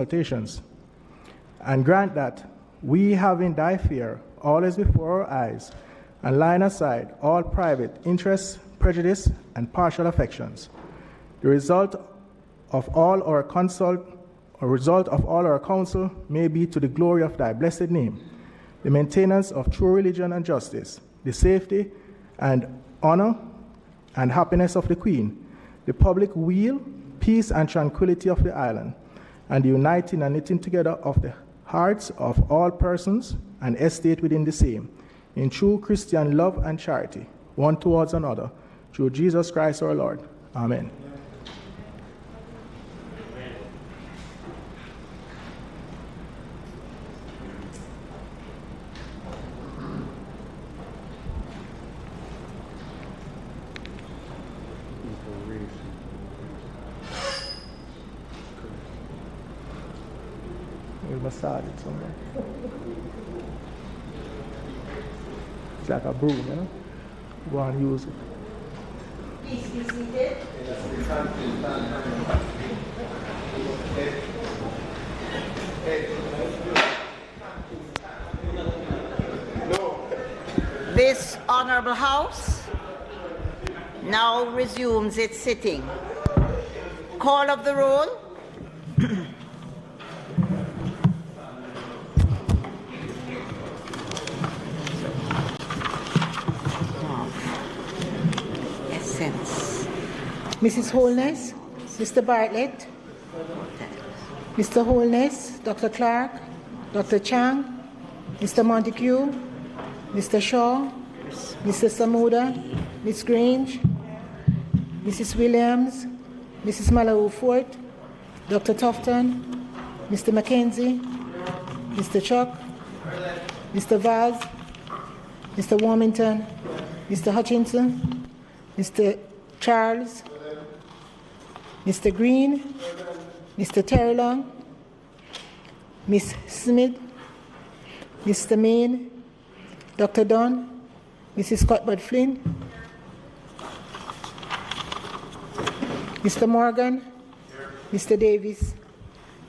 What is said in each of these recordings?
consultations, and grant that we, having thy fear always before our eyes, and laying aside all private interests, prejudice, and partial affections, the result of all our counsel may be to the glory of thy blessed name, the maintenance of true religion and justice, the safety and honor and happiness of the Queen, the public weal, peace and tranquility of the island, and the uniting and knitting together of the hearts of all persons and estate within the same, in true Christian love and charity, one towards another, through Jesus Christ our Lord. Amen. We'll massage it somewhere. It's like a broom, you know? Go and use it. Please be seated. This Honorable House now resumes its sitting. Call of the roll. Mrs. Holness, Mr. Bartlett, Mr. Holness, Dr. Clark, Dr. Chang, Mr. Montague, Mr. Shaw, Mr. Samuda, Ms. Grange, Mrs. Williams, Mrs. Malawu Fort, Dr. Tufton, Mr. Mackenzie, Mr. Chuck, Mr. Vaz, Mr. Warmington, Mr. Hutchinson, Mr. Charles, Mr. Green, Mr. Terrelong, Ms. Smith, Mr. Main, Dr. Dunn, Mrs. Cuthbert Flynn, Mr. Morgan, Mr. Davis,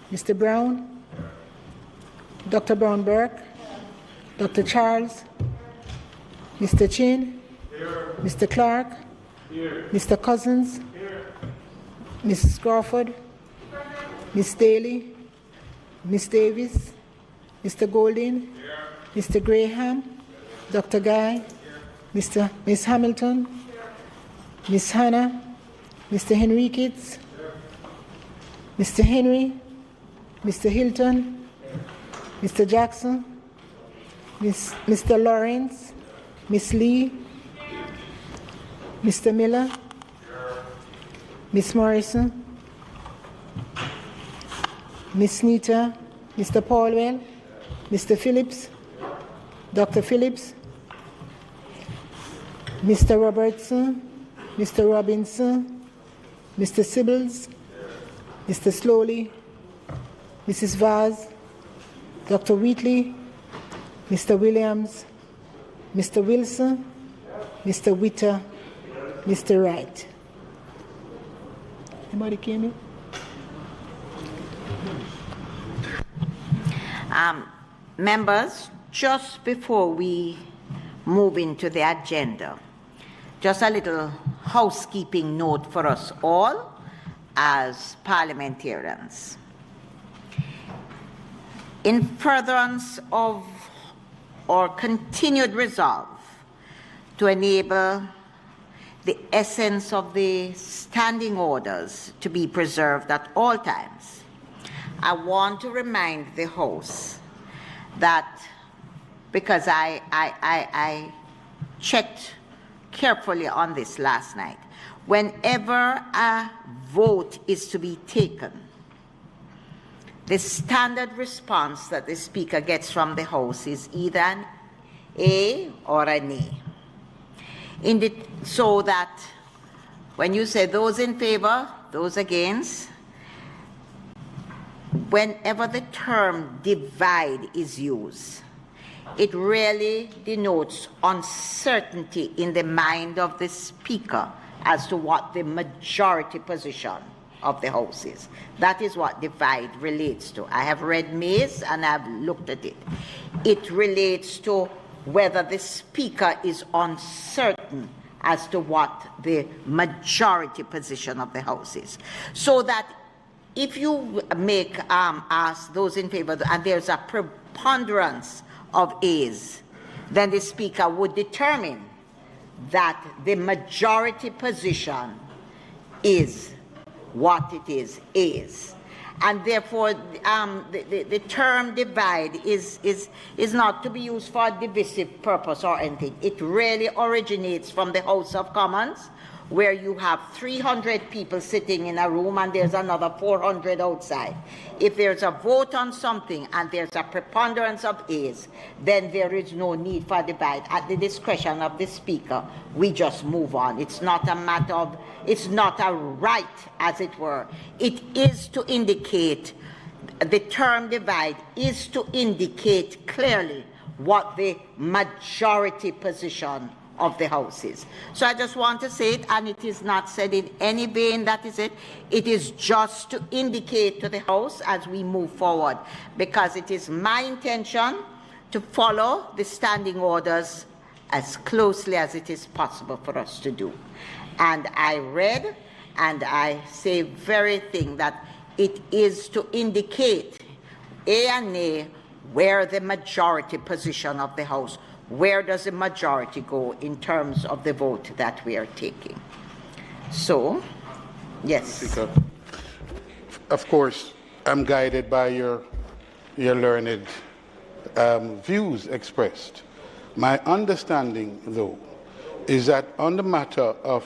Mr. Brown, Dr. Brown Burke, Dr. Charles, Mr. Chin, Mr. Clark, Mr. Cousins, Mrs. Crawford, Miss Daly, Miss Davis, Mr. Golding, Mr. Graham, Dr. Guy, Miss Hamilton, Miss Hannah, Mr. Henriquez, Mr. Henry, Mr. Hilton, Mr. Jackson, Mr. Lawrence, Miss Lee, Mr. Miller, Miss Morrison, Miss Nita, Mr. Paulwell, Mr. Phillips, Dr. Phillips, Mr. Robertson, Mr. Robinson, Mr. Sibbles, Mr. Slowly, Mrs. Vaz, Dr. Wheatley, Mr. Williams, Mr. Wilson, Mr. Witter, Mr. Wright. Anybody came in? Members, just before we move into the agenda, just a little housekeeping note for us all as parliamentarians. In furtherance of our continued resolve to enable the essence of the standing orders to be preserved at all times, I want to remind the House that, because I checked carefully on this last night, whenever a vote is to be taken, the standard response that the Speaker gets from the House is either an A or a nay. So that when you say those in favor, those against, whenever the term divide is used, it really denotes uncertainty in the mind of the Speaker as to what the majority position of the House is. That is what divide relates to. I have read Mays and I've looked at it. It relates to whether the Speaker is uncertain as to what the majority position of the House is. So that if you make ask those in favor, and there's a preponderance of ayes, then the Speaker would determine that the majority position is what it is. And therefore, the term divide is not to be used for a divisive purpose or anything. It really originates from the House of Commons, where you have 300 people sitting in a room and there's another 400 outside. If there's a vote on something and there's a preponderance of ayes, then there is no need for divide. At the discretion of the Speaker, we just move on. It's not a matter of, it's not a right, as it were. It is to indicate, the term divide is to indicate clearly what the majority position of the House is. So I just want to say it, and it is not said in any vein, that is it. It is just to indicate to the House as we move forward, because it is my intention to follow the standing orders as closely as it is possible for us to do. And I read, and I say very thing that it is to indicate A and nay where the majority position of the House. Where does the majority go in terms of the vote that we are taking? So, yes. Speaker, of course, I'm guided by your learned views expressed. My understanding, though, is that on the matter of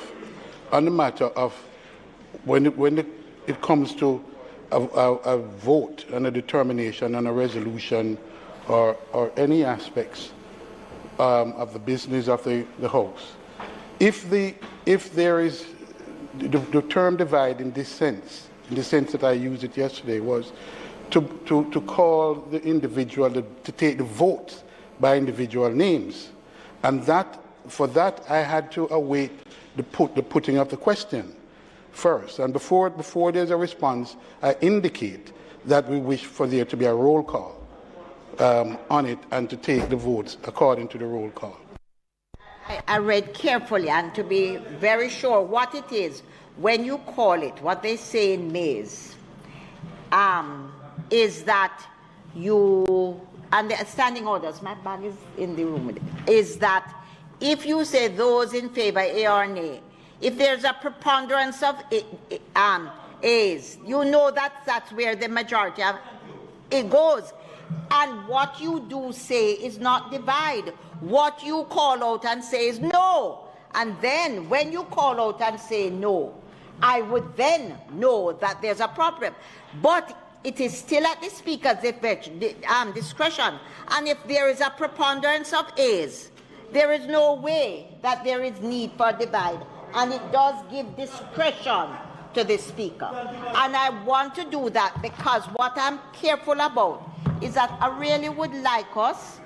when it comes to a vote and a determination and a resolution or any aspects of the business of the House, if there is the term divide in this sense that I used it yesterday, was to call the individual to take the vote by individual names, and that for that I had to await the putting of the question first, and before there's a response, I indicate that we wish for there to be a roll call on it and to take the votes according to the roll call. I read carefully, and to be very sure what it is, when you call it, what they say in Mays, is that you, and the standing orders, my bag is in the room, is that if you say those in favor, A or nay, if there's a preponderance of A's, you know that's where the majority of it goes. And what you do say is not divide. What you call out and say is no. And then when you call out and say no, I would then know that there's a problem. But it is still at the Speaker's discretion. And if there is a preponderance of A's, there is no way that there is need for divide. And it does give discretion to the Speaker. And I want to do that because what I'm careful about is that I really would like us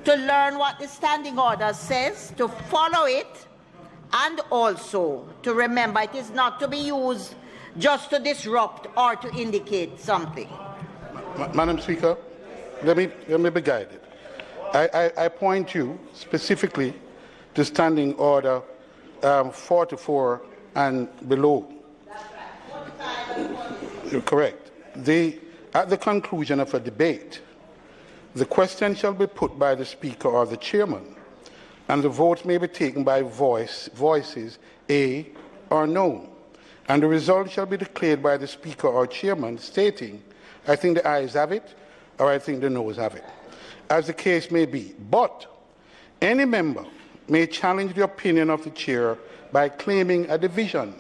to learn what the standing order says, to follow it, and also to remember it is not to be used just to disrupt or to indicate something. Madam Speaker, let me be guided. I point you specifically to standing order 44 and below. You're correct. At the conclusion of a debate, the question shall be put by the Speaker or the Chairman, and the vote may be taken by voices A or no, and the result shall be declared by the Speaker or Chairman stating, I think the ayes have it, or I think the noes have it, as the case may be. But any member may challenge the opinion of the Chair by claiming a division.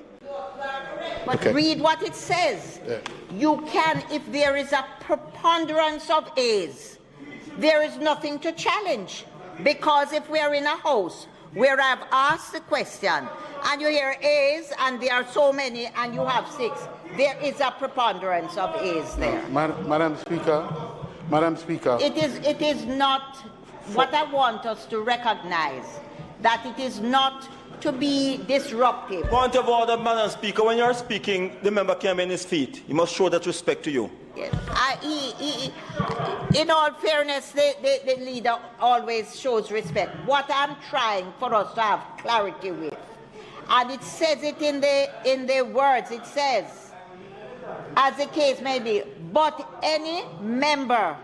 But okay. Read what it says. Yeah. You can, if there is a preponderance of A's, there is nothing to challenge. Because if we're in a house where I've asked the question and you hear A's and there are so many and you have 6, there is a preponderance of A's there. Madam Speaker. It is not what I want us to recognize, that it is not to be disruptive. Point of order, Madam Speaker. When you're speaking, the member can be on his feet. He must show that respect to you. Yes. In all fairness, the leader always shows respect. What I'm trying for us to have clarity with, and it says it in the words, it says, as the case may be, but any member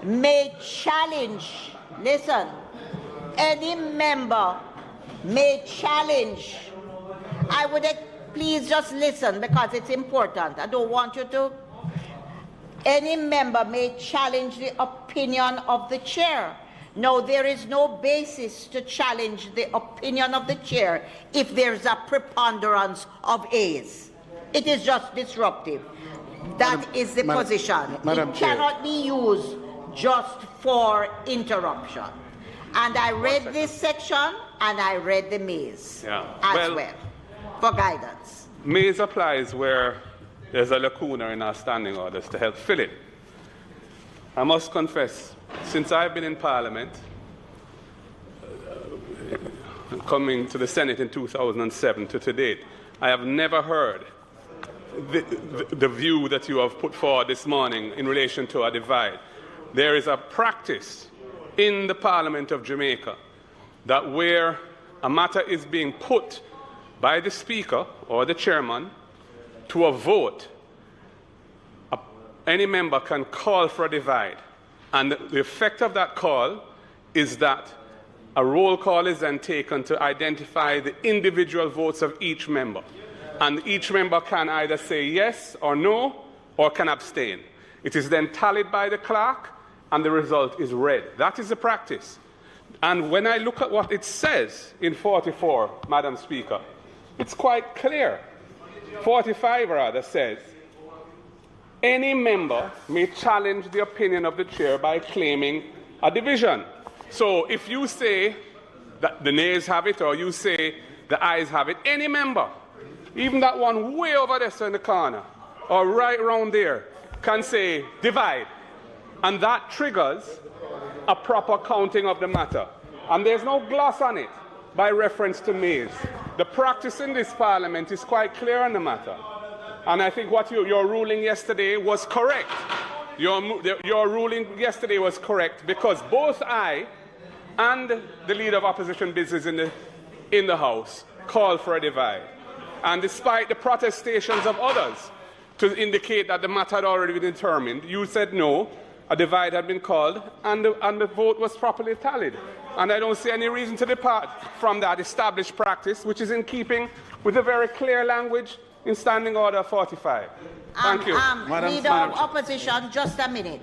may challenge, listen, any member may challenge. I would please just listen because it's important. I don't want you to. Any member may challenge the opinion of the chair. No, there is no basis to challenge the opinion of the chair if there's a preponderance of A's. It is just disruptive. That is the position. It cannot be used just for interruption. And I read this section and I read the maze as well for guidance. Maze applies where there's a lacuna in our standing orders to help fill it. I must confess, since I've been in Parliament, coming to the Senate in 2007 to date, I have never heard the view that you have put forward this morning in relation to a divide. There is a practice in the Parliament of Jamaica that where a matter is being put by the Speaker or the Chairman to a vote, any member can call for a divide. And the effect of that call is that a roll call is then taken to identify the individual votes of each member. And each member can either say yes or no, or can abstain. It is then tallied by the clerk, and the result is read. That is the practice. And when I look at what it says in 44, Madam Speaker, it's quite clear. 45 rather says, any member may challenge the opinion of the chair by claiming a division. So if you say that the nays have it or you say the ayes have it, any member, even that one way over there in the corner or right around there, can say divide. And that triggers a proper counting of the matter. And there's no gloss on it by reference to maize. The practice in this Parliament is quite clear on the matter. And I think what your ruling yesterday was correct. Your ruling yesterday was correct because both I and the Leader of Opposition Business in the House called for a divide. And despite the protestations of others to indicate that the matter had already been determined, you said no, a divide had been called, and the vote was properly tallied. And I don't see any reason to depart from that established practice, which is in keeping with a very clear language in Standing Order 45. Thank you. Leader of Opposition, just a minute.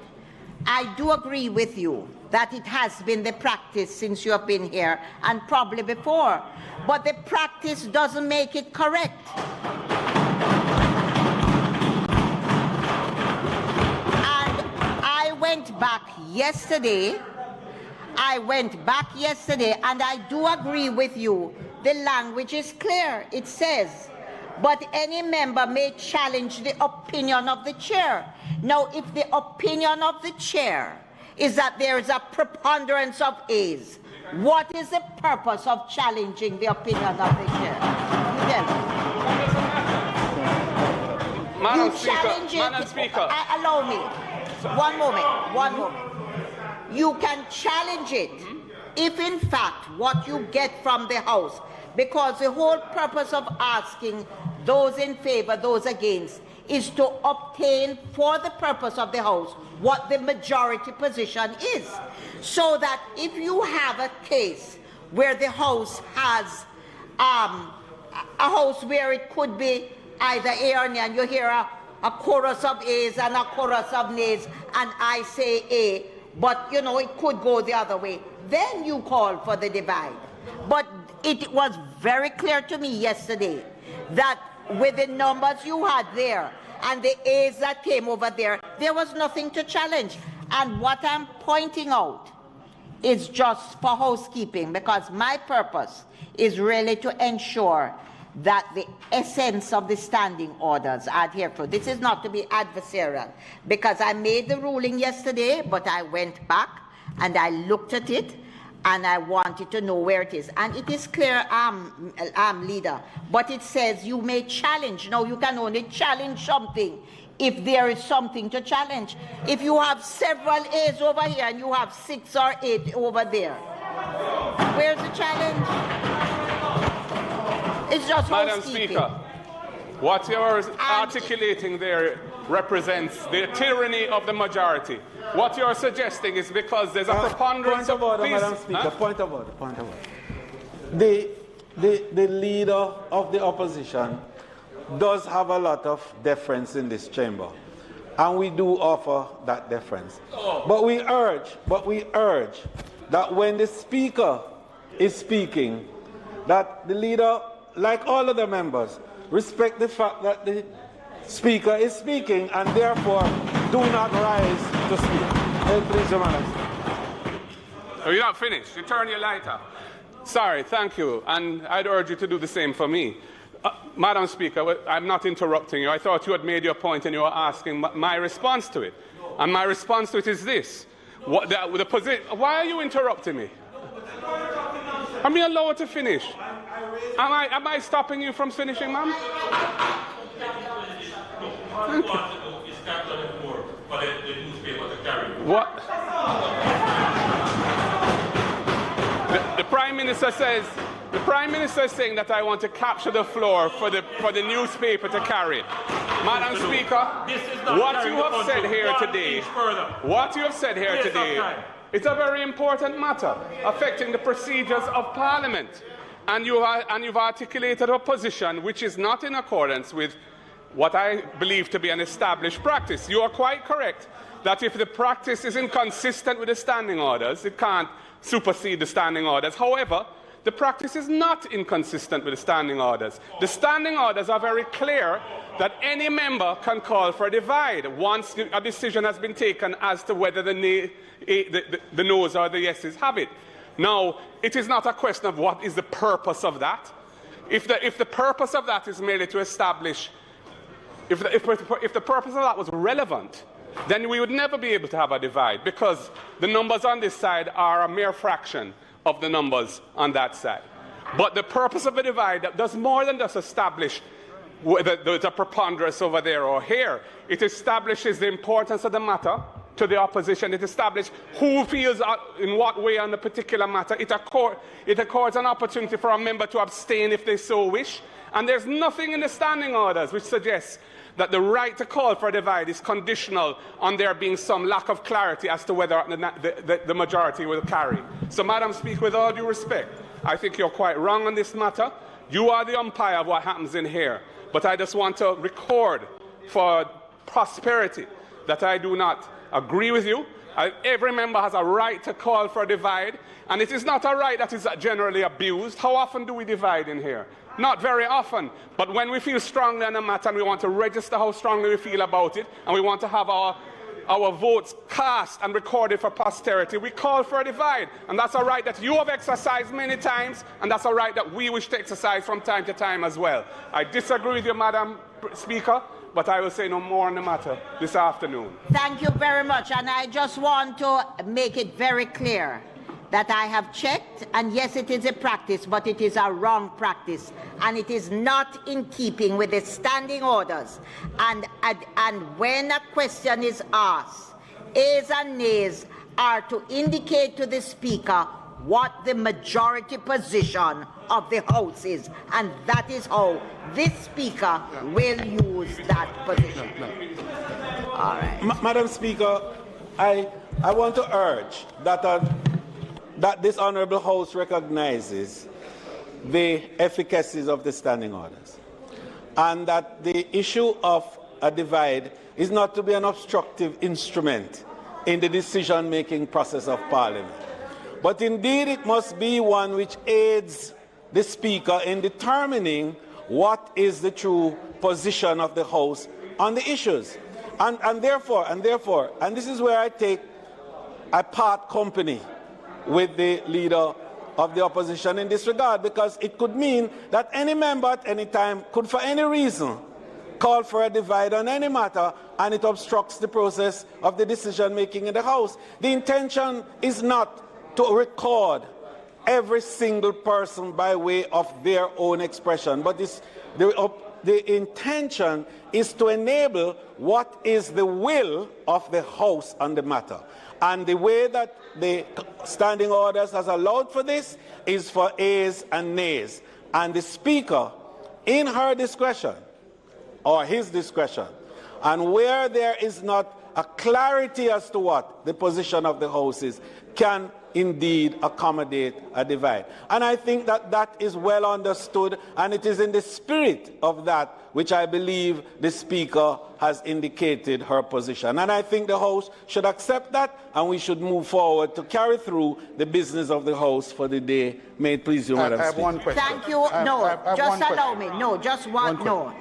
I do agree with you that it has been the practice since you have been here and probably before, but the practice doesn't make it correct. And I went back yesterday, and I do agree with you. The language is clear. It says, but any member may challenge the opinion of the chair. Now, if the opinion of the chair is that there is a preponderance of A's, what is the purpose of challenging the opinion of the chair? Madam Speaker. Allow me. One moment. You can challenge it if, in fact, what you get from the House, because the whole purpose of asking those in favor, those against, is to obtain for the purpose of the House what the majority position is. So that if you have a case where the House has a House where it could be either A or nay, and you hear a chorus of A's and a chorus of nays, and I say A, but you know it could go the other way, then you call for the divide. But it was very clear to me yesterday that with the numbers you had there and the A's that came over there, there was nothing to challenge. And what I'm pointing out is just for housekeeping, because my purpose is really to ensure that the essence of the standing orders are adhered to. This is not to be adversarial, because I made the ruling yesterday, but I went back and I looked at it, and I wanted to know where it is. And it is clear, leader, but it says you may challenge. Now, you can only challenge something if there is something to challenge. If you have several A's over here and you have 6 or 8 over there, where's the challenge? It's just Madam housekeeping. Speaker, what you're articulating there represents the tyranny of the majority. What you're suggesting is because there's a preponderance of order, Madam Speaker. Point of order. The leader of the opposition does have a lot of deference in this chamber, and we do offer that deference. But we urge that when the Speaker is speaking, that the leader, like all other members, respect the fact that the Speaker is speaking and therefore do not rise to speak. Please, Your Honor. Oh, you're not finished. You turn your light off. Sorry, thank you. And I'd urge you to do the same for me. Madam Speaker, I'm not interrupting you. I thought you had made your point and you were asking my response to it. And my response to it is this. Why are you interrupting me? Am I allowed to finish? Am I stopping you from finishing, ma'am? What? The Prime Minister says. The Prime Minister is saying that I want to capture the floor for the newspaper to carry it. Madam Speaker, what you have said here today, it's a very important matter affecting the procedures of Parliament. And you've articulated a position which is not in accordance with what I believe to be an established practice. You are quite correct that if the practice is inconsistent with the standing orders, it can't supersede the standing orders. However, the practice is not inconsistent with the standing orders. The standing orders are very clear that any member can call for a divide once a decision has been taken as to whether the noes or the yeses have it. Now, it is not a question of what is the purpose of that. If the purpose of that is merely to establish, if the purpose of that was relevant, then we would never be able to have a divide because the numbers on this side are a mere fraction of the numbers on that side. But the purpose of a divide does more than just establish the preponderance over there or here. It establishes the importance of the matter to the opposition. It establishes who feels in what way on the particular matter. It accords an opportunity for a member to abstain if they so wish. And there's nothing in the standing orders which suggests that the right to call for a divide is conditional on there being some lack of clarity as to whether the majority will carry. So, Madam Speaker, with all due respect, I think you're quite wrong on this matter. You are the umpire of what happens in here. But I just want to record for prosperity that I do not agree with you. Every member has a right to call for a divide, and it is not a right that is generally abused. How often do we divide in here? Not very often, but when we feel strongly on a matter and we want to register how strongly we feel about it, and we want to have our votes cast and recorded for posterity, we call for a divide. And that's a right that you have exercised many times, and that's a right that we wish to exercise from time to time as well. I disagree with you, Madam Speaker, but I will say no more on the matter this afternoon. Thank you very much, and I just want to make it very clear that I have checked, and yes, it is a practice, but it is a wrong practice, and it is not in keeping with the standing orders. And when a question is asked, A's and nays are to indicate to the Speaker what the majority position of the House is, and that is how this Speaker will use that position. All right. Madam Speaker, I want to urge that this Honourable House recognises the efficacies of the standing orders, and that the issue of a divide is not to be an obstructive instrument in the decision-making process of Parliament, but indeed it must be one which aids the Speaker in determining what is the true position of the House on the issues. And therefore, this is where I part company with the leader of the opposition in this regard, because it could mean that any member at any time could, for any reason, call for a divide on any matter, and it obstructs the process of the decision-making in the House. The intention is not to record every single person by way of their own expression, but the intention is to enable what is the will of the House on the matter. And the way that the standing orders has allowed for this is for ayes and nays. And the Speaker, in her discretion, or his discretion, and where there is not a clarity as to what the position of the House is, can indeed accommodate a divide. And I think that that is well understood, and it is in the spirit of that which I believe the Speaker has indicated her position. And I think the House should accept that, and we should move forward to carry through the business of the House for the day. May it please you, Madam Speaker. I have one question. Thank you. Just allow me. No, just one. No.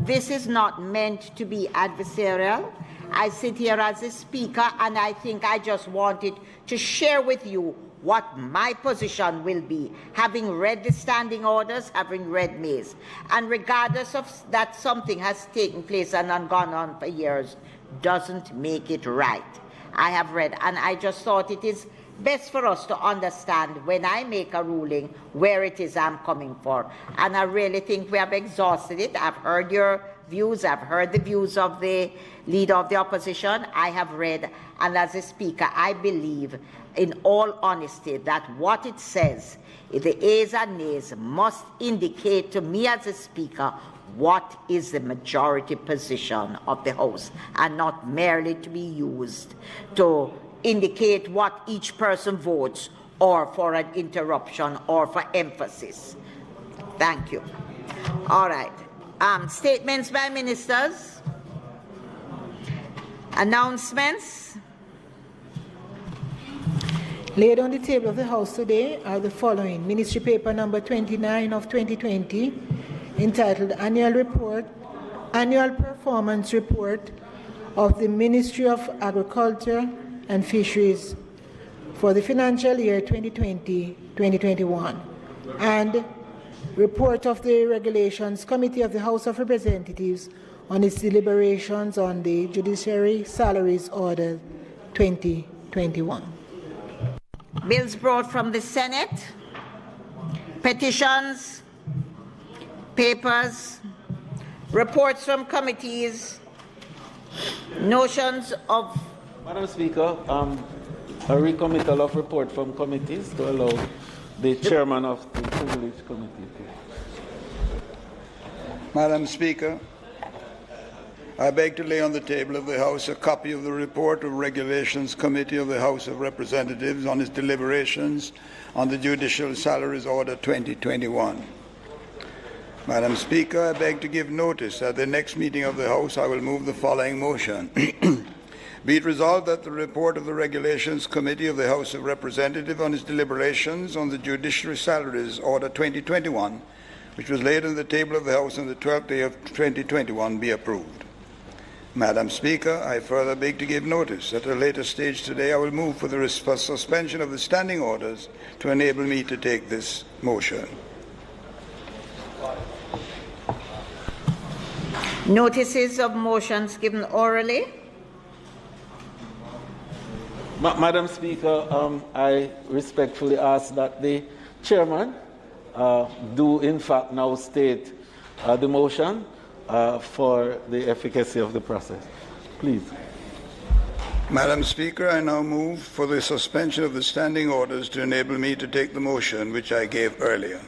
This is not meant to be adversarial. I sit here as a speaker, and I think I just wanted to share with you what my position will be, having read the standing orders, having read May's. And regardless of that something has taken place and gone on for years, doesn't make it right. I have read, and I just thought it is best for us to understand when I make a ruling where it is I'm coming for. And I really think we have exhausted it. I've heard your views, I've heard the views of the leader of the opposition, I have read, and as a speaker, I believe in all honesty that what it says, the ayes and nays must indicate to me as a speaker what is the majority position of the House, and not merely to be used to indicate what each person votes, or for an interruption, or for emphasis. Thank you. All right. Statements by ministers. Announcements. Laid on the table of the House today are the following: Ministry Paper number 29 of 2020, entitled Annual Performance Report of the Ministry of Agriculture and Fisheries for the financial year 2020-2021, and Report of the Regulations Committee of the House of Representatives on its deliberations on the Judiciary Salaries Order 2021. Bills brought from the Senate, petitions, papers, reports from committees, notions of... Madam Speaker, a recommittal of report from committees to allow the chairman of the Privileged Committee. Madam Speaker, I beg to lay on the table of the House a copy of the report of Regulations Committee of the House of Representatives on its deliberations on the Judicial Salaries Order 2021. Madam Speaker, I beg to give notice at the next meeting of the House I will move the following motion. Be it resolved that the report of the Regulations Committee of the House of Representatives on its deliberations on the Judiciary Salaries Order 2021, which was laid on the table of the House on the 12th day of 2021, be approved. Madam Speaker, I further beg to give notice at a later stage today I will move for the suspension of the standing orders to enable me to take this motion. Notices of motions given orally. Madam Speaker, I respectfully ask that the chairman do in fact now state the motion for the efficacy of the process. Please. Madam Speaker, I now move for the suspension of the standing orders to enable me to take the motion which I gave earlier.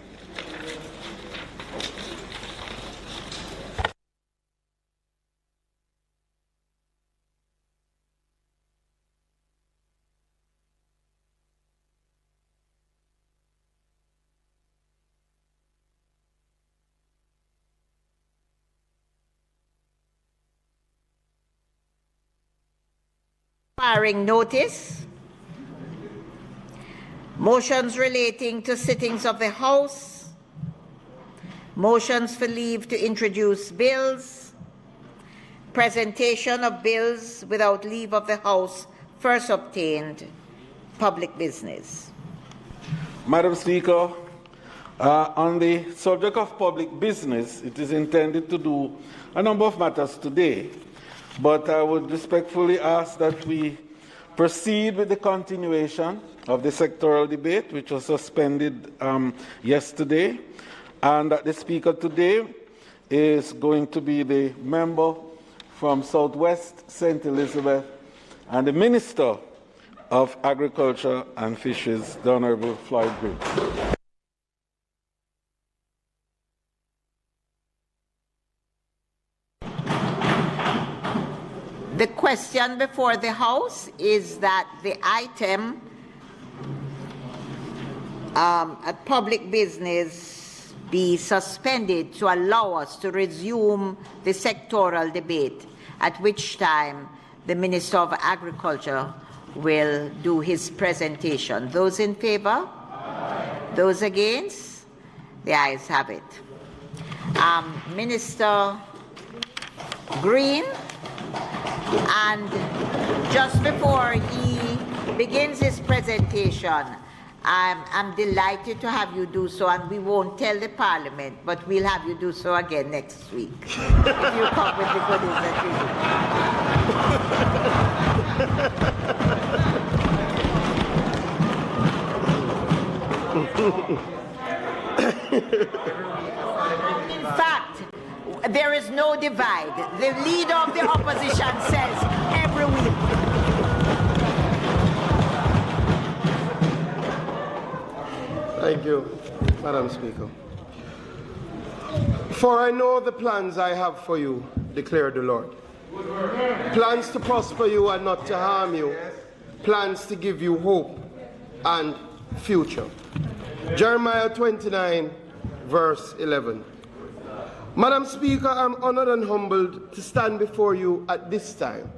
Requiring notice, motions relating to sittings of the House, motions for leave to introduce bills, presentation of bills without leave of the House first obtained, public business. Madam Speaker, on the subject of public business, it is intended to do a number of matters today. But I would respectfully ask that we proceed with the continuation of the sectoral debate, which was suspended yesterday. And the speaker today is going to be the member from Southwest St. Elizabeth and the Minister of Agriculture and Fisheries, the Honourable Floyd Green. The question before the House is that the item at public business be suspended to allow us to resume the sectoral debate, at which time the Minister of Agriculture will do his presentation. Those in favor? Aye. Those against? The ayes have it. Minister Green, and just before he begins his presentation, I'm delighted to have you do so, and we won't tell the Parliament, but we'll have you do so again next week, if you come with the goodies that you do. In fact, there is no divide. The leader of the opposition says every week. Thank you, Madam Speaker. For I know the plans I have for you, declared the Lord. Plans to prosper you and not to harm you. Plans to give you hope and future. Jeremiah 29, verse 11. Madam Speaker, I'm honored and humbled to stand before you at this time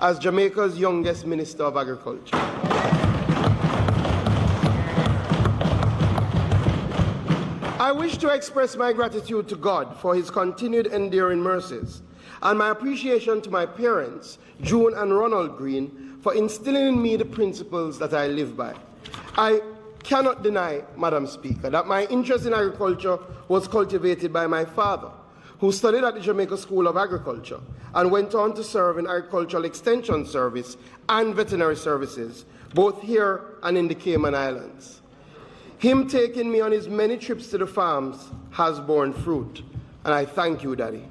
as Jamaica's youngest Minister of Agriculture. I wish to express my gratitude to God for his continued enduring mercies and my appreciation to my parents, June and Ronald Green, for instilling in me the principles that I live by. I cannot deny, Madam Speaker, that my interest in agriculture was cultivated by my father, who studied at the Jamaica School of Agriculture and went on to serve in Agricultural Extension Service and Veterinary Services, both here and in the Cayman Islands. Him taking me on his many trips to the farms has borne fruit, and I thank you, Daddy.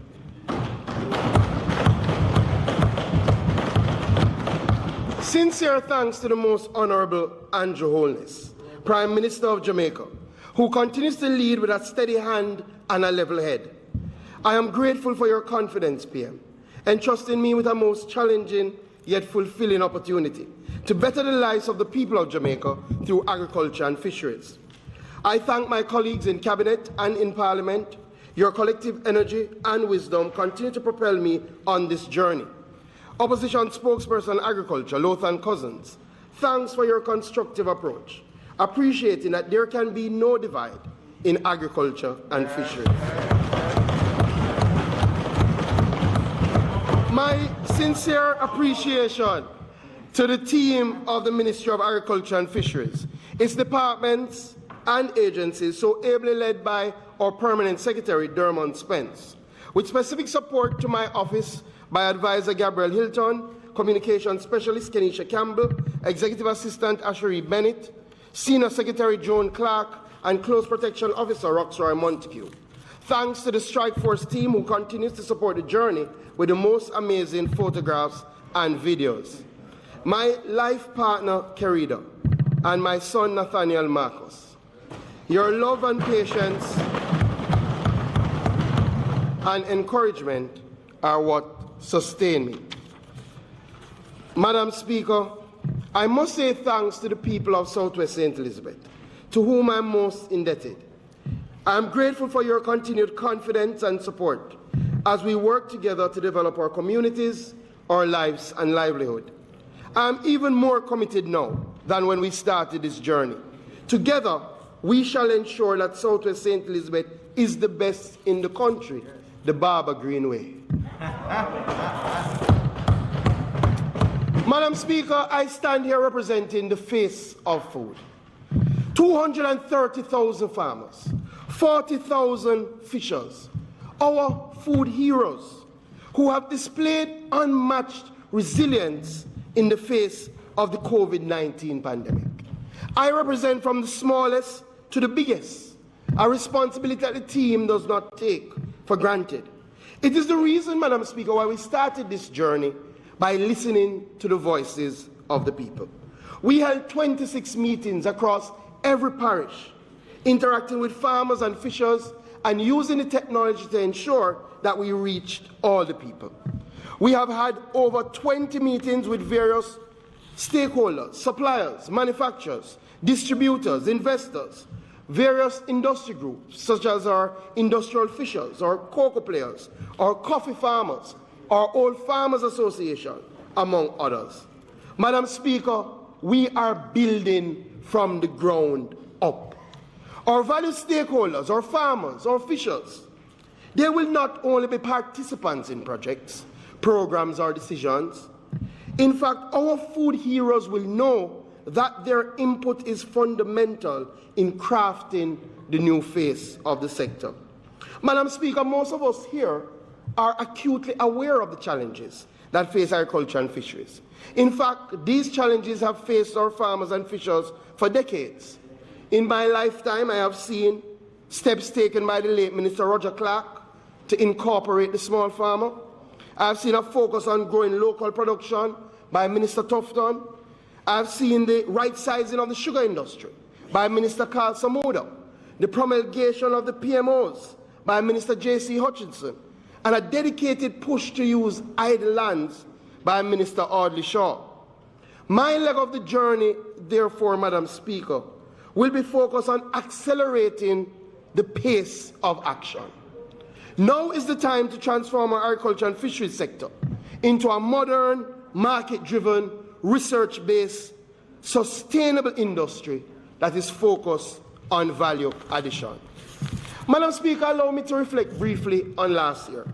Sincere thanks to the Most Honourable Andrew Holness, Prime Minister of Jamaica, who continues to lead with a steady hand and a level head. I am grateful for your confidence, PM, entrusting me with a most challenging yet fulfilling opportunity to better the lives of the people of Jamaica through agriculture and fisheries. I thank my colleagues in Cabinet and in Parliament. Your collective energy and wisdom continue to propel me on this journey. Opposition spokesperson Agriculture, Lothan Cousins, thanks for your constructive approach, appreciating that there can be no divide in agriculture and fisheries. My sincere appreciation to the team of the Ministry of Agriculture and Fisheries, its departments and agencies so ably led by our Permanent Secretary, Dermot Spence, with specific support to my office by Advisor Gabriel Hilton, Communications Specialist Kenisha Campbell, Executive Assistant Ashery Bennett, Senior Secretary Joan Clark, and Close Protection Officer Roxroy Montague. Thanks to the Strike Force team who continues to support the journey with the most amazing photographs and videos. My life partner, Kerida, and my son, Nathaniel Marcus. Your love and patience and encouragement are what sustain me. Madam Speaker, I must say thanks to the people of Southwest St. Elizabeth, to whom I am most indebted. I am grateful for your continued confidence and support as we work together to develop our communities, our lives and livelihood. I am even more committed now than when we started this journey. Together, we shall ensure that Southwest St. Elizabeth is the best in the country, the Barbara Green way. Madam Speaker, I stand here representing the face of food. 230,000 farmers, 40,000 fishers, our food heroes, who have displayed unmatched resilience in the face of the COVID-19 pandemic. I represent from the smallest to the biggest, a responsibility that the team does not take for granted. It is the reason, Madam Speaker, why we started this journey by listening to the voices of the people. We held 26 meetings across every parish, interacting with farmers and fishers and using the technology to ensure that we reached all the people. We have had over 20 meetings with various stakeholders, suppliers, manufacturers, distributors, investors, various industry groups, such as our industrial fishers, our cocoa players, our coffee farmers, our Old Farmers Association, among others. Madam Speaker, we are building from the ground up. Our valued stakeholders, our farmers, our fishers, they will not only be participants in projects, programs, or decisions. In fact, our food heroes will know that their input is fundamental in crafting the new face of the sector. Madam Speaker, most of us here are acutely aware of the challenges that face agriculture and fisheries. In fact, these challenges have faced our farmers and fishers for decades. In my lifetime, I have seen steps taken by the late Minister Roger Clark to incorporate the small farmer. I have seen a focus on growing local production by Minister Tufton. I have seen the right sizing of the sugar industry by Minister Carl Samuda, the promulgation of the PMOs by Minister J.C. Hutchinson, and a dedicated push to use idle lands by Minister Audley Shaw. My leg of the journey, therefore, Madam Speaker, will be focused on accelerating the pace of action. Now is the time to transform our agriculture and fisheries sector into a modern, market-driven, research-based, sustainable industry that is focused on value addition. Madam Speaker, allow me to reflect briefly on last year.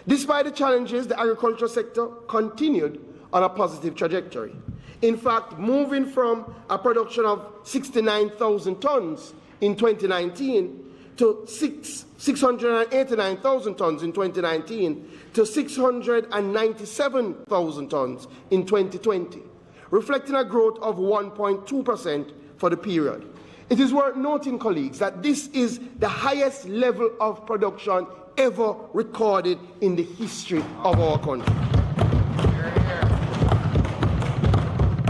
Despite the challenges, the agriculture sector continued on a positive trajectory. In fact, moving from a production of 69,000 tons in 2019 to 689,000 tons in 2019 to 697,000 tons in 2020, reflecting a growth of 1.2% for the period. It is worth noting, colleagues, that this is the highest level of production ever recorded in the history of our country.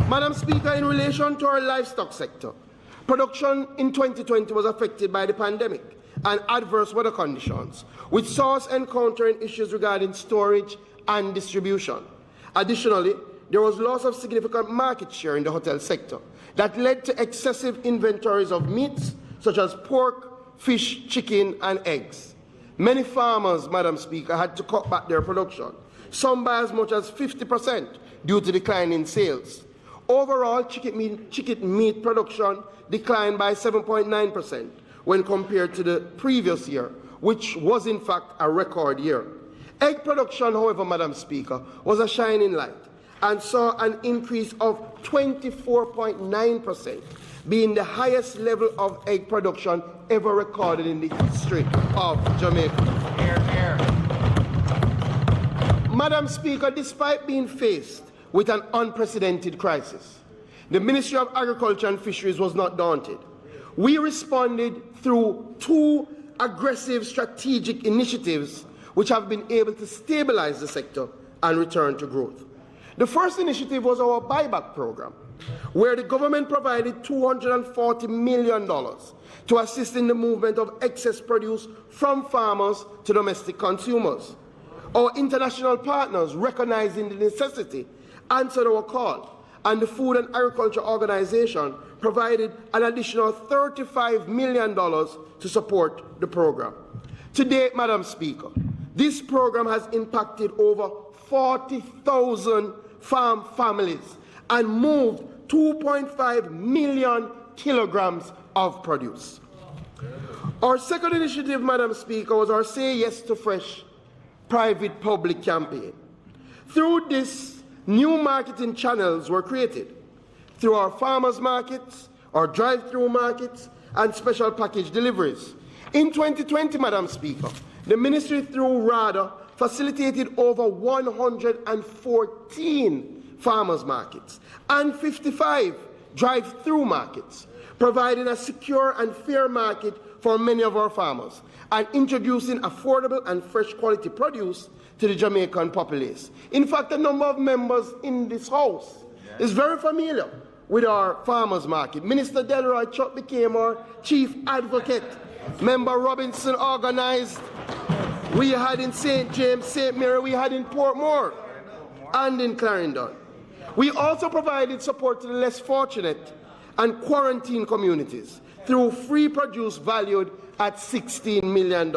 Madam Speaker, in relation to our livestock sector, production in 2020 was affected by the pandemic and adverse weather conditions, which saw us encountering issues regarding storage and distribution. Additionally, there was loss of significant market share in the hotel sector that led to excessive inventories of meats such as pork, fish, chicken, and eggs. Many farmers, Madam Speaker, had to cut back their production, some by as much as 50% due to decline in sales. Overall, chicken meat production declined by 7.9% when compared to the previous year, which was in fact a record year. Egg production, however, Madam Speaker, was a shining light and saw an increase of 24.9%, being the highest level of egg production ever recorded in the history of Jamaica. Hear, hear. Madam Speaker, despite being faced with an unprecedented crisis, the Ministry of Agriculture and Fisheries was not daunted. We responded through two aggressive strategic initiatives which have been able to stabilize the sector and return to growth. The first initiative was our buyback program, where the government provided $240 million to assist in the movement of excess produce from farmers to domestic consumers. Our international partners, recognizing the necessity, answered our call, and the Food and Agriculture Organization provided an additional $35 million to support the program. To date, Madam Speaker, this program has impacted over 40,000 farm families and moved 2.5 million kilograms of produce. Our second initiative, Madam Speaker, was our Say Yes to Fresh private-public campaign. Through this, new marketing channels were created through our farmers' markets, our drive-through markets, and special package deliveries. In 2020, Madam Speaker, the Ministry, through RADA, facilitated over 114 farmers markets, and 55 drive-through markets, providing a secure and fair market for many of our farmers, and introducing affordable and fresh quality produce to the Jamaican populace. In fact, a number of members in this House is very familiar with our farmers market. Minister Delroy Chuck became our chief advocate. Member Robinson organized. We had in St. James, St. Mary, we had in Portmore, and in Clarendon. We also provided support to the less fortunate and quarantine communities through free produce valued at $16 million.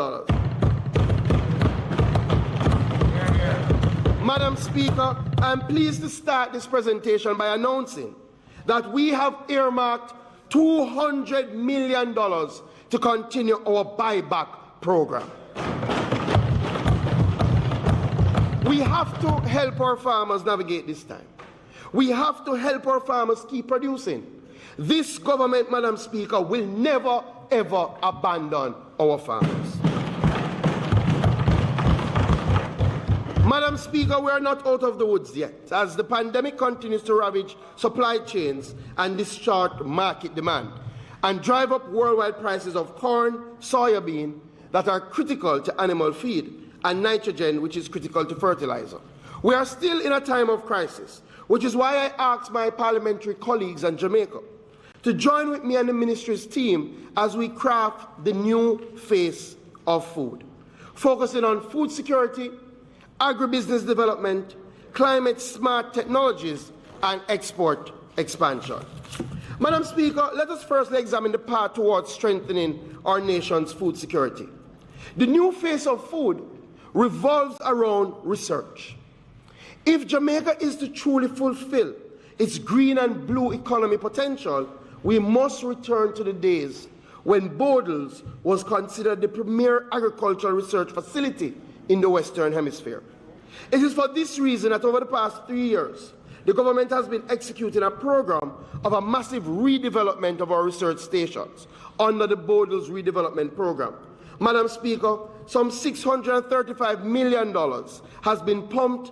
Madam Speaker, I'm pleased to start this presentation by announcing that we have earmarked $200 million to continue our buyback program. We have to help our farmers navigate this time. We have to help our farmers keep producing. This government, Madam Speaker, will never, ever abandon our farmers. Madam Speaker, we are not out of the woods yet, as the pandemic continues to ravage supply chains and distort market demand, and drive up worldwide prices of corn, soybean, that are critical to animal feed, and nitrogen, which is critical to fertilizer. We are still in a time of crisis, which is why I asked my parliamentary colleagues in Jamaica to join with me and the ministry's team as we craft the new face of food, focusing on food security, agribusiness development, climate-smart technologies, and export expansion. Madam Speaker, let us firstly examine the path towards strengthening our nation's food security. The new face of food revolves around research. If Jamaica is to truly fulfill its green and blue economy potential, we must return to the days when Bodles was considered the premier agricultural research facility in the Western Hemisphere. It is for this reason that over the past 3 years, the government has been executing a program of a massive redevelopment of our research stations under the Bodles Redevelopment Program. Madam Speaker, some $635 million has been pumped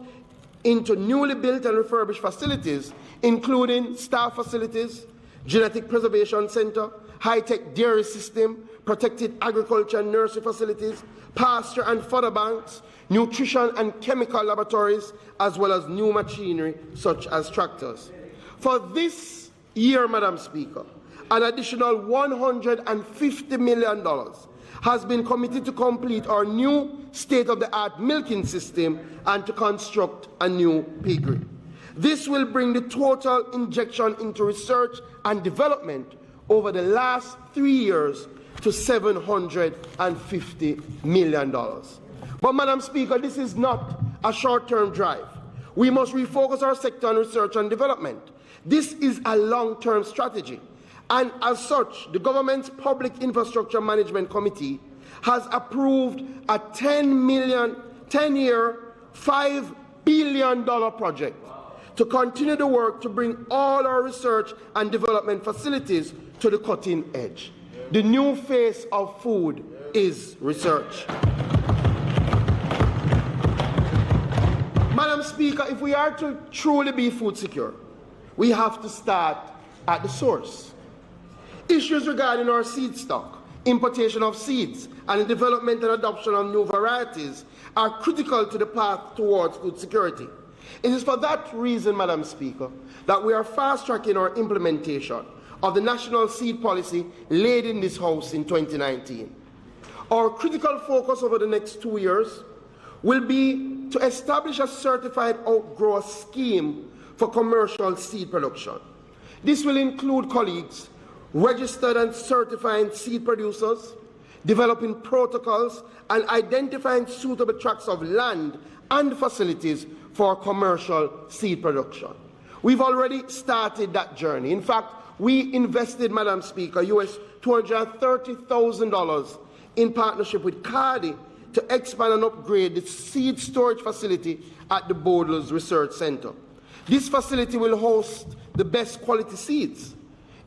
into newly built and refurbished facilities, including staff facilities, genetic preservation center, high-tech dairy system, protected agriculture and nursery facilities, pasture and fodder banks, nutrition and chemical laboratories, as well as new machinery such as tractors. For this year, Madam Speaker, an additional $150 million has been committed to complete our new state-of-the-art milking system and to construct a new piggery. This will bring the total injection into research and development over the last 3 years to $750 million. But, Madam Speaker, this is not a short-term drive. We must refocus our sector on research and development. This is a long-term strategy. And as such, the government's Public Infrastructure Management Committee has approved a 10-year, $5 billion project to continue the work to bring all our research and development facilities to the cutting edge. The new face of food is research. Madam Speaker, if we are to truly be food secure, we have to start at the source. Issues regarding our seed stock, importation of seeds, and the development and adoption of new varieties are critical to the path towards food security. It is for that reason, Madam Speaker, that we are fast-tracking our implementation of the national seed policy laid in this House in 2019. Our critical focus over the next 2 years will be to establish a certified outgrower scheme for commercial seed production. This will include colleagues registered and certifying seed producers, developing protocols, and identifying suitable tracts of land and facilities for commercial seed production. We've already started that journey. In fact, we invested, Madam Speaker, US $230,000 in partnership with CARDI to expand and upgrade the seed storage facility at the Bodles Research Center. This facility will host the best quality seeds,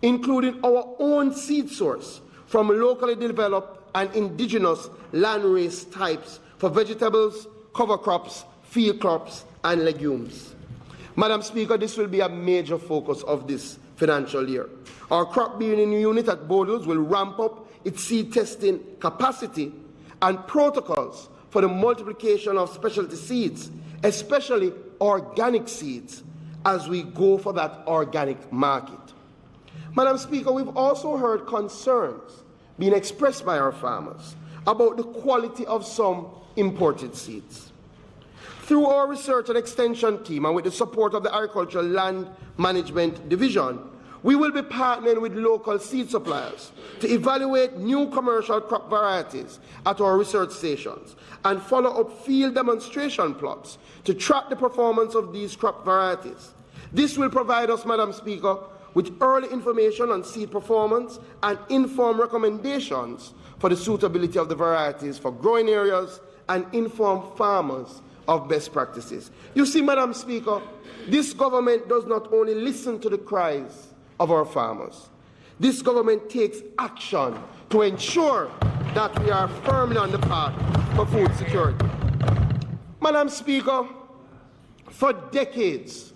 including our own seed source from locally developed and indigenous landrace types for vegetables, cover crops, field crops, and legumes. Madam Speaker, this will be a major focus of this financial year. Our crop breeding unit at Bodles will ramp up its seed testing capacity and protocols for the multiplication of specialty seeds, especially organic seeds, as we go for that organic market. Madam Speaker, we've also heard concerns being expressed by our farmers about the quality of some imported seeds. Through our research and extension team and with the support of the Agricultural Land Management Division, we will be partnering with local seed suppliers to evaluate new commercial crop varieties at our research stations and follow up field demonstration plots to track the performance of these crop varieties. This will provide us, Madam Speaker, with early information on seed performance and inform recommendations for the suitability of the varieties for growing areas and inform farmers of best practices. You see, Madam Speaker, this government does not only listen to the cries of our farmers. This government takes action to ensure that we are firmly on the path for food security. Madam Speaker, for decades,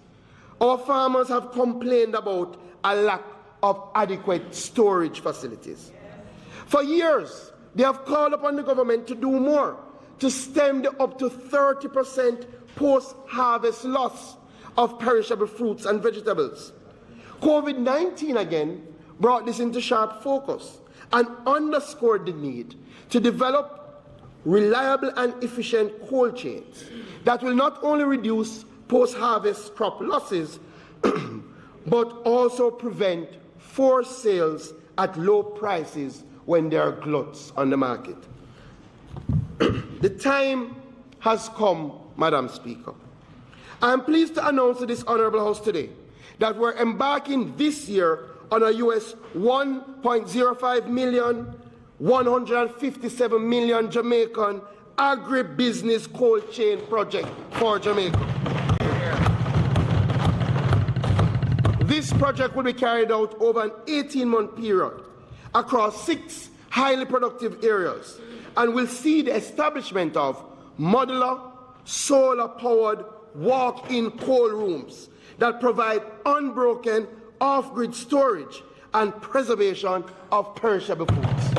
our farmers have complained about a lack of adequate storage facilities. For years, they have called upon the government to do more to stem the up to 30% post-harvest loss of perishable fruits and vegetables. COVID-19 again brought this into sharp focus and underscored the need to develop reliable and efficient cold chains that will not only reduce post-harvest crop losses, but also prevent forced sales at low prices when there are gluts on the market. The time has come, Madam Speaker. I am pleased to announce to this Honourable House today that we're embarking this year on a US $1.05 million, 157 million Jamaican agribusiness cold chain project for Jamaica. This project will be carried out over an 18-month period across 6 highly productive areas and will see the establishment of modular, solar-powered walk-in cold rooms that provide unbroken off-grid storage and preservation of perishable foods.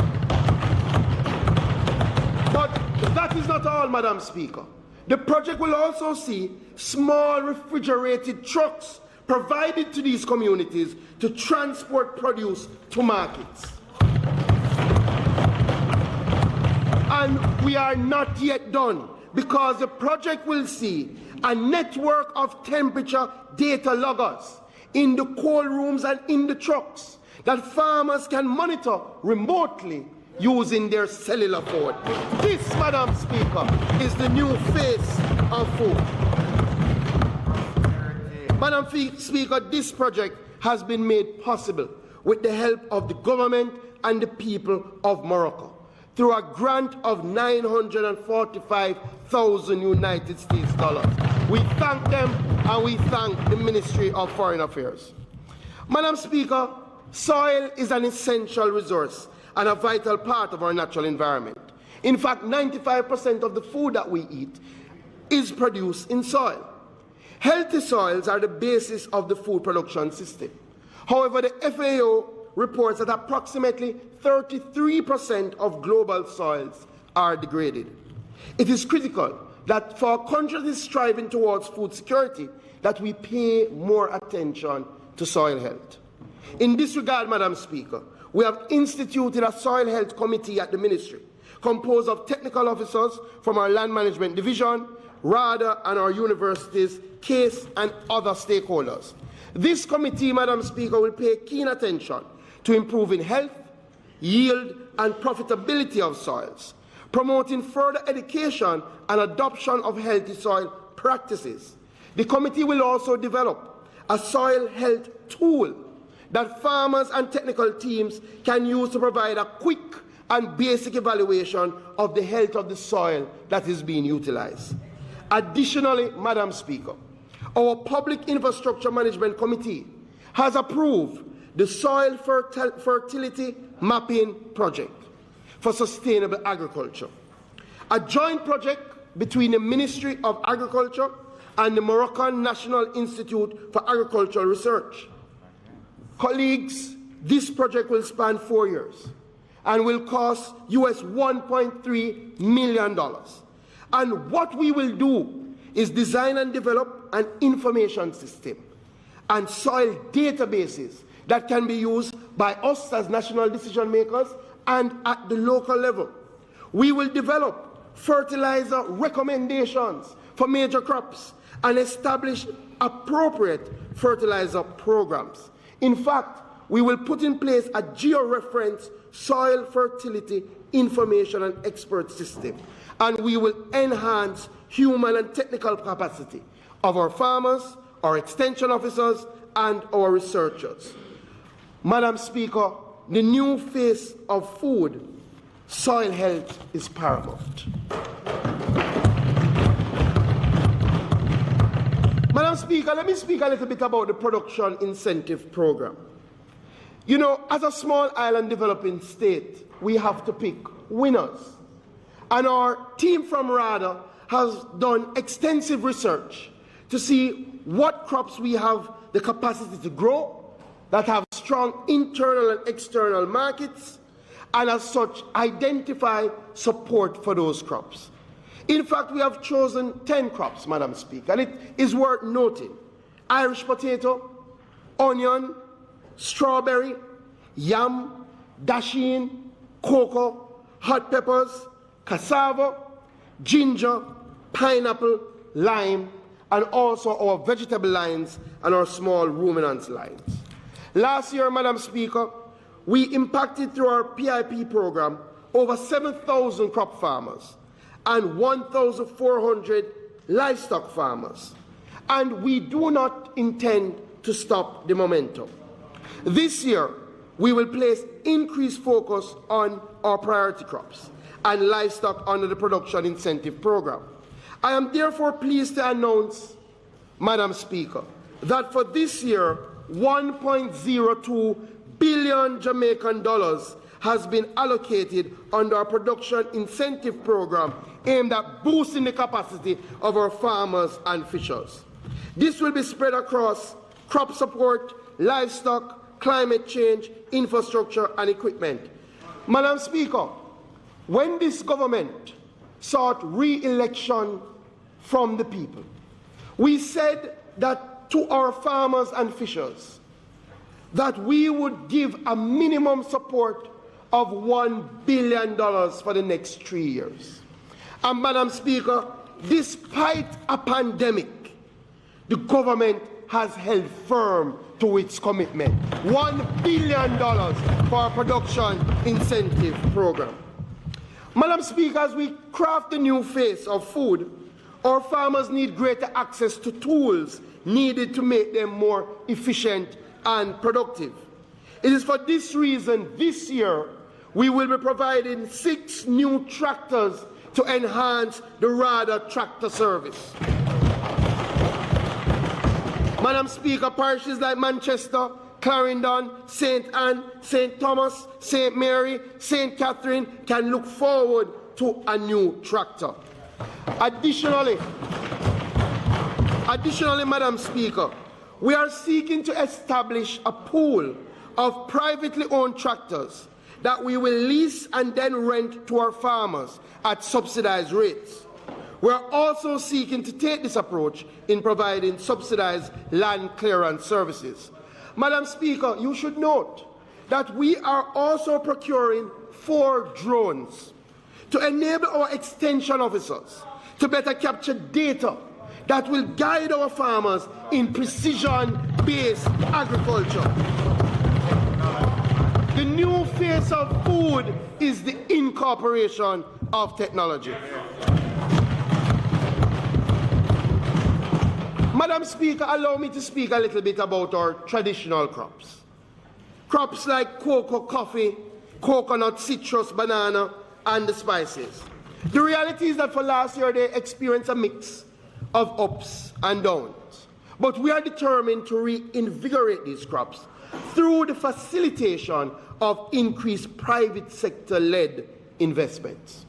But that is not all, Madam Speaker. The project will also see small refrigerated trucks provided to these communities to transport produce to markets. And we are not yet done, because the project will see a network of temperature data loggers in the cold rooms and in the trucks that farmers can monitor remotely using their cellular phone. This, Madam Speaker, is the new face of food. Madam Speaker, this project has been made possible with the help of the government and the people of Morocco through a grant of 945,000 United States dollars. We thank them and we thank the Ministry of Foreign Affairs. Madam Speaker, soil is an essential resource and a vital part of our natural environment. In fact, 95% of the food that we eat is produced in soil. Healthy soils are the basis of the food production system. However, the FAO reports that approximately 33% of global soils are degraded. It is critical that for countries striving towards food security, that we pay more attention to soil health. In this regard, Madam Speaker, we have instituted a soil health committee at the Ministry, composed of technical officers from our Land Management Division, RADA, and our universities, CASE, and other stakeholders. This committee, Madam Speaker, will pay keen attention to improving health, yield, and profitability of soils, promoting further education and adoption of healthy soil practices. The committee will also develop a soil health tool that farmers and technical teams can use to provide a quick and basic evaluation of the health of the soil that is being utilized. Additionally, Madam Speaker, our Public Infrastructure Management Committee has approved the Soil Fertility Mapping Project for Sustainable Agriculture, a joint project between the Ministry of Agriculture and the Moroccan National Institute for Agricultural Research. Colleagues, this project will span 4 years and will cost US $1.3 million. And what we will do is design and develop an information system and soil databases that can be used by us as national decision makers and at the local level. We will develop fertilizer recommendations for major crops and establish appropriate fertilizer programs. In fact, we will put in place a geo-reference soil fertility information and expert system, and we will enhance human and technical capacity of our farmers, our extension officers, and our researchers. Madam Speaker, the new face of food, soil health is paramount. Madam Speaker, let me speak a little bit about the production incentive program. You know, as a small island developing state, we have to pick winners. And our team from RADA has done extensive research to see what crops we have the capacity to grow, that have strong internal and external markets, and as such identify support for those crops. In fact, we have chosen 10 crops, Madam Speaker, and it is worth noting: Irish potato, onion, strawberry, yam, dasheen, cocoa, hot peppers, cassava, ginger, pineapple, lime, and also our vegetable lines and our small ruminants lines. Last year, Madam Speaker, we impacted through our PIP program over 7,000 crop farmers and 1,400 livestock farmers. And we do not intend to stop the momentum. This year, we will place increased focus on our priority crops and livestock under the production incentive program. I am therefore pleased to announce, Madam Speaker, that for this year, 1.02 billion Jamaican dollars has been allocated under our production incentive program aimed at boosting the capacity of our farmers and fishers. This will be spread across crop support, livestock, climate change, infrastructure, and equipment. Madam Speaker, when this government sought re-election from the people, we said that to our farmers and fishers that we would give a minimum support of $1 billion for the next 3 years. And Madam Speaker, despite a pandemic, the government has held firm to its commitment. $1 billion for our production incentive program. Madam Speaker, as we craft the new face of food, our farmers need greater access to tools needed to make them more efficient and productive. It is for this reason this year we will be providing 6 new tractors to enhance the RADA tractor service. Madam Speaker, parishes like Manchester, Clarendon, St. Anne, St. Thomas, St. Mary, St. Catherine can look forward to a new tractor. Additionally, Madam Speaker, we are seeking to establish a pool of privately owned tractors that we will lease and then rent to our farmers at subsidized rates. We are also seeking to take this approach in providing subsidized land clearance services. Madam Speaker, you should note that we are also procuring 4 drones to enable our extension officers to better capture data that will guide our farmers in precision-based agriculture. The new face of food is the incorporation of technology. Madam Speaker, allow me to speak a little bit about our traditional crops. Crops like cocoa, coffee, coconut, citrus, banana, and the spices. The reality is that for last year they experienced a mix of ups and downs. But we are determined to reinvigorate these crops through the facilitation of increased private sector-led investments.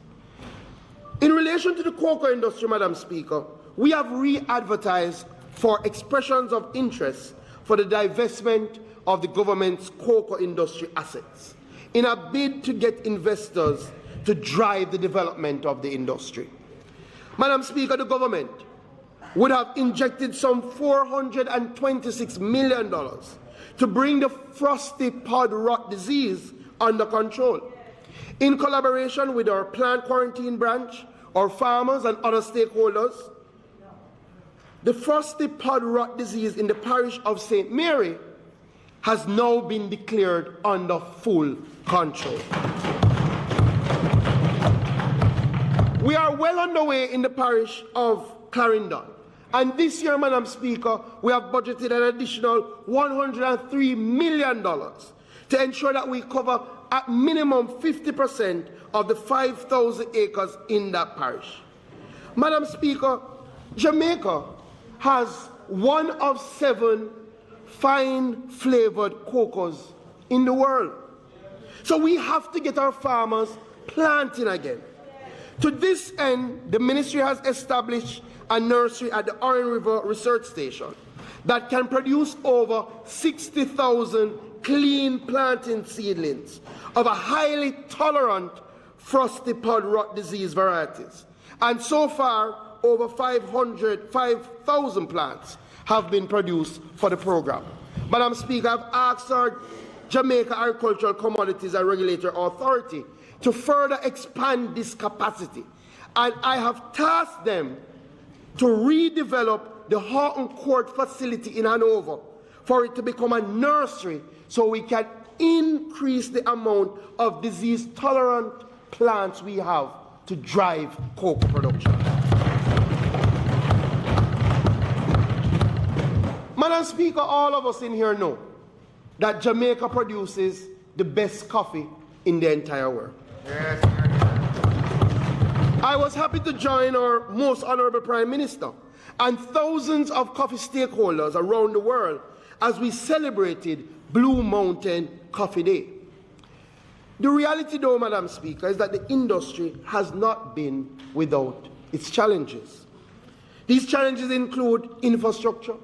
In relation to the cocoa industry, Madam Speaker, we have re-advertised for expressions of interest for the divestment of the government's cocoa industry assets in a bid to get investors to drive the development of the industry. Madam Speaker, the government would have injected some $426 million to bring the frosty pod rot disease under control. In collaboration with our plant quarantine branch, our farmers and other stakeholders, the frosty pod rot disease in the parish of St. Mary has now been declared under full control. We are well underway in the parish of Clarendon. And this year, Madam Speaker, we have budgeted an additional $103 million to ensure that we cover at minimum 50% of the 5,000 acres in that parish. Madam Speaker, Jamaica has one of 7 fine-flavored cocoas in the world. So we have to get our farmers planting again. To this end, the ministry has established a nursery at the Orange River Research Station that can produce over 60,000 clean planting seedlings of a highly tolerant frosty pod rot disease varieties. And so far, over 5,000 plants have been produced for the program. Madam Speaker, I've asked our Jamaica Agricultural Commodities and Regulatory Authority to further expand this capacity. And I have tasked them to redevelop the Horton Court facility in Hanover for it to become a nursery so we can increase the amount of disease-tolerant plants we have to drive cocoa production. Madam Speaker, all of us in here know that Jamaica produces the best coffee in the entire world. Yes. I was happy to join our most honorable Prime Minister and thousands of coffee stakeholders around the world as we celebrated Blue Mountain Coffee Day. The reality, though, Madam Speaker, is that the industry has not been without its challenges. These challenges include infrastructure,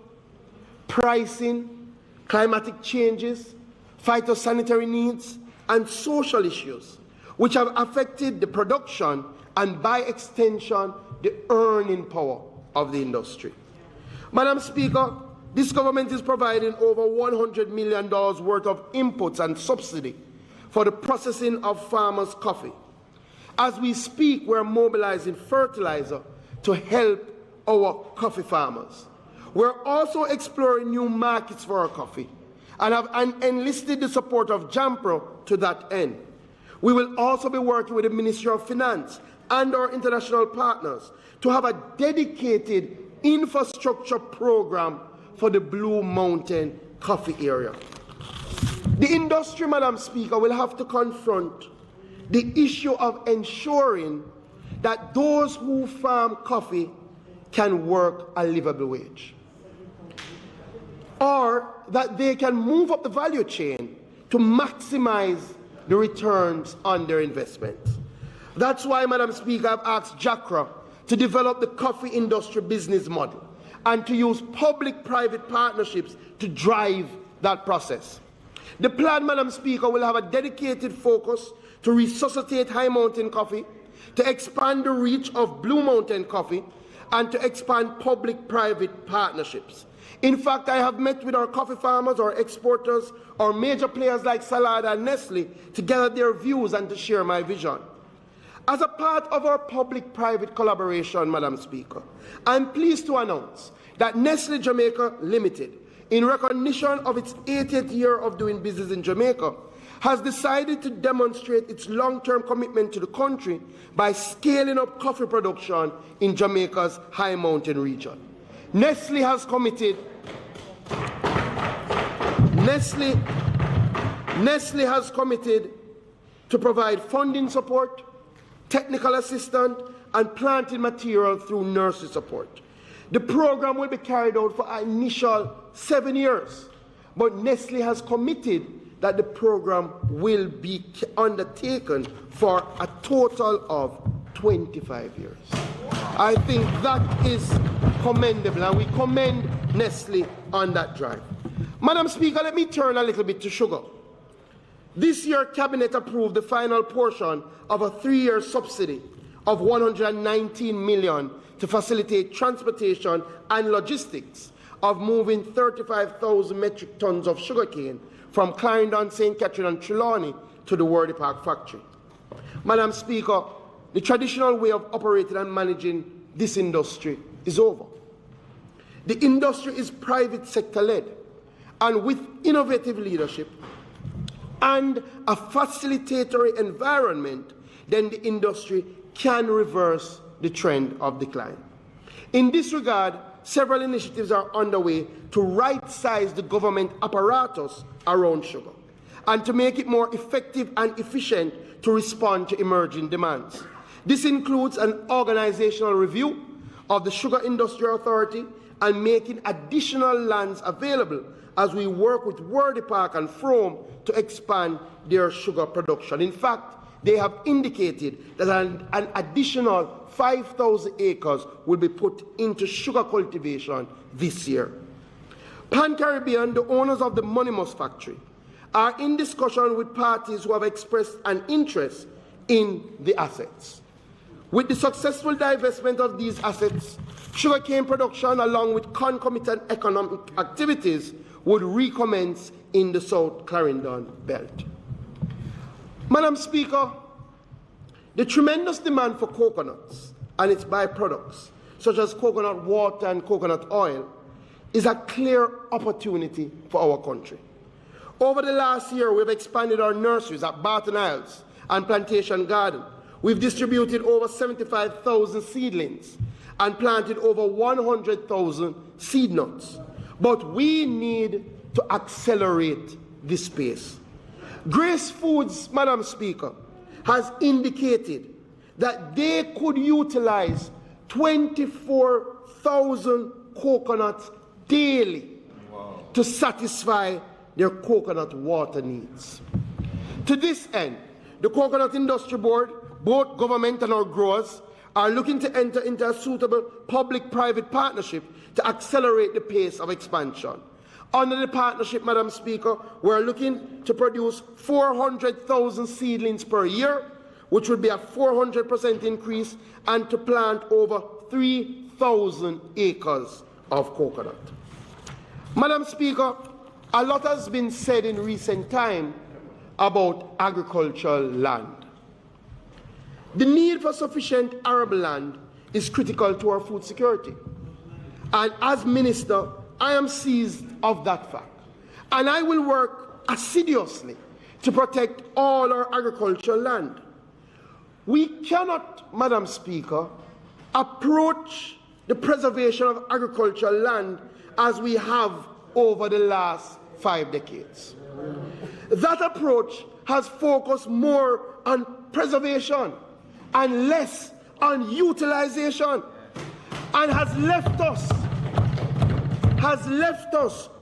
pricing, climatic changes, phytosanitary needs, and social issues, which have affected the production and, by extension, the earning power of the industry. Madam Speaker, this government is providing over $100 million worth of inputs and subsidy for the processing of farmers' coffee. As we speak, we're mobilizing fertilizer to help our coffee farmers. We're also exploring new markets for our coffee and have enlisted the support of JAMPRO to that end. We will also be working with the Ministry of Finance and our international partners to have a dedicated infrastructure program for the Blue Mountain coffee area. The industry, Madam Speaker, will have to confront the issue of ensuring that those who farm coffee can work a livable wage, or that they can move up the value chain to maximize the returns on their investments. That's why, Madam Speaker, I've asked JACRA to develop the coffee industry business model and to use public-private partnerships to drive that process. The plan, Madam Speaker, will have a dedicated focus to resuscitate High Mountain coffee, to expand the reach of Blue Mountain coffee, and to expand public-private partnerships. In fact, I have met with our coffee farmers, our exporters, our major players like Salada and Nestle to gather their views and to share my vision. As a part of our public-private collaboration, Madam Speaker, I'm pleased to announce that Nestle Jamaica Limited, in recognition of its 80th year of doing business in Jamaica, has decided to demonstrate its long-term commitment to the country by scaling up coffee production in Jamaica's High Mountain region. Nestle has committed to provide funding support, technical assistance, and planting material through nursery support. The program will be carried out for an initial 7 years, but Nestle has committed that the program will be undertaken for a total of 25 years. I think that is commendable, and we commend Nestle on that drive. Madam Speaker, let me turn a little bit to sugar. This year, Cabinet approved the final portion of a 3-year subsidy of $119 million to facilitate transportation and logistics of moving 35,000 metric tons of sugarcane from Clarendon, St. Catherine and Trelawney to the Worthy Park factory. Madam Speaker, the traditional way of operating and managing this industry is over. The industry is private sector led, and with innovative leadership and a facilitatory environment, then the industry can reverse the trend of decline. In this regard, several initiatives are underway to right-size the government apparatus around sugar and to make it more effective and efficient to respond to emerging demands. This includes an organizational review of the Sugar Industry Authority and making additional lands available as we work with Worthy Park and Frome to expand their sugar production. In fact, they have indicated that an additional 5,000 acres will be put into sugar cultivation this year. Pan-Caribbean, the owners of the Monimus factory, are in discussion with parties who have expressed an interest in the assets. With the successful divestment of these assets, sugarcane production along with concomitant economic activities would recommence in the South Clarendon belt. Madam Speaker, the tremendous demand for coconuts and its byproducts, such as coconut water and coconut oil, is a clear opportunity for our country. Over the last year, we've expanded our nurseries at Barton Isles and Plantation Garden. We've distributed over 75,000 seedlings and planted over 100,000 seed nuts. But we need to accelerate this pace. Grace Foods, Madam Speaker, has indicated that they could utilize 24,000 coconuts daily to satisfy their coconut water needs. To this end, the Coconut Industry Board, both government and our growers, are looking to enter into a suitable public-private partnership to accelerate the pace of expansion. Under the partnership, Madam Speaker, we're looking to produce 400,000 seedlings per year, which would be a 400% increase, and to plant over 3,000 acres of coconut. Madam Speaker, a lot has been said in recent time about agricultural land. The need for sufficient arable land is critical to our food security. And as Minister, I am seized of that fact. And I will work assiduously to protect all our agricultural land. We cannot, Madam Speaker, approach the preservation of agricultural land as we have over the last 5 decades. That approach has focused more on preservation and less on utilization, and has left us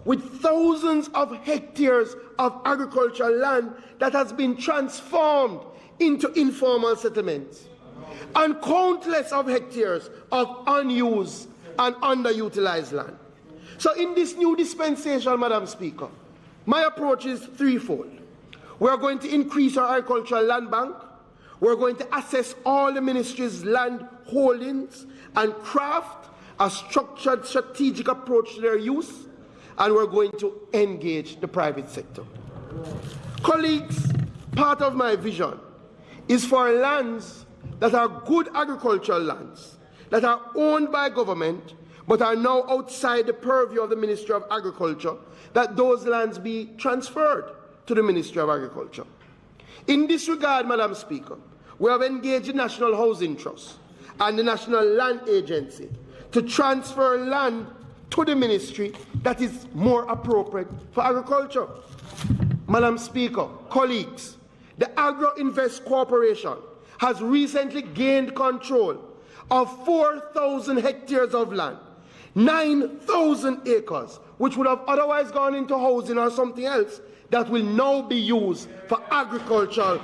with thousands of hectares of agricultural land that has been transformed into informal settlements, and countless of hectares of unused and underutilized land. So in this new dispensation, Madam Speaker, my approach is threefold. We are going to increase our agricultural land bank. We're going to assess all the ministry's land holdings and craft a structured strategic approach to their use, and we're going to engage the private sector. Colleagues, part of my vision is for lands that are good agricultural lands, that are owned by government, but are now outside the purview of the Ministry of Agriculture, that those lands be transferred to the Ministry of Agriculture. In this regard, Madam Speaker, we have engaged the National Housing Trust and the National Land Agency to transfer land to the ministry that is more appropriate for agriculture. Madam Speaker, colleagues, the Agro-investment Corporation has recently gained control of 4,000 hectares of land, 9,000 acres, which would have otherwise gone into housing or something else, that will now be used for agricultural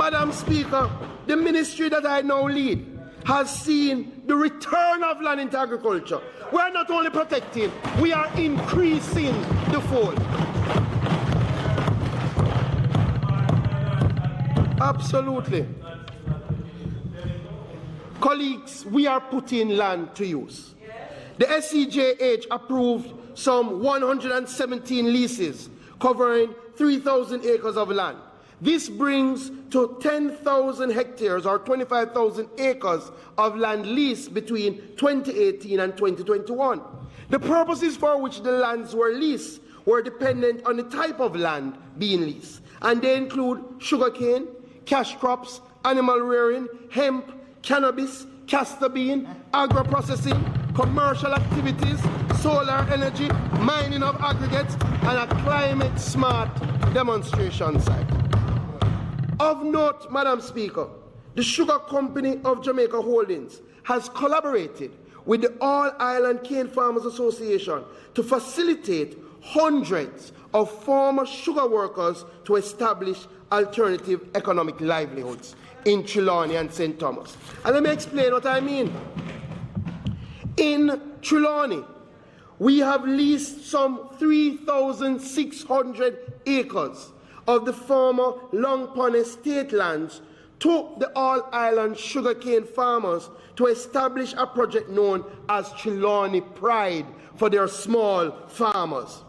Madam Speaker, the ministry that I now lead has seen the return of land into agriculture. We are not only protecting, we are increasing the fold. Absolutely. Colleagues, we are putting land to use. The SCJH approved some 117 leases covering 3,000 acres of land. This brings to 10,000 hectares or 25,000 acres of land leased between 2018 and 2021. The purposes for which the lands were leased were dependent on the type of land being leased, and they include sugarcane, cash crops, animal rearing, hemp, cannabis, castor bean, agro-processing, commercial activities, solar energy, mining of aggregates, and a climate-smart demonstration site. Of note, Madam Speaker, the Sugar Company of Jamaica Holdings has collaborated with the All Island Cane Farmers Association to facilitate hundreds of former sugar workers to establish alternative economic livelihoods in Trelawney and St. Thomas. And let me explain what I mean. In Trelawney, we have leased some 3,600 acres of the former Long Pond estate lands to the all-island sugarcane farmers to establish a project known as Trelawney Pride for their small farmers.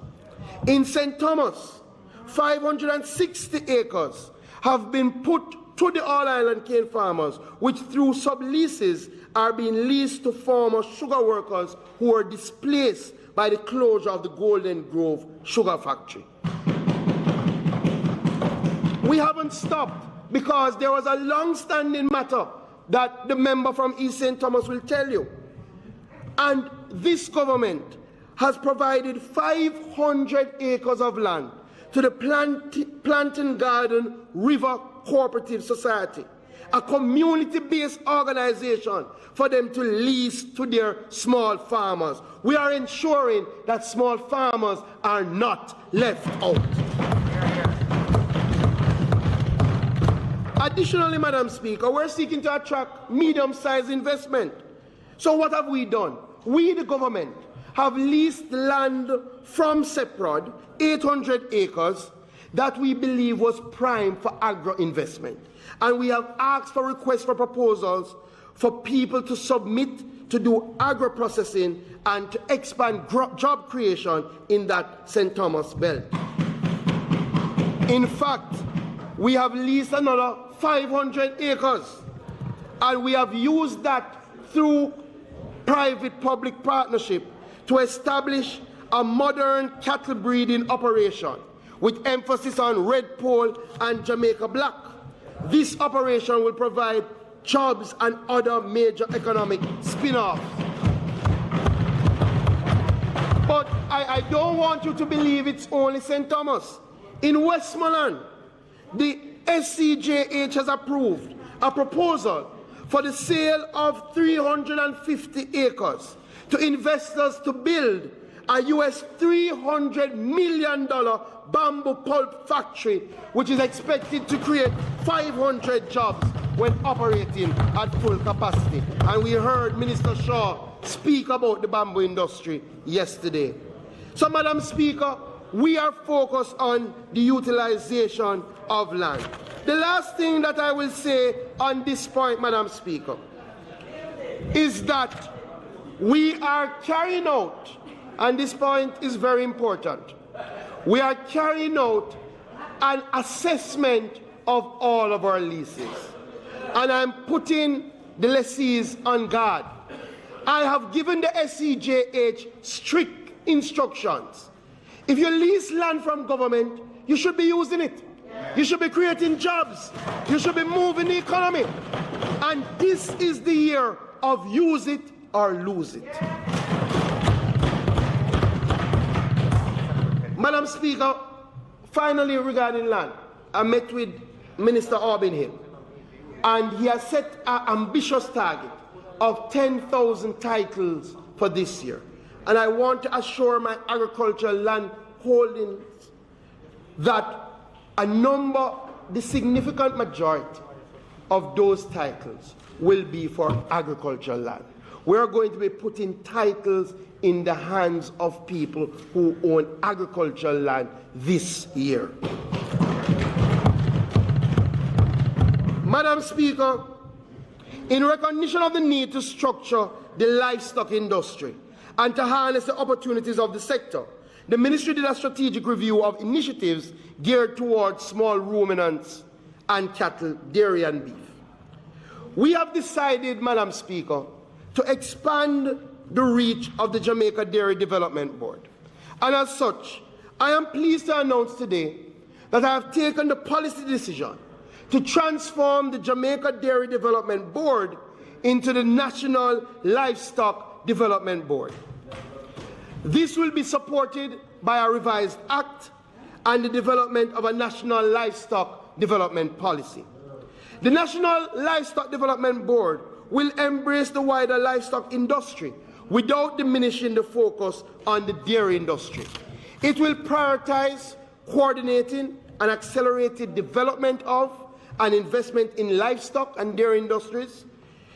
In St. Thomas, 560 acres have been put to the all-island cane farmers, which through subleases are being leased to former sugar workers who were displaced by the closure of the Golden Grove sugar factory. We haven't stopped because there was a long-standing matter that the member from East St. Thomas will tell you. And this government has provided 500 acres of land to the Planting Garden River Cooperative Society, a community-based organization for them to lease to their small farmers. We are ensuring that small farmers are not left out. Additionally, Madam Speaker, we're seeking to attract medium-sized investment. So what have we done? We, the government, have leased land from Sectoral, 800 acres, that we believe was prime for agro-investment. And we have asked for requests for proposals for people to submit to do agro-processing and to expand job creation in that St. Thomas belt. In fact, we have leased another 500 acres, and we have used that through private-public partnership to establish a modern cattle breeding operation with emphasis on Red Pole and Jamaica Black. This operation will provide jobs and other major economic spin-offs. But I don't want you to believe it's only St. Thomas. In Westmoreland, the SCJH has approved a proposal for the sale of 350 acres to investors to build a US $300 million bamboo pulp factory, which is expected to create 500 jobs when operating at full capacity. And we heard Minister Shaw speak about the bamboo industry yesterday. So, Madam Speaker, we are focused on the utilization of land. The last thing that I will say on this point, Madam Speaker, is that we are carrying out, and this point is very important, we are carrying out an assessment of all of our leases. And I'm putting the lessees on guard. I have given the SCJH strict instructions. If you lease land from government, you should be using it. You should be creating jobs. You should be moving the economy. And this is the year of use it or lose it. Madam Speaker, finally regarding land, I met with Minister Aubin here, and he has set an ambitious target of 10,000 titles for this year. And I want to assure my agricultural land holdings that the significant majority of those titles will be for agricultural land. We're going to be putting titles in the hands of people who own agricultural land this year. Madam Speaker, in recognition of the need to structure the livestock industry and to harness the opportunities of the sector, the Ministry did a strategic review of initiatives geared towards small ruminants and cattle, dairy and beef. We have decided, Madam Speaker, to expand the reach of the Jamaica Dairy Development Board. And as such, I am pleased to announce today that I have taken the policy decision to transform the Jamaica Dairy Development Board into the National Livestock Development Board. This will be supported by a revised act and the development of a national livestock development policy. The National Livestock Development Board will embrace the wider livestock industry without diminishing the focus on the dairy industry. It will prioritize coordinating and accelerated development of and investment in livestock and dairy industries.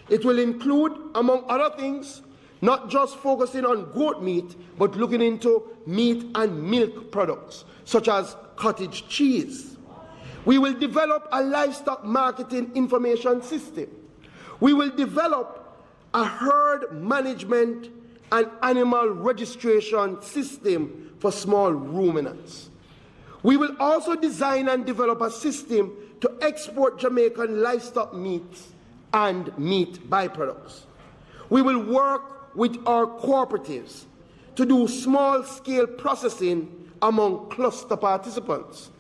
It will include, among other things, not just focusing on goat meat, but looking into meat and milk products, such as cottage cheese. We will develop a livestock marketing information system. We will develop a herd management and animal registration system for small ruminants. We will also design and develop a system to export Jamaican livestock meats and meat byproducts. We will work with our cooperatives to do small-scale processing among cluster participants,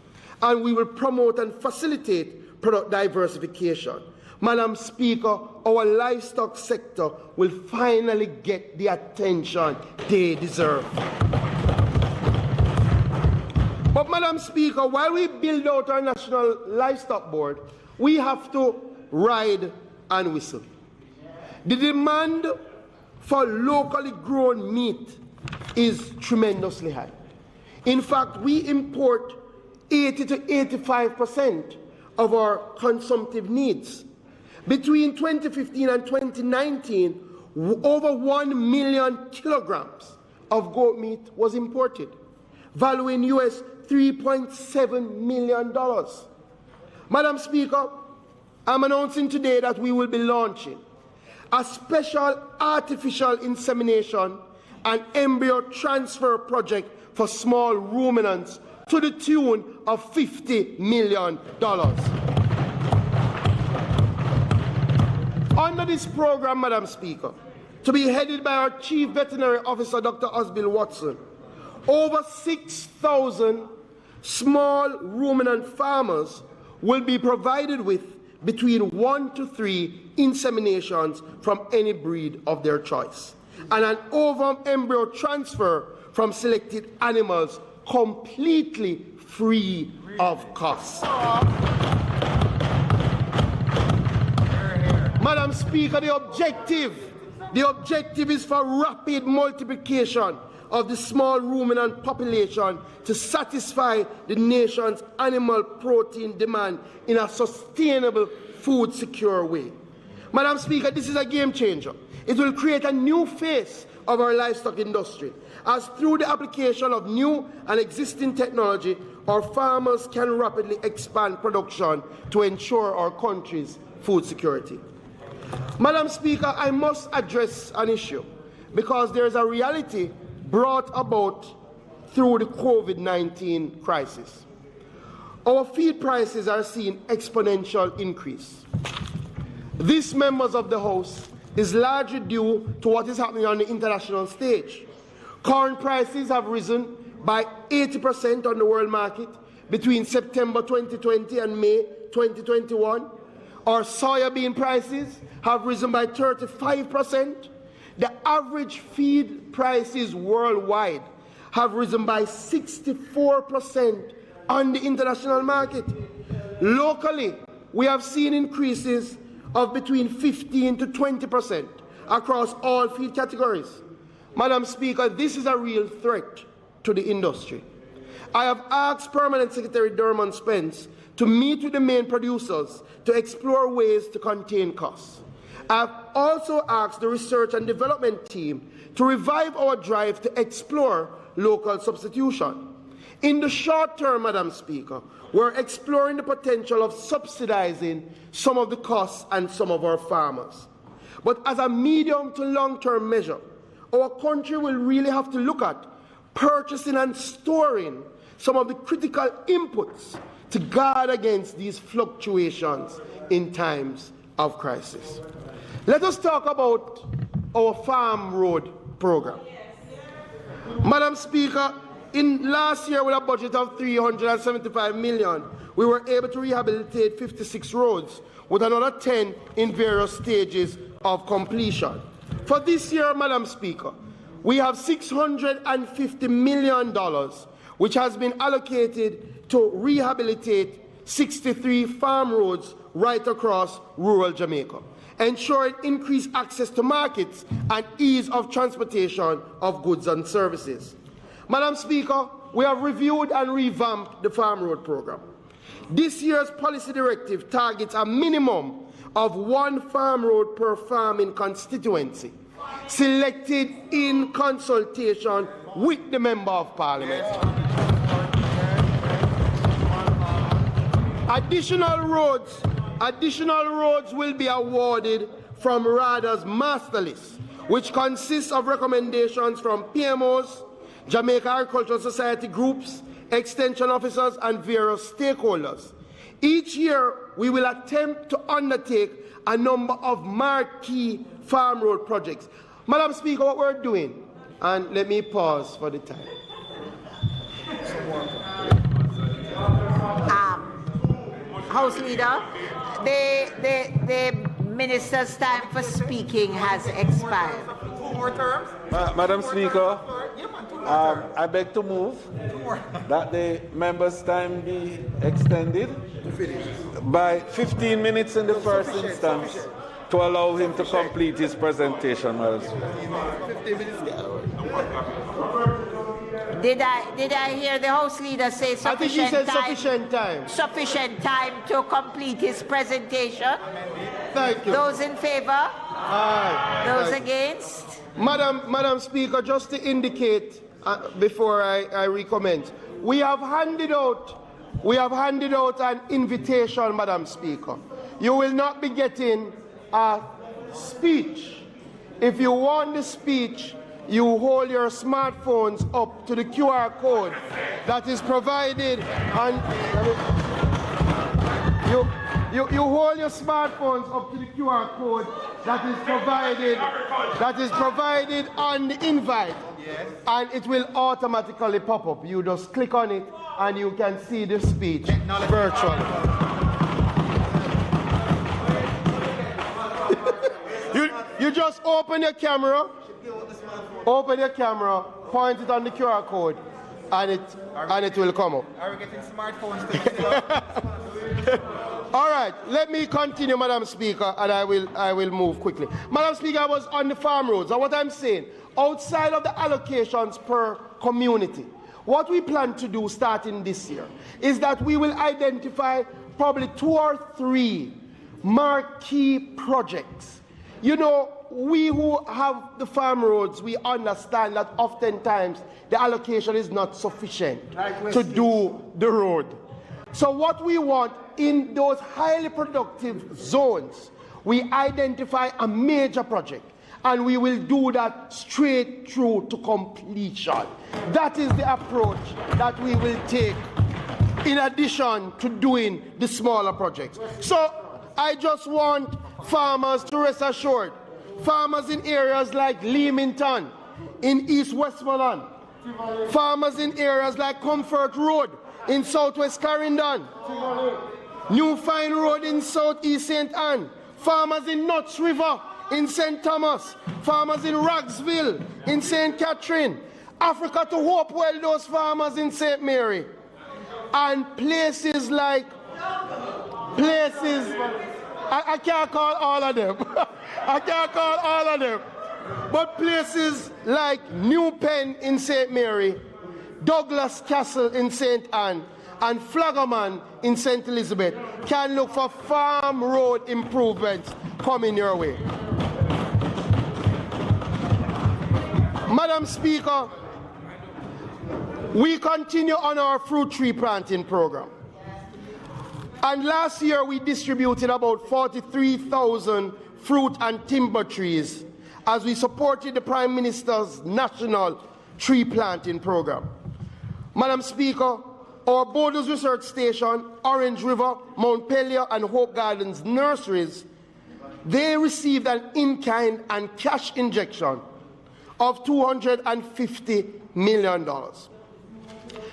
and we will promote and facilitate product diversification. Madam Speaker, our livestock sector will finally get the attention they deserve. But Madam Speaker, while we build out our National Livestock Board, we have to ride and whistle. The demand for locally grown meat is tremendously high. In fact, we import 80 to 85% of our consumptive needs. Between 2015 and 2019, over 1 million kilograms of goat meat was imported, valuing US $3.7 million. Madam Speaker, I'm announcing today that we will be launching a special artificial insemination and embryo transfer project for small ruminants to the tune of $50 million. Under this program, Madam Speaker, to be headed by our Chief Veterinary Officer, Dr. Osbill Watson, over 6,000 small ruminant farmers will be provided with between 1 to 3 inseminations from any breed of their choice, and an ovum embryo transfer from selected animals completely free of cost. Madam Speaker, the objective is for rapid multiplication of the small ruminant population to satisfy the nation's animal protein demand in a sustainable, food secure way. Madam Speaker, this is a game changer. It will create a new face of our livestock industry, as through the application of new and existing technology, our farmers can rapidly expand production to ensure our country's food security. Madam Speaker, I must address an issue because there is a reality brought about through the COVID-19 crisis. Our feed prices are seeing exponential increase. This, members of the House, is largely due to what is happening on the international stage. Corn prices have risen by 80% on the world market between September 2020 and May 2021. Our soybean prices have risen by 35%. The average feed prices worldwide have risen by 64% on the international market. Locally, we have seen increases of between 15 to 20% across all feed categories. Madam Speaker, this is a real threat to the industry. I have asked Permanent Secretary Dermot Spence to meet with the main producers to explore ways to contain costs. I've also asked the research and development team to revive our drive to explore local substitution. In the short term, Madam Speaker, we're exploring the potential of subsidizing some of the costs and some of our farmers. But as a medium to long-term measure, our country will really have to look at purchasing and storing some of the critical inputs to guard against these fluctuations in times of crisis. Let us talk about our farm road program. Madam Speaker, in last year with a budget of $375 million, we were able to rehabilitate 56 roads with another 10 in various stages of completion. For this year, Madam Speaker, we have $650 million which has been allocated to rehabilitate 63 farm roads right across rural Jamaica, ensuring increased access to markets and ease of transportation of goods and services. Madam Speaker, we have reviewed and revamped the farm road program. This year's policy directive targets a minimum of 1 farm road per farming constituency, selected in consultation with the Member of Parliament. Additional roads will be awarded from RADA's master list, which consists of recommendations from PMOs, Jamaica Agricultural Society groups, extension officers, and various stakeholders. Each year, we will attempt to undertake a number of marquee farm road projects. Madam Speaker, what we're doing, and let me pause for the time. House Leader, the Minister's time for speaking has expired. 2 more terms? Madam Speaker, I beg to move that the member's time be extended by 15 minutes in the first instance to allow him to complete his presentation, Madam Speaker. 15 minutes. Did I hear the House Leader say sufficient time? I think he said sufficient time. Sufficient time to complete his presentation? Thank you. Those in favor? Aye. Those against? Madam Speaker, just to indicate before I recommence, we have handed out an invitation, Madam Speaker. You will not be getting a speech. If you want the speech, you hold your smartphones up to the QR code that is provided, and you hold your smartphones up to the QR code that is provided on the invite, and it will automatically pop up. You just click on it and you can see the speech virtually. You just open your camera, point it on the QR code, and it will come up. Are we getting smartphones to All right, let me continue, Madam Speaker, and I will move quickly. Madam Speaker, I was on the farm roads, and what I'm saying, outside of the allocations per community, what we plan to do starting this year is that we will identify probably 2 or 3 marquee projects. You know, we who have the farm roads, we understand that oftentimes the allocation is not sufficient to do the road. So what we want in those highly productive zones, we identify a major project, and we will do that straight through to completion. That is the approach that we will take in addition to doing the smaller projects. So I just want farmers to rest assured, farmers in areas like Leamington, in East Westmoreland, farmers in areas like Comfort Road in Southwest Clarendon, New Fine Road in Southeast St. Anne, farmers in Nuts River in St. Thomas, farmers in Ragsville in St. Catherine, Africa to Hope, well, those farmers in St. Mary, and places like, I can't call all of them, but places like New Pen in St. Mary, Douglas Castle in St. Anne, and Flaggerman in St. Elizabeth can look for farm road improvements coming your way. Madam Speaker, we continue on our fruit tree planting program. And last year we distributed about 43,000 fruit and timber trees as we supported the Prime Minister's national tree planting program. Madam Speaker, our Borders Research Station, Orange River, Mount Pelion and Hope Gardens nurseries, they received an in-kind and cash injection of $250 million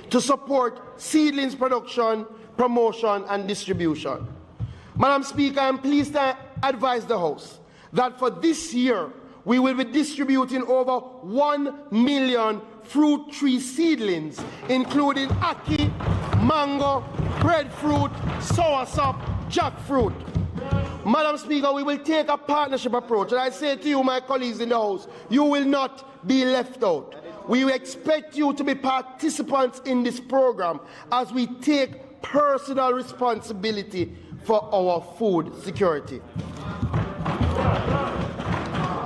to support seedlings production, promotion and distribution. Madam Speaker, I am pleased to advise the House that for this year, we will be distributing over 1 million fruit tree seedlings, including ackee, mango, breadfruit, soursop, jackfruit. Madam Speaker, we will take a partnership approach, and I say to you, my colleagues in the House, you will not be left out. We expect you to be participants in this program as we take personal responsibility for our food security.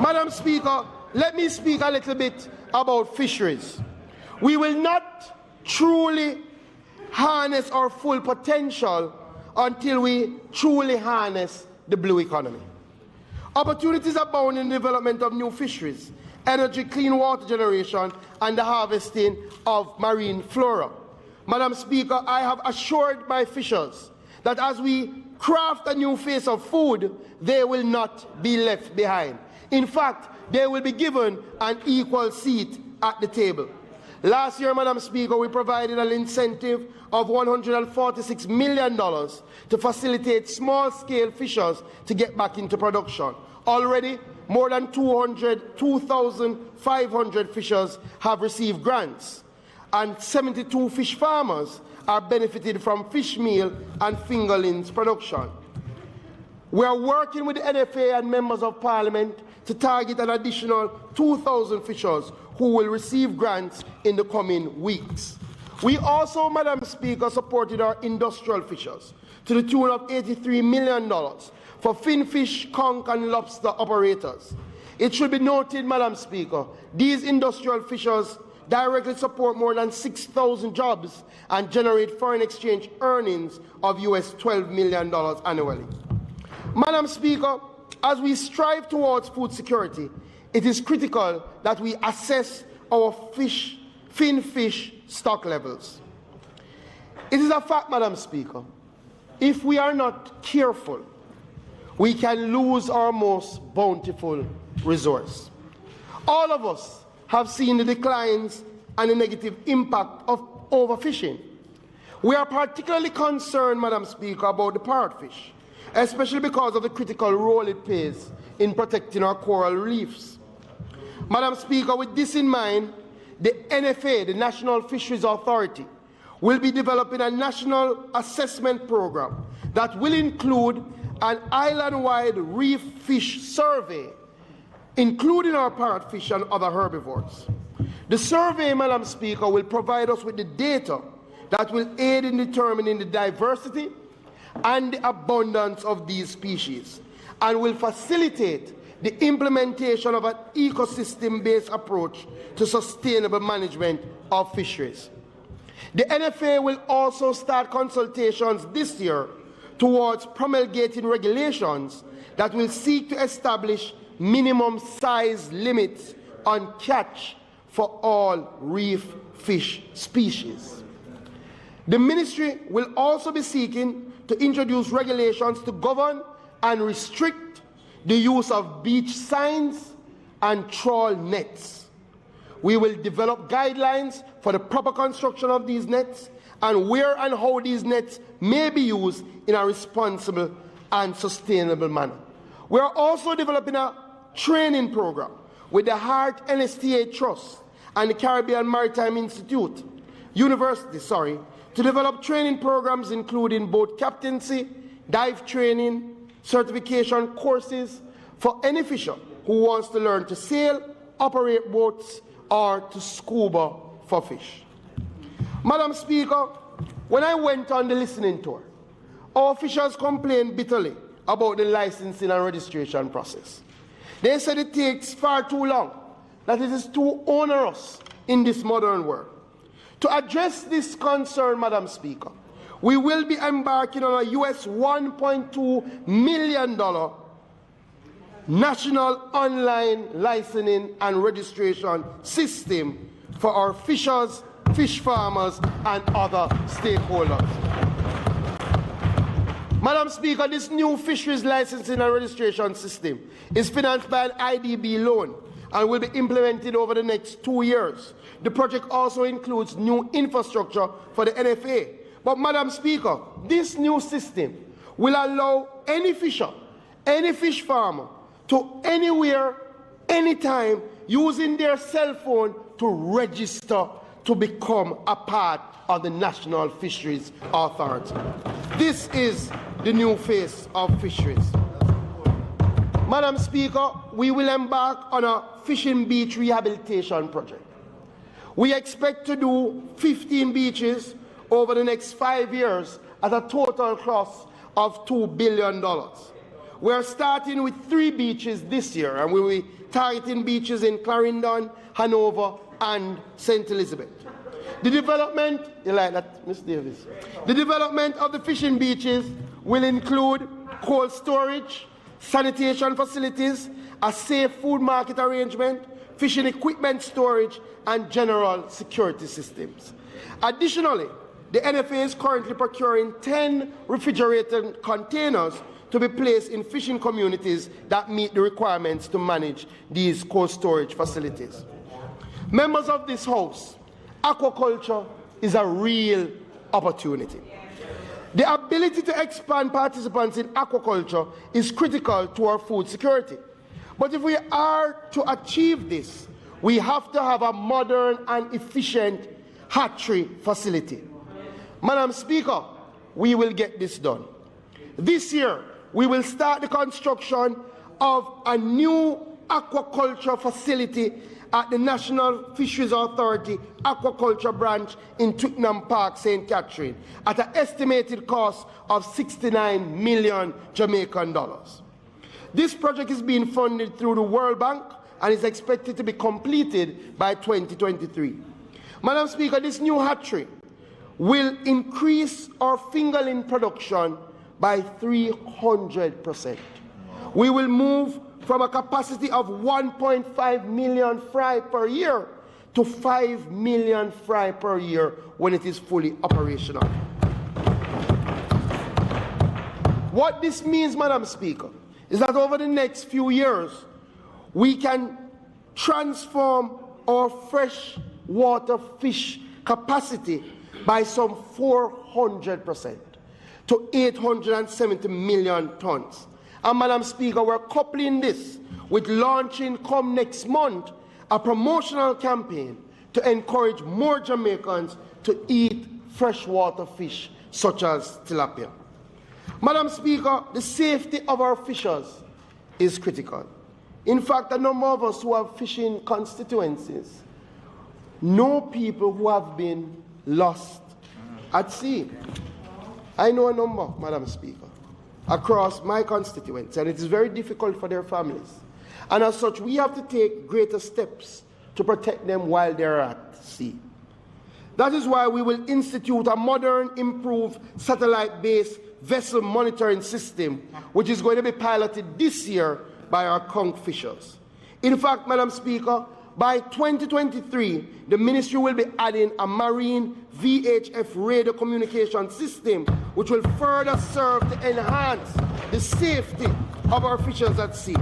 Madam Speaker, let me speak a little bit about fisheries. We will not truly harness our full potential until we truly harness the blue economy. Opportunities abound in the development of new fisheries, energy, clean water generation, and the harvesting of marine flora. Madam Speaker, I have assured my fishers that as we craft a new face of food, they will not be left behind. In fact, they will be given an equal seat at the table. Last year, Madam Speaker, we provided an incentive of $146 million to facilitate small-scale fishers to get back into production. Already, more than 2,500 fishers have received grants, and 72 fish farmers are benefited from fish meal and fingerlings production. We are working with the NFA and members of Parliament to target an additional 2,000 fishers who will receive grants in the coming weeks. We also, Madam Speaker, supported our industrial fishers to the tune of $83 million for finfish, conch and lobster operators. It should be noted, Madam Speaker, these industrial fishers directly support more than 6,000 jobs and generate foreign exchange earnings of US $12 million annually. Madam Speaker, as we strive towards food security, it is critical that we assess our finfish stock levels. It is a fact, Madam Speaker, if we are not careful, we can lose our most bountiful resource. All of us have seen the declines and the negative impact of overfishing. We are particularly concerned, Madam Speaker, about the parrotfish, especially because of the critical role it plays in protecting our coral reefs. Madam Speaker, with this in mind, the NFA, the National Fisheries Authority, will be developing a national assessment program that will include an island-wide reef fish survey, including our parrotfish and other herbivores. The survey, Madam Speaker, will provide us with the data that will aid in determining the diversity and the abundance of these species, and will facilitate the implementation of an ecosystem-based approach to sustainable management of fisheries. The NFA will also start consultations this year towards promulgating regulations that will seek to establish minimum size limits on catch for all reef fish species. The Ministry will also be seeking to introduce regulations to govern and restrict the use of beach signs and trawl nets. We will develop guidelines for the proper construction of these nets and where and how these nets may be used in a responsible and sustainable manner. We are also developing a training program with the Hart NSTA Trust and the Caribbean Maritime Institute, University, to develop training programs including boat captaincy, dive training, certification courses for any fisher who wants to learn to sail, operate boats, or to scuba for fish. Madam Speaker, when I went on the listening tour, our officials complained bitterly about the licensing and registration process. They said it takes far too long, that it is too onerous in this modern world. To address this concern, Madam Speaker, we will be embarking on a US $1.2 million national online licensing and registration system for our fishers, fish farmers, and other stakeholders. Madam Speaker, this new fisheries licensing and registration system is financed by an IDB loan and will be implemented over the next 2 years. The project also includes new infrastructure for the NFA. But Madam Speaker, this new system will allow any fisher, any fish farmer to anywhere, anytime, using their cell phone to register to become a part of the National Fisheries Authority. This is the new face of fisheries. Madam Speaker, we will embark on a fishing beach rehabilitation project. We expect to do 15 beaches over the next 5 years at a total cost of $2 billion. We are starting with 3 beaches this year, and we will be targeting beaches in Clarendon, Hanover, and St. Elizabeth. The development, you like that, Ms. Davis? The development of the fishing beaches will include cold storage, sanitation facilities, a safe food market arrangement, fishing equipment storage, and general security systems. Additionally, the NFA is currently procuring 10 refrigerated containers to be placed in fishing communities that meet the requirements to manage these cold storage facilities. Members of this House, aquaculture is a real opportunity. The ability to expand participants in aquaculture is critical to our food security. But if we are to achieve this, we have to have a modern and efficient hatchery facility. Madam Speaker, we will get this done. This year, we will start the construction of a new aquaculture facility at the National Fisheries Authority Aquaculture Branch in Twickenham Park, St. Catherine, at an estimated cost of 69 million Jamaican dollars. This project is being funded through the World Bank and is expected to be completed by 2023. Madam Speaker, this new hatchery will increase our fingerling production by 300%. We will move from a capacity of 1.5 million fry per year to 5 million fry per year when it is fully operational. What this means, Madam Speaker, is that over the next few years, we can transform our freshwater fish capacity by some 400% to 870 million tons. And Madam Speaker, we're coupling this with launching, come next month, a promotional campaign to encourage more Jamaicans to eat freshwater fish such as tilapia. Madam Speaker, the safety of our fishers is critical. In fact, a number of us who have fishing constituencies know people who have been lost at sea. I know a number, Madam Speaker, across my constituents, and it is very difficult for their families. And as such, we have to take greater steps to protect them while they're at sea. That is why we will institute a modern, improved, satellite-based vessel monitoring system, which is going to be piloted this year by our conch fishers. In fact, Madam Speaker, by 2023, the Ministry will be adding a marine VHF radio communication system, which will further serve to enhance the safety of our fishers at sea.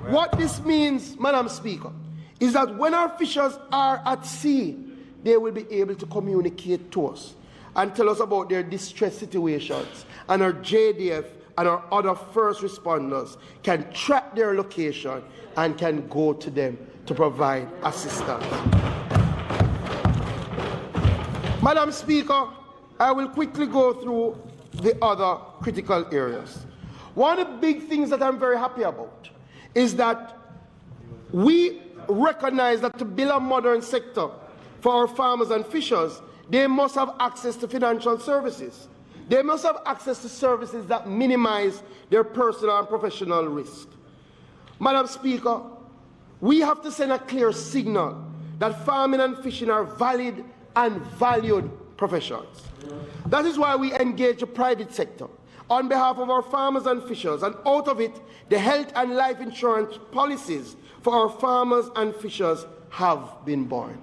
What this means, Madam Speaker, is that when our fishers are at sea, they will be able to communicate to us and tell us about their distress situations, and our JDF and our other first responders can track their location and can go to them to provide assistance. Madam Speaker, I will quickly go through the other critical areas. One of the big things that I'm very happy about is that we recognize that to build a modern sector for our farmers and fishers, they must have access to financial services. They must have access to services that minimize their personal and professional risk. Madam Speaker, we have to send a clear signal that farming and fishing are valid and valued professions. That is why we engage the private sector on behalf of our farmers and fishers, and out of it, the health and life insurance policies for our farmers and fishers have been born.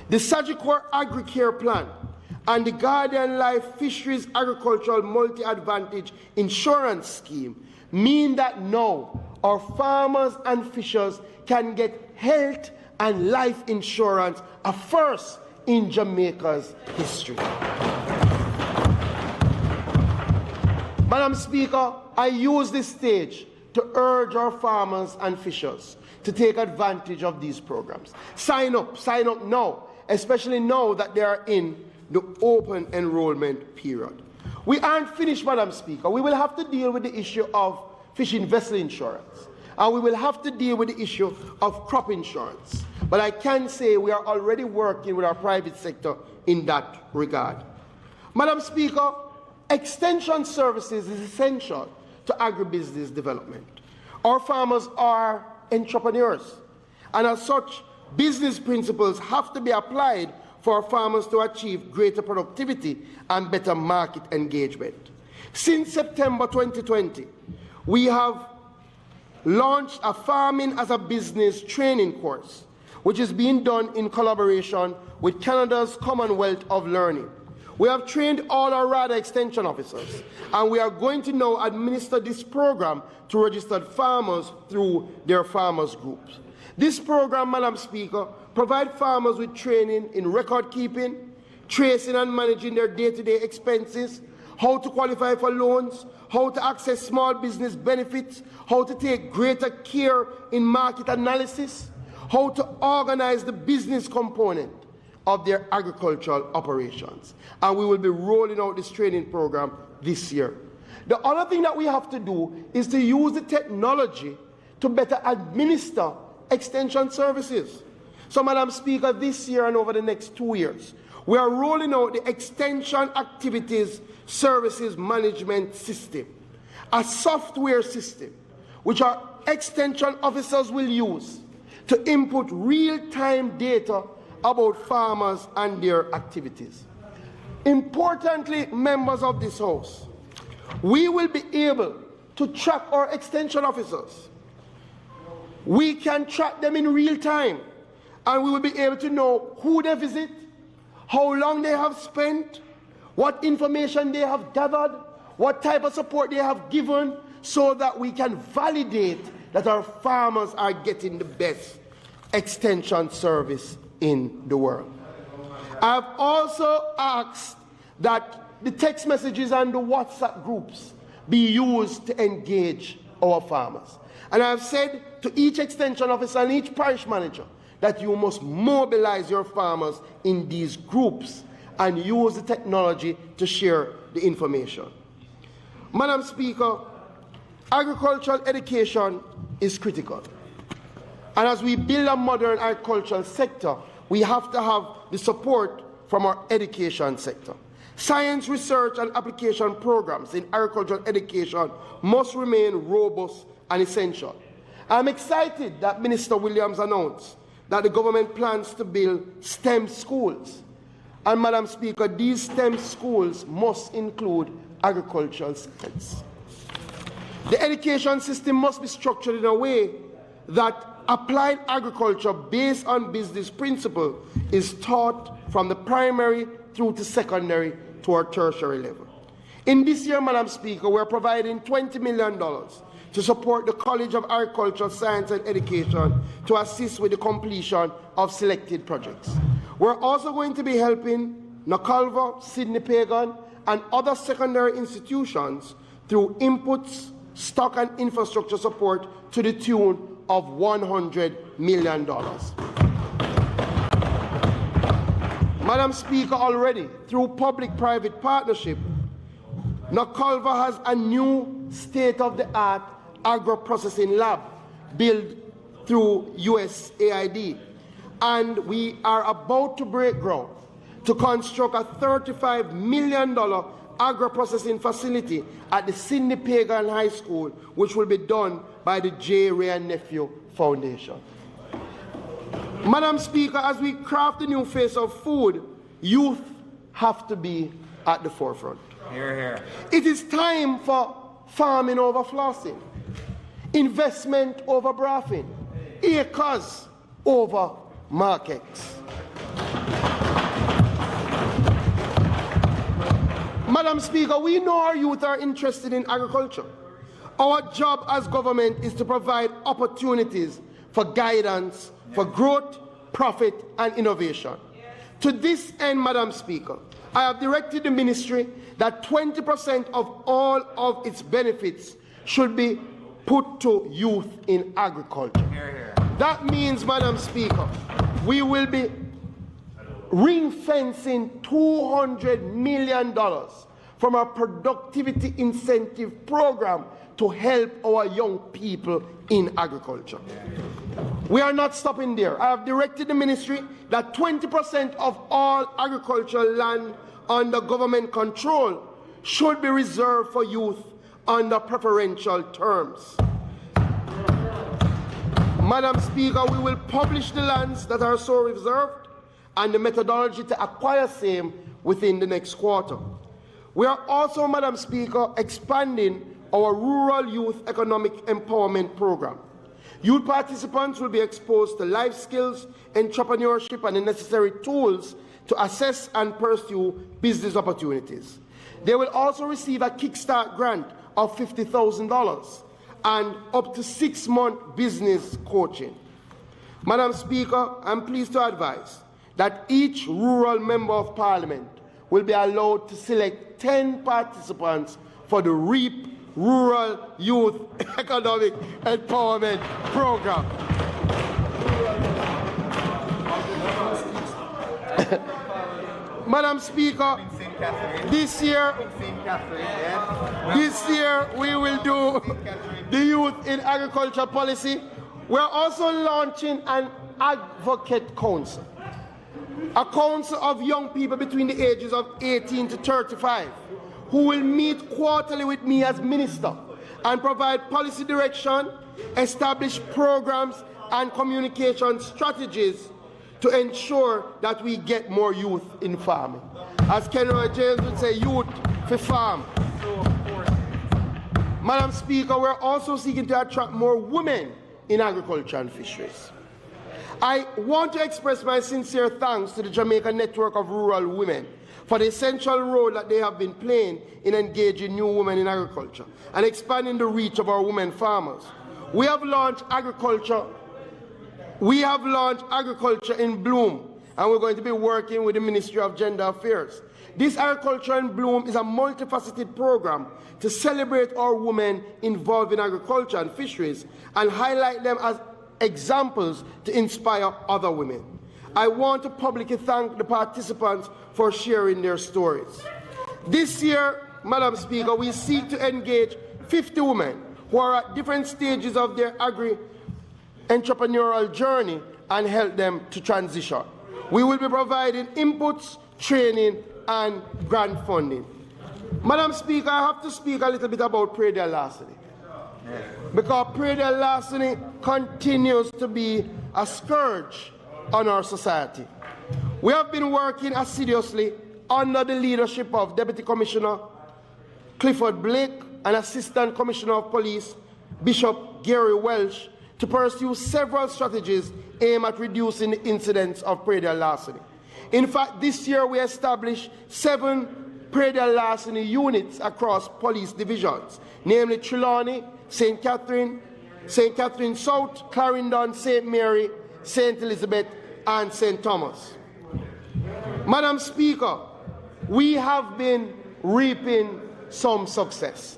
The Sectoral Agri-Care Plan and the Guardian Life Fisheries Agricultural Multi-Advantage Insurance Scheme mean that now our farmers and fishers can get health and life insurance, a first in Jamaica's history. Madam Speaker, I use this stage to urge our farmers and fishers to take advantage of these programs. Sign up now, especially now that they are in the open enrollment period. We aren't finished, Madam Speaker. We will have to deal with the issue of fishing vessel insurance, and we will have to deal with the issue of crop insurance. But I can say we are already working with our private sector in that regard. Madam Speaker, extension services is essential to agribusiness development. Our farmers are entrepreneurs, and as such, business principles have to be applied for our farmers to achieve greater productivity and better market engagement. Since September 2020, we have launched a Farming as a Business training course, which is being done in collaboration with Canada's Commonwealth of Learning. We have trained all our RADA extension officers, and we are going to now administer this program to registered farmers through their farmers groups. This program, Madam Speaker, provides farmers with training in record keeping, tracing and managing their day-to-day expenses, how to qualify for loans, how to access small business benefits, how to take greater care in market analysis, how to organize the business component of their agricultural operations. And we will be rolling out this training program this year. The other thing that we have to do is to use the technology to better administer extension services. So, Madam Speaker, this year and over the next 2 years, we are rolling out the Extension Activities Services Management System, a software system which our extension officers will use to input real-time data about farmers and their activities. Importantly, members of this House, we will be able to track our extension officers. We can track them in real time, and we will be able to know who they visit, how long they have spent, what information they have gathered, what type of support they have given, so that we can validate that our farmers are getting the best extension service in the world. I have also asked that the text messages and the WhatsApp groups be used to engage our farmers. And I have said to each extension officer and each parish manager that you must mobilize your farmers in these groups and use the technology to share the information. Madam Speaker, agricultural education is critical. And as we build a modern agricultural sector, we have to have the support from our education sector. Science, research, and application programs in agricultural education must remain robust and essential. I'm excited that Minister Williams announced that the government plans to build STEM schools. And, Madam Speaker, these STEM schools must include agricultural science. The education system must be structured in a way that applied agriculture based on business principle is taught from the primary through to secondary to our tertiary level. In this year, Madam Speaker, we're providing $20 million to support the College of Agricultural Science and Education to assist with the completion of selected projects. We're also going to be helping Nakalva, Sydney Pagan, and other secondary institutions through inputs, stock and infrastructure support to the tune of $100 million. Madam Speaker, already through public-private partnership, Nakalva has a new state-of-the-art agro-processing lab built through USAID, and we are about to break ground to construct a $35 million agro-processing facility at the Sidney Pagan High School, which will be done by the J. Ray and Nephew Foundation. Madam Speaker, as we craft the new face of food, youth have to be at the forefront. Hear, hear. It is time for farming over flossing, investment over braffing, acres over markets. Madam Speaker, we know our youth are interested in agriculture. Our job as government is to provide opportunities for guidance, for growth, profit, and innovation. To this end, Madam Speaker, I have directed the ministry that 20% of all of its benefits should be put to youth in agriculture. Hear, hear. That means, Madam Speaker, we will be ring-fencing $200 million from our productivity incentive program to help our young people in agriculture. We are not stopping there. I have directed the ministry that 20% of all agricultural land under government control should be reserved for youth under preferential terms. Madam Speaker, we will publish the lands that are so reserved and the methodology to acquire same within the next quarter. We are also, Madam Speaker, expanding our rural youth economic empowerment program. Youth participants will be exposed to life skills, entrepreneurship, and the necessary tools to assess and pursue business opportunities. They will also receive a Kickstart grant of $50,000 and up to 6-month business coaching. Madam Speaker, I'm pleased to advise that each rural member of Parliament will be allowed to select 10 participants for the REAP Rural Youth Economic Empowerment Program. Madam Speaker, this year we will do the Youth in Agriculture policy. We're also launching an advocate council, a council of young people between the ages of 18 to 35 who will meet quarterly with me as minister and provide policy direction, establish programs and communication strategies to ensure that we get more youth in farming. As Kenroy James would say, youth for farm. Madam Speaker, we're also seeking to attract more women in agriculture and fisheries. I want to express my sincere thanks to the Jamaica Network of Rural Women for the essential role that they have been playing in engaging new women in agriculture and expanding the reach of our women farmers. We have launched agriculture in Bloom, and we're going to be working with the Ministry of Gender Affairs. This Agriculture in Bloom is a multifaceted program to celebrate our women involved in agriculture and fisheries and highlight them as examples to inspire other women. I want to publicly thank the participants for sharing their stories. This year, Madam Speaker, we seek to engage 50 women who are at different stages of their agri-entrepreneurial journey and help them to transition. We will be providing inputs, training, and grant funding. Madam Speaker, I have to speak a little bit about praedial larceny, because praedial larceny continues to be a scourge on our society. We have been working assiduously under the leadership of Deputy Commissioner Clifford Blake and Assistant Commissioner of Police Bishop Gary Welsh to pursue several strategies aimed at reducing the incidence of praedial larceny. In fact, this year we established 7 praedial larceny units across police divisions, namely Trelawney, St. Catherine South, Clarendon, St. Mary, St. Elizabeth, and St. Thomas. Madam Speaker, we have been reaping some success.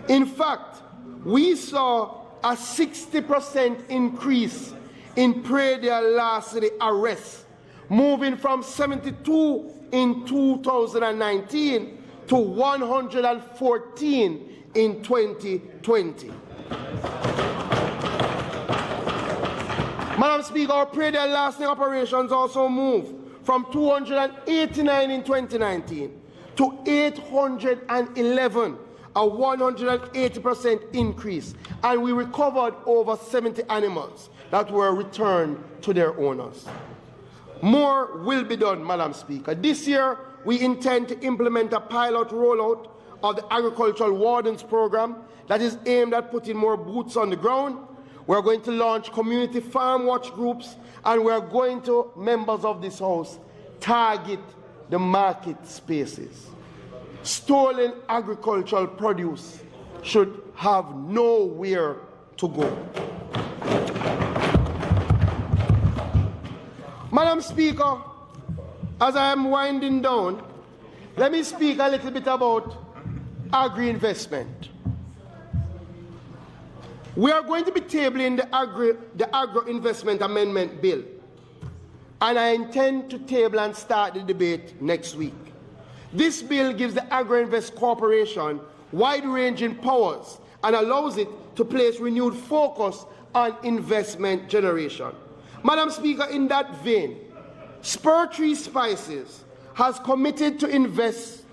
In fact, we saw a 60% increase in praedial larceny arrests, moving from 72 in 2019 to 114 in 2020. Madam Speaker, our praedial larceny operations also move from 289 in 2019 to 811, a 180% increase, and we recovered over 70 animals that were returned to their owners. More will be done, Madam Speaker. This year, we intend to implement a pilot rollout of the Agricultural Wardens Program that is aimed at putting more boots on the ground. We're going to launch community farm watch groups, and we're going to, members of this House, target the market spaces. Stolen agricultural produce should have nowhere to go. Madam Speaker, as I am winding down, let me speak a little bit about agri-investment. We are going to be tabling the Agro-investment Amendment Bill, and I intend to table and start the debate next week. This bill gives the Agro-invest Corporation wide-ranging powers and allows it to place renewed focus on investment generation. Madam Speaker, in that vein, Spur Tree Spices has committed to invest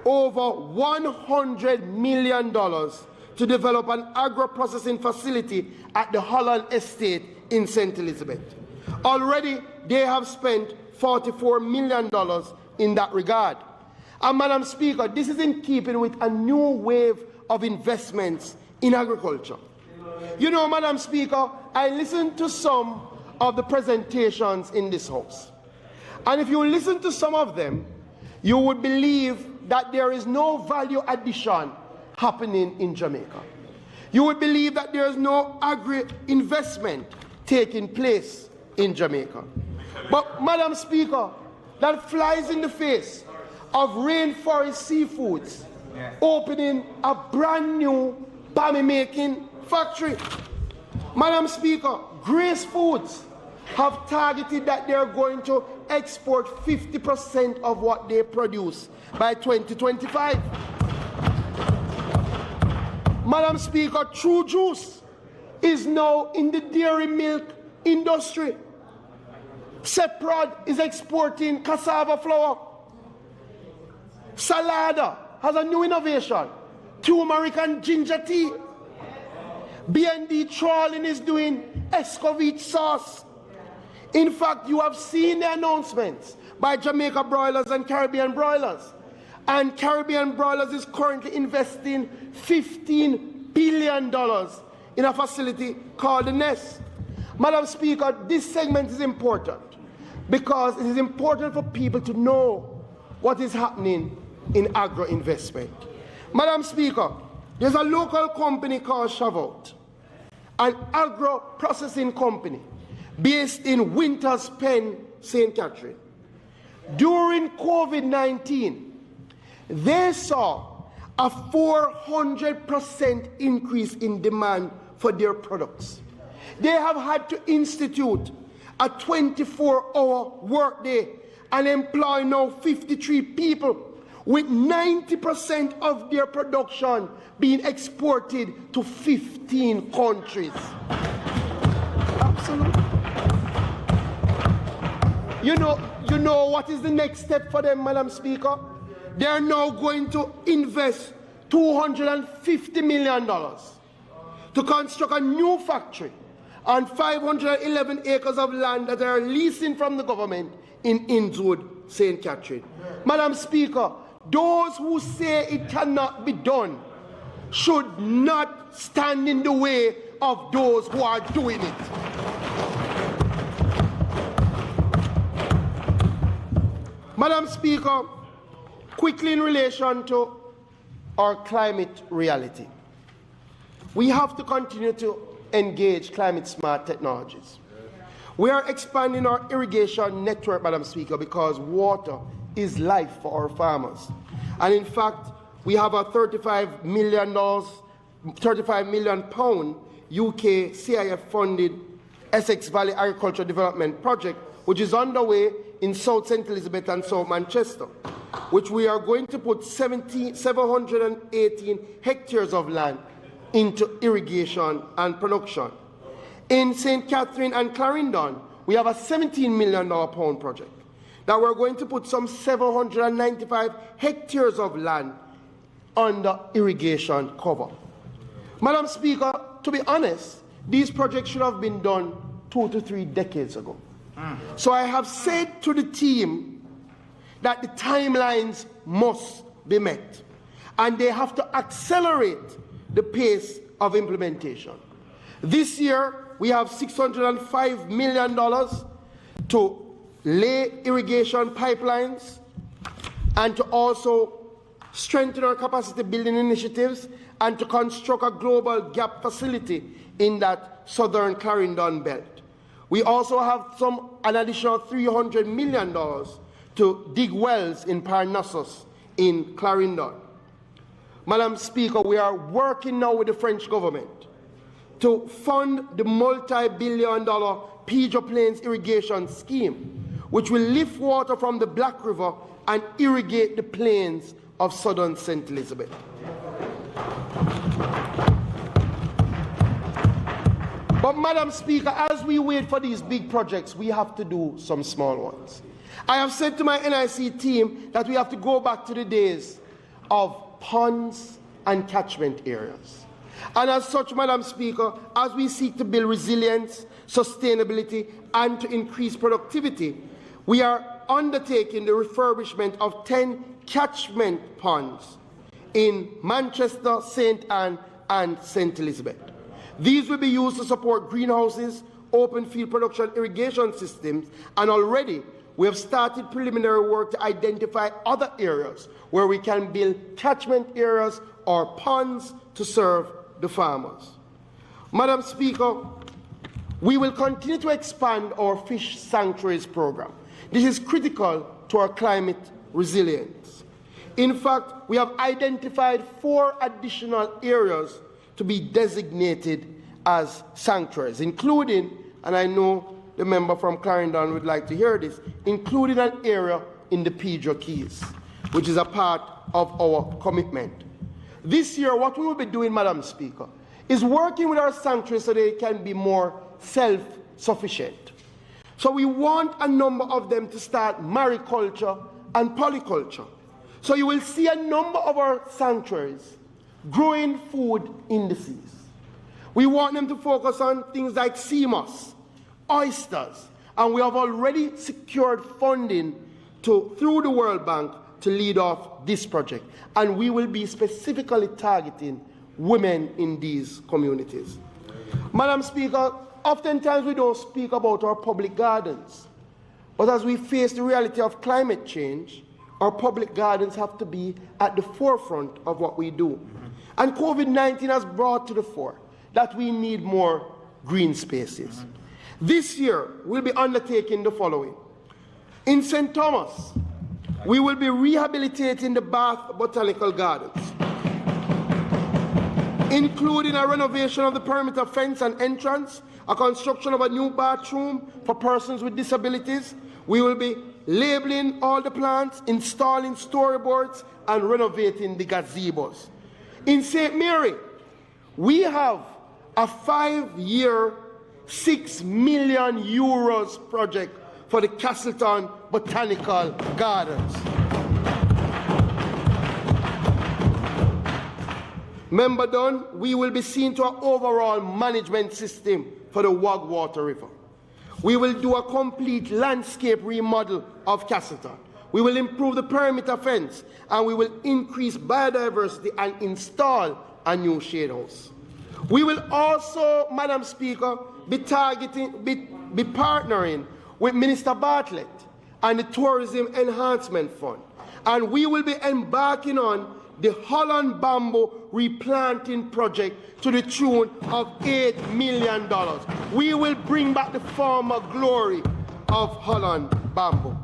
over $100 million to develop an agro-processing facility at the Holland Estate in St. Elizabeth. Already, they have spent $44 million in that regard. And Madam Speaker, this is in keeping with a new wave of investments in agriculture. You know, Madam Speaker, I listened to some of the presentations in this House. And if you listen to some of them, you would believe that there is no value addition happening in Jamaica. You would believe that there is no agri-investment taking place in Jamaica. But, Madam Speaker, that flies in the face of Rainforest Seafoods opening a brand new bami-making factory. Madam Speaker, Grace Foods have targeted that they are going to export 50% of what they produce by 2025. Madam Speaker, True Juice is now in the dairy milk industry. Sectoral is exporting cassava flour. Salada has a new innovation, turmeric and ginger tea. B&D Trawling is doing escovitch sauce. In fact, you have seen the announcements by Jamaica Broilers and Caribbean Broilers. And Caribbean Broilers is currently investing $15 billion in a facility called the Nest. Madam Speaker, this segment is important because it is important for people to know what is happening in agro-investment. Madam Speaker, there's a local company called Shavout, an agro-processing company based in Winters Pen, St. Catherine. During COVID-19, they saw a 400% increase in demand for their products. They have had to institute a 24-hour workday and employ now 53 people, with 90% of their production being exported to 15 countries. Absolutely. You know what is the next step for them, Madam Speaker? They are now going to invest $250 million to construct a new factory on 511 acres of land that they are leasing from the government in Innswood, St. Catherine. Madam Speaker, those who say it cannot be done should not stand in the way of those who are doing it. Madam Speaker, quickly in relation to our climate reality, we have to continue to engage climate-smart technologies. We are expanding our irrigation network, Madam Speaker, because water is life for our farmers. And in fact, we have a £35 million UK CIF-funded Essex Valley Agricultural Development Project, which is underway in South St. Elizabeth and South Manchester, which we are going to put 718 hectares of land into irrigation and production. In St. Catherine and Clarendon, we have a $17 million project that we're going to put some 795 hectares of land under irrigation cover. Madam Speaker, to be honest, these projects should have been done 2 to 3 decades ago. So I have said to the team that the timelines must be met, and they have to accelerate the pace of implementation. This year, we have $605 million to lay irrigation pipelines and to also strengthen our capacity building initiatives and to construct a global gap facility in that southern Clarendon belt. We also have an additional $300 million to dig wells in Parnassus in Clarendon. Madam Speaker, we are working now with the French government to fund the multi-billion-dollar Pedro Plains irrigation scheme, which will lift water from the Black River and irrigate the plains of southern St. Elizabeth. But, Madam Speaker, as we wait for these big projects, we have to do some small ones. I have said to my NIC team that we have to go back to the days of ponds and catchment areas. And as such, Madam Speaker, as we seek to build resilience, sustainability, and to increase productivity, we are undertaking the refurbishment of 10 catchment ponds in Manchester, St. Anne, and St. Elizabeth. These will be used to support greenhouses, open field production irrigation systems, and already we have started preliminary work to identify other areas where we can build catchment areas or ponds to serve the farmers. Madam Speaker, we will continue to expand our fish sanctuaries program. This is critical to our climate resilience. In fact, we have identified 4 additional areas to be designated as sanctuaries, including, and I know the member from Clarendon would like to hear this, including an area in the Pedro Keys, which is a part of our commitment. This year, what we will be doing, Madam Speaker, is working with our sanctuaries so they can be more self-sufficient. So we want a number of them to start mariculture and polyculture. So you will see a number of our sanctuaries growing food in the seas. We want them to focus on things like sea moss, oysters, and we have already secured funding through the World Bank to lead off this project. And we will be specifically targeting women in these communities. Madam Speaker, oftentimes we don't speak about our public gardens, but as we face the reality of climate change, our public gardens have to be at the forefront of what we do. And COVID-19 has brought to the fore that we need more green spaces. This year, we'll be undertaking the following. In St. Thomas, we will be rehabilitating the Bath Botanical Gardens, including a renovation of the perimeter fence and entrance, a construction of a new bathroom for persons with disabilities. We will be labeling all the plants, installing storyboards, and renovating the gazebos. In St. Mary, we have a 5-year, €6 million project for the Castleton Botanical Gardens. Member Dunn, we will be seeing to an overall management system for the Wagwater River. We will do a complete landscape remodel of Castleton. We will improve the perimeter fence, and we will increase biodiversity and install a new shade house. We will also, Madam Speaker, be partnering with Minister Bartlett and the Tourism Enhancement Fund. And we will be embarking on the Holland Bamboo replanting project to the tune of $8 million. We will bring back the former glory of Holland Bamboo.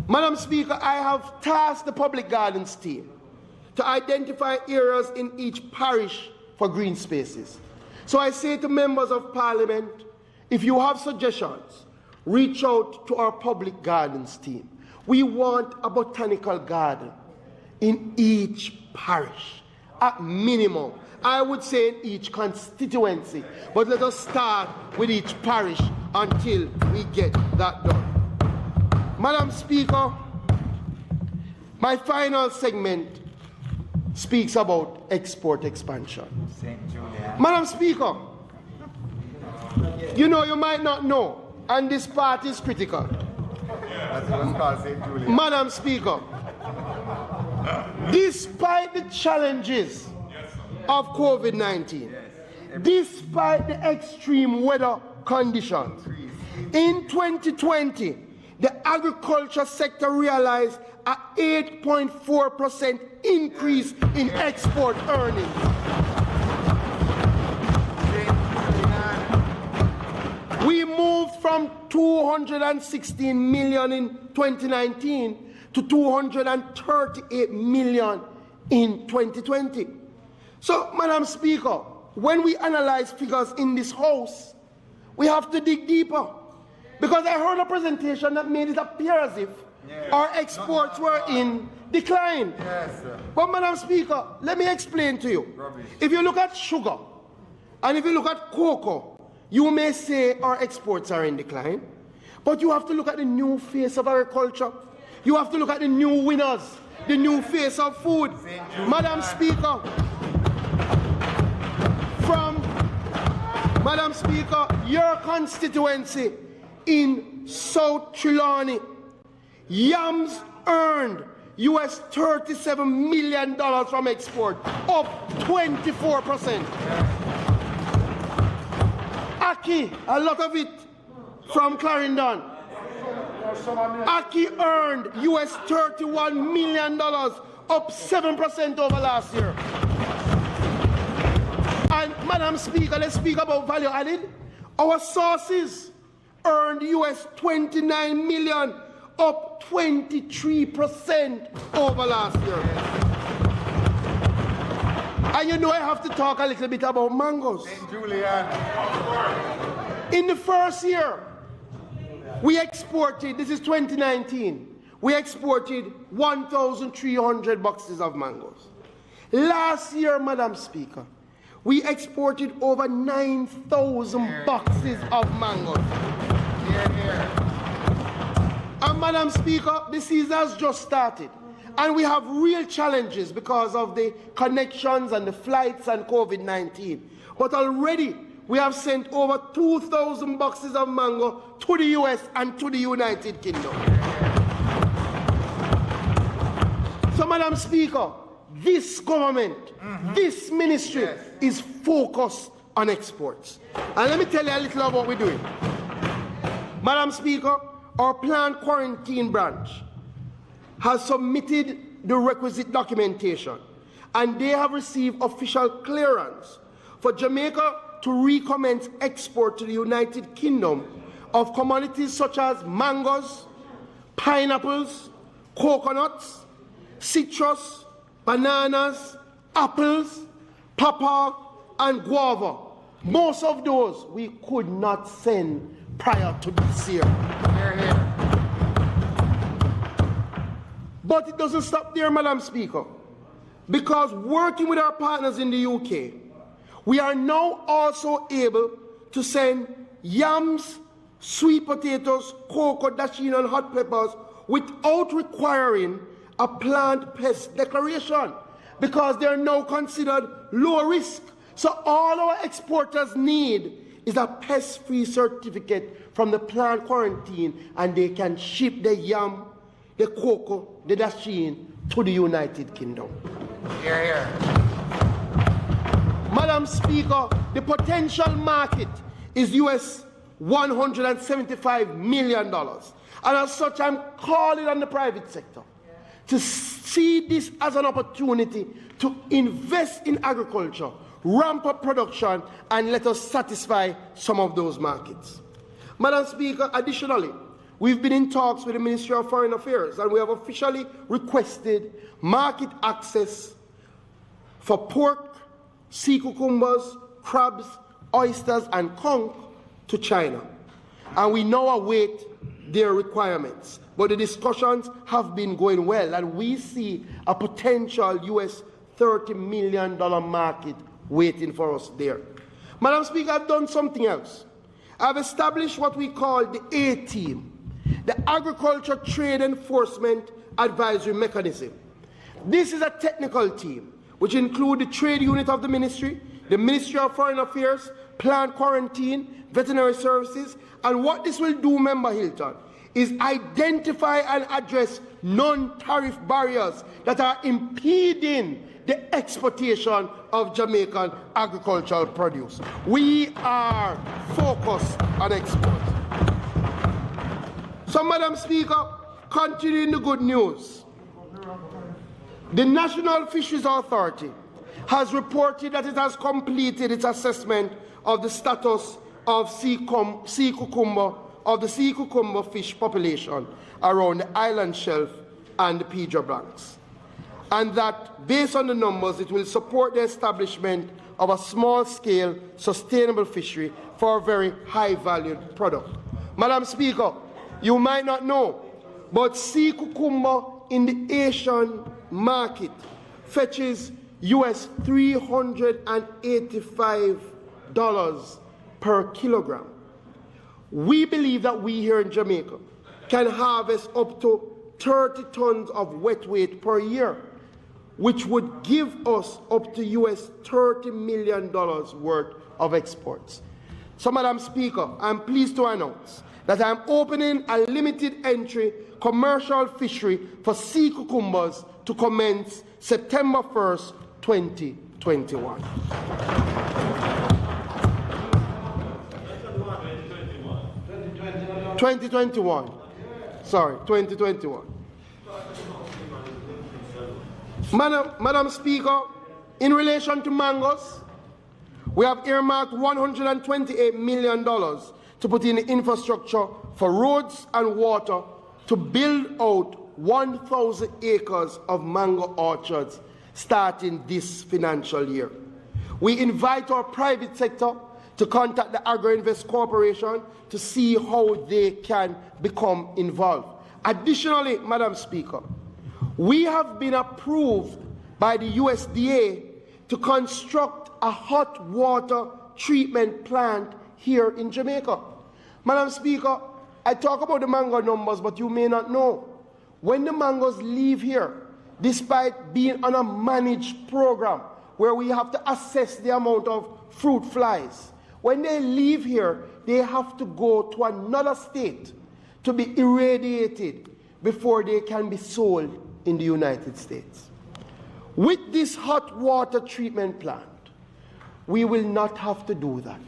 Madam Speaker, I have tasked the Public Gardens team to identify areas in each parish for green spaces. So I say to members of Parliament, if you have suggestions, reach out to our Public Gardens team. We want a botanical garden in each parish, at minimum. I would say in each constituency, but let us start with each parish until we get that done. Madam Speaker, my final segment speaks about export expansion. Madam Speaker, you know, you might not know, and this part is critical. Madam Speaker, despite the challenges of COVID-19, despite the extreme weather conditions, in 2020, the agriculture sector realized an 8.4% increase in export earnings. We moved from 216 million in 2019 to 238 million in 2020. So, Madam Speaker, when we analyze figures in this House, we have to dig deeper. Because I heard a presentation that made it appear as if our exports were in decline. But, Madam Speaker, let me explain to you. If you look at sugar, and if you look at cocoa, you may say our exports are in decline, but you have to look at the new face of agriculture. You have to look at the new winners, the new face of food. Madam Speaker, from Madam Speaker, your constituency in South Trelawney, yams earned US $37 million from export, up 24%. Aki, a lot of it from Clarendon. Aki earned US $31 million, up 7% over last year. And Madam Speaker, let's speak about value added. Our sources earned US $29 million, up 23% over last year. And you know I have to talk a little bit about mangoes. In the first year, we exported, this is 2019, we exported 1,300 boxes of mangoes. Last year, Madam Speaker, we exported over 9,000 boxes of mangoes. And Madam Speaker, the season has just started. And we have real challenges because of the connections and the flights and COVID-19. But already we have sent over 2,000 boxes of mango to the US and to the United Kingdom. So, Madam Speaker, this government, this ministry is focused on exports. And let me tell you a little about what we're doing. Madam Speaker, our plant quarantine branch has submitted the requisite documentation, and they have received official clearance for Jamaica to recommence export to the United Kingdom of commodities such as mangoes, pineapples, coconuts, citrus, bananas, apples, pawpaw, and guava. Most of those we could not send prior to this year. But it doesn't stop there, Madam Speaker, because working with our partners in the UK, we are now also able to send yams, sweet potatoes, cocoa, dasheen, and hot peppers without requiring a plant pest declaration, because they are now considered low risk. So all our exporters need is a pest-free certificate from the plant quarantine, and they can ship the yam, the cocoa, the dasheen to the United Kingdom. Here, here. Madam Speaker, the potential market is US $175 million. And as such, I'm calling on the private sector to see this as an opportunity to invest in agriculture, ramp up production, and let us satisfy some of those markets. Madam Speaker, additionally, we've been in talks with the Ministry of Foreign Affairs, and we have officially requested market access for pork, sea cucumbers, crabs, oysters, and conch to China. And we now await their requirements. But the discussions have been going well, and we see a potential US $30 million market waiting for us there. Madam Speaker, I've done something else. I've established what we call the A-team, the Agriculture Trade Enforcement Advisory Mechanism. This is a technical team which includes the trade unit of the ministry, the Ministry of Foreign Affairs, plant quarantine, veterinary services, and what this will do, Member Hilton, is identify and address non-tariff barriers that are impeding the exportation of Jamaican agricultural produce. We are focused on export. So, Madam Speaker, continuing the good news, the National Fisheries Authority has reported that it has completed its assessment of the status of sea cucumber fish population around the island shelf and the Pedro Banks, and that based on the numbers it will support the establishment of a small-scale sustainable fishery for a very high-valued product. Madam Speaker, you might not know, but sea cucumber in the Asian market fetches US $385 per kilogram. We believe that we here in Jamaica can harvest up to 30 tons of wet weight per year, which would give us up to US $30 million worth of exports. So, Madam Speaker, I'm pleased to announce that I'm opening a limited entry commercial fishery for sea cucumbers to commence September 1st, 2021. Sorry, 2021. Madam Speaker, in relation to mangoes, we have earmarked $128 million to put in the infrastructure for roads and water to build out 1,000 acres of mango orchards starting this financial year. We invite our private sector to contact the Agro-investment Corporation to see how they can become involved. Additionally, Madam Speaker, we have been approved by the USDA to construct a hot water treatment plant here in Jamaica. Madam Speaker, I talk about the mango numbers, but you may not know. When the mangoes leave here, despite being on a managed program where we have to assess the amount of fruit flies, when they leave here, they have to go to another state to be irradiated before they can be sold in the United States. With this hot water treatment plant, we will not have to do that.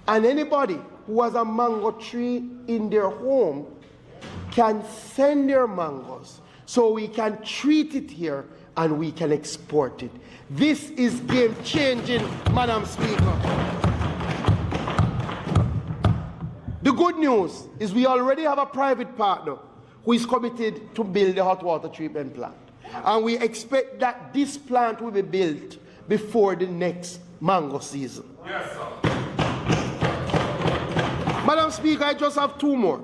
And anybody who has a mango tree in their home can send their mangoes so we can treat it here and we can export it. This is game-changing, Madam Speaker. The good news is we already have a private partner who is committed to build the hot water treatment plant. And we expect that this plant will be built before the next mango season. Yes, sir. Madam Speaker, I just have two more.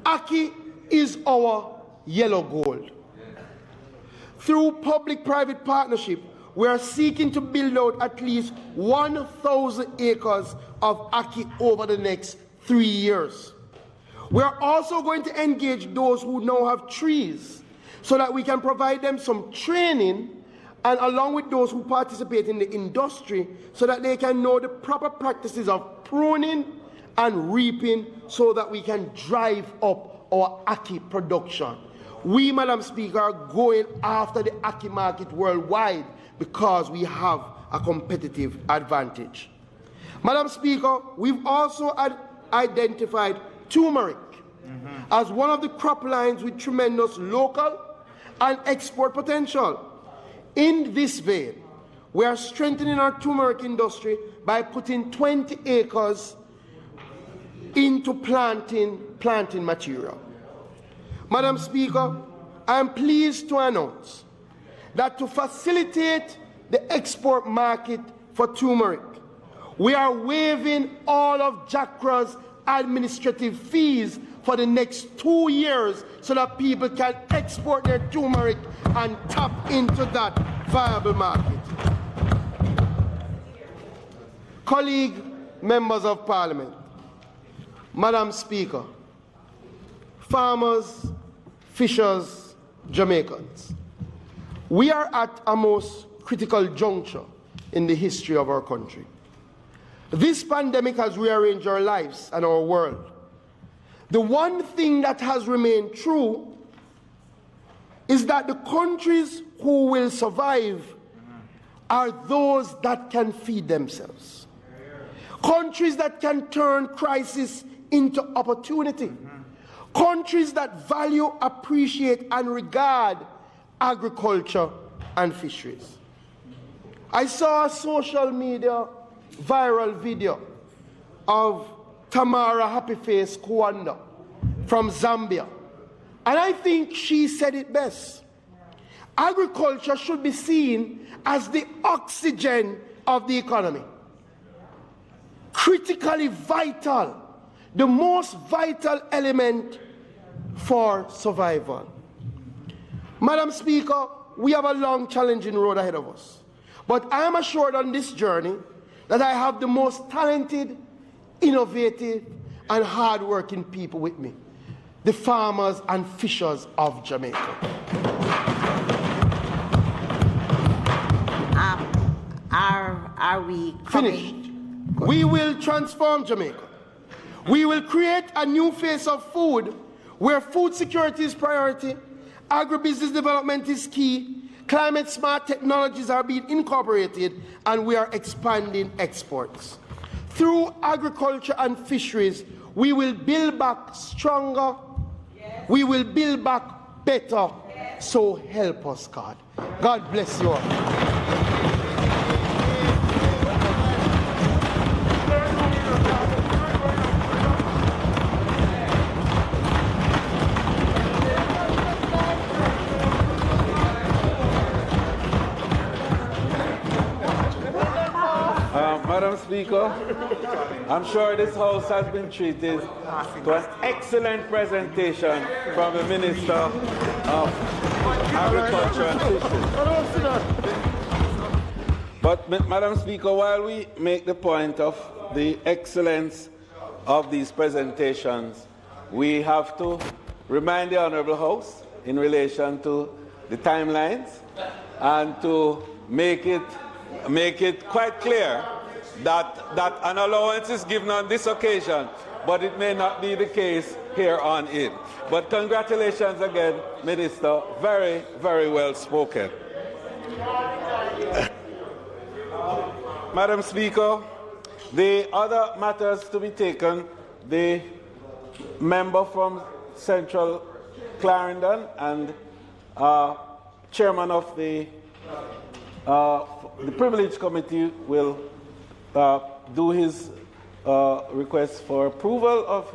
Ackee is our yellow gold. Through public-private partnership, we are seeking to build out at least 1,000 acres of ackee over the next 3 years. We are also going to engage those who now have trees so that we can provide them some training, and along with those who participate in the industry so that they can know the proper practices of pruning and reaping so that we can drive up our ackee production. We, Madam Speaker, are going after the ackee market worldwide because we have a competitive advantage. Madam Speaker, we've also identified turmeric as one of the crop lines with tremendous local and export potential. In this vein, we are strengthening our turmeric industry by putting 20 acres into planting material. Madam Speaker, I am pleased to announce that to facilitate the export market for turmeric, we are waiving all of JACRA's administrative fees for the next 2 years so that people can export their turmeric and tap into that viable market. Colleague members of Parliament, Madam Speaker, farmers, fishers, Jamaicans, we are at a most critical juncture in the history of our country. This pandemic has rearranged our lives and our world. The one thing that has remained true is that the countries who will survive are those that can feed themselves. Countries that can turn crisis into opportunity. Countries that value, appreciate, and regard agriculture and fisheries. I saw a social media viral video of Tamara Happyface Kwanda from Zambia. And I think she said it best. Agriculture should be seen as the oxygen of the economy. Critically vital, the most vital element for survival. Madam Speaker, we have a long, challenging road ahead of us. But I am assured on this journey that I have the most talented, innovative, and hard-working people with me, the farmers and fishers of Jamaica. Are we finished? We will transform Jamaica. We will create a new face of food where food security is priority, agribusiness development is key, climate smart technologies are being incorporated, and we are expanding exports. Through agriculture and fisheries, we will build back stronger, we will build back better, so help us God. God bless you all. Madam Speaker, I'm sure this House has been treated to an excellent presentation from the Minister of Agriculture and Fisheries. But, Madam Speaker, while we make the point of the excellence of these presentations, we have to remind the Honourable House in relation to the timelines and to make it quite clear that an allowance is given on this occasion, but it may not be the case here on in. But congratulations again, Minister. Very, very well spoken. Madam Speaker, the other matters to be taken, the member from Central Clarendon and chairman of the Privilege Committee will do his request for approval of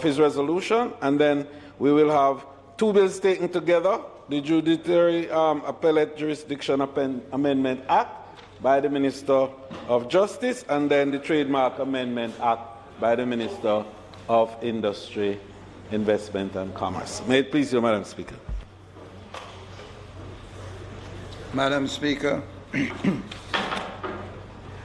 his resolution, and then we will have two bills taken together: the Judiciary Appellate Jurisdiction Amendment Act by the Minister of Justice, and then the Trademark Amendment Act by the Minister of Industry, Investment and Commerce. May it please you, Madam Speaker. Madam Speaker,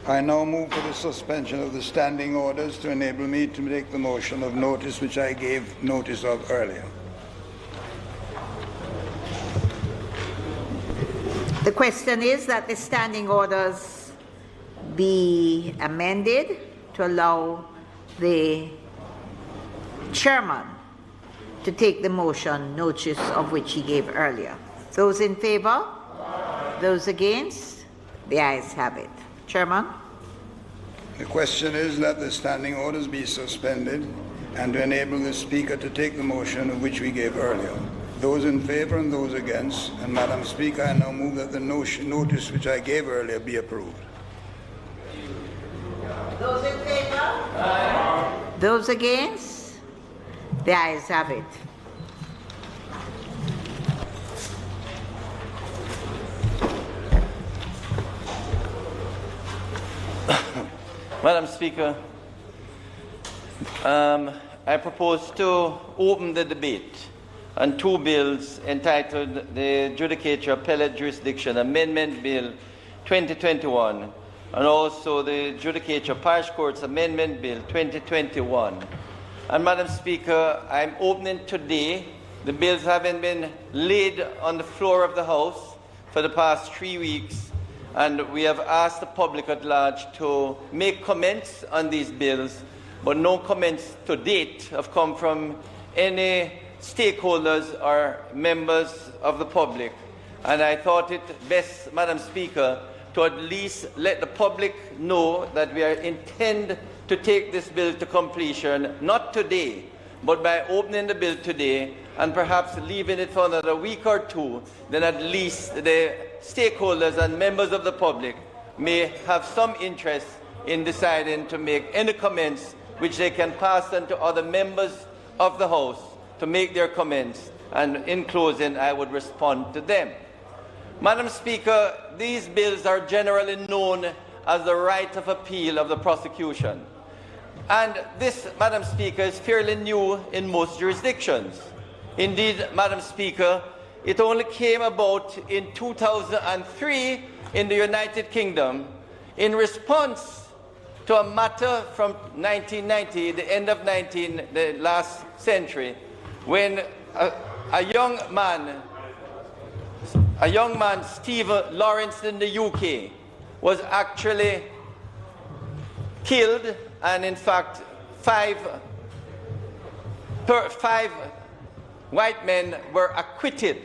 I now move for the suspension of the standing orders to enable me to make the motion of notice which I gave notice of earlier. The question is that the standing orders be amended to allow the chairman to take the motion, notice of which he gave earlier. Those in favor? Those against? The ayes have it. Chairman? The question is that the standing orders be suspended and to enable the Speaker to take the motion of which we gave earlier. Those in favour and those against. And Madam Speaker, I now move that the notice which I gave earlier be approved. Those in favour? Aye. Those against? The ayes have it. Madam Speaker, I propose to open the debate on two bills entitled the Judiciary Appellate Jurisdiction Amendment Bill 2021 and also the Judicature Parish Courts Amendment Bill 2021. And Madam Speaker, I'm opening today. The bills haven't been laid on the floor of the House for the past 3 weeks, and we have asked the public at large to make comments on these bills, but no comments to date have come from any stakeholders or members of the public. And I thought it best, Madam Speaker, to at least let the public know that we intend to take this bill to completion, not today, but by opening the bill today and perhaps leaving it for another week or two, then at least the stakeholders and members of the public may have some interest in deciding to make any comments which they can pass on to other members of the House to make their comments, and in closing, I would respond to them. Madam Speaker, these bills are generally known as the right of appeal of the prosecution. And this, Madam Speaker, is fairly new in most jurisdictions. Indeed, Madam Speaker, it only came about in 2003 in the United Kingdom in response to a matter from 1990, the end of the last century, when a young man, Stephen Lawrence in the UK, was actually killed, and in fact, five white men were acquitted,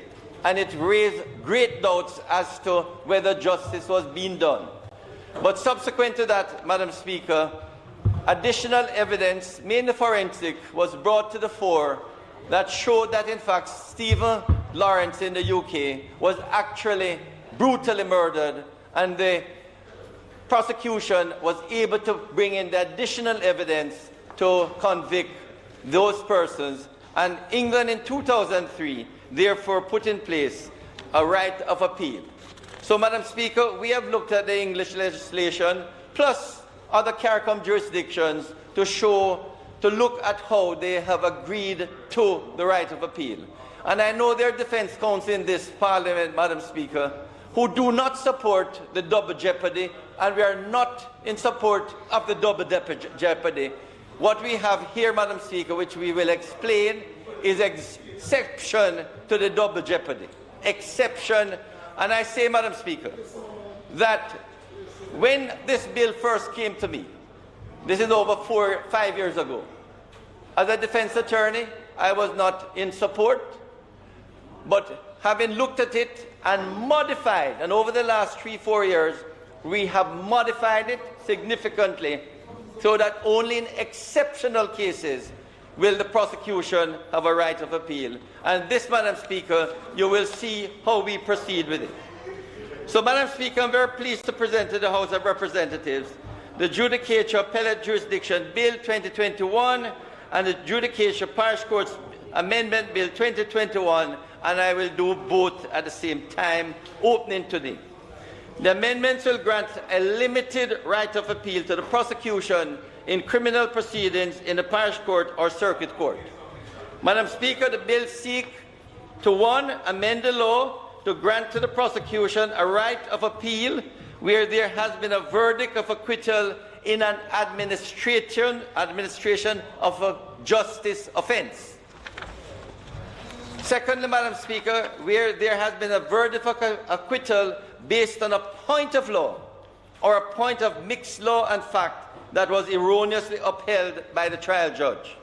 and it raised great doubts as to whether justice was being done. But subsequent to that, Madam Speaker, additional evidence, mainly forensic, was brought to the fore that showed that, in fact, Stephen Lawrence in the UK was actually brutally murdered, and the prosecution was able to bring in the additional evidence to convict those persons. And England in 2003 therefore put in place a right of appeal. So, Madam Speaker, we have looked at the English legislation plus other CARICOM jurisdictions to look at how they have agreed to the right of appeal. And I know their defense counsel in this Parliament, Madam Speaker, who do not support the double jeopardy, and we are not in support of the double jeopardy. What we have here, Madam Speaker, which we will explain, is exception to the double jeopardy. Exception. And I say, Madam Speaker, that when this bill first came to me, this is over 5 years ago, as a defense attorney, I was not in support, but having looked at it and modified, and over the last 3-4 years, we have modified it significantly so that only in exceptional cases will the prosecution have a right of appeal. And this, Madam Speaker, you will see how we proceed with it. So, Madam Speaker, I'm very pleased to present to the House of Representatives the Judicature Appellate Jurisdiction Bill 2021 and the Judicature Parish Courts Amendment Bill 2021, and I will do both at the same time, opening today. The amendments will grant a limited right of appeal to the prosecution in criminal proceedings in the parish court or circuit court. Madam Speaker, the bill seeks to 1. Amend the law to grant to the prosecution a right of appeal where there has been a verdict of acquittal in an administration of a justice offence. Secondly, Madam Speaker, where there has been a verdict of acquittal based on a point of law or a point of mixed law and fact that was erroneously upheld by the trial judge.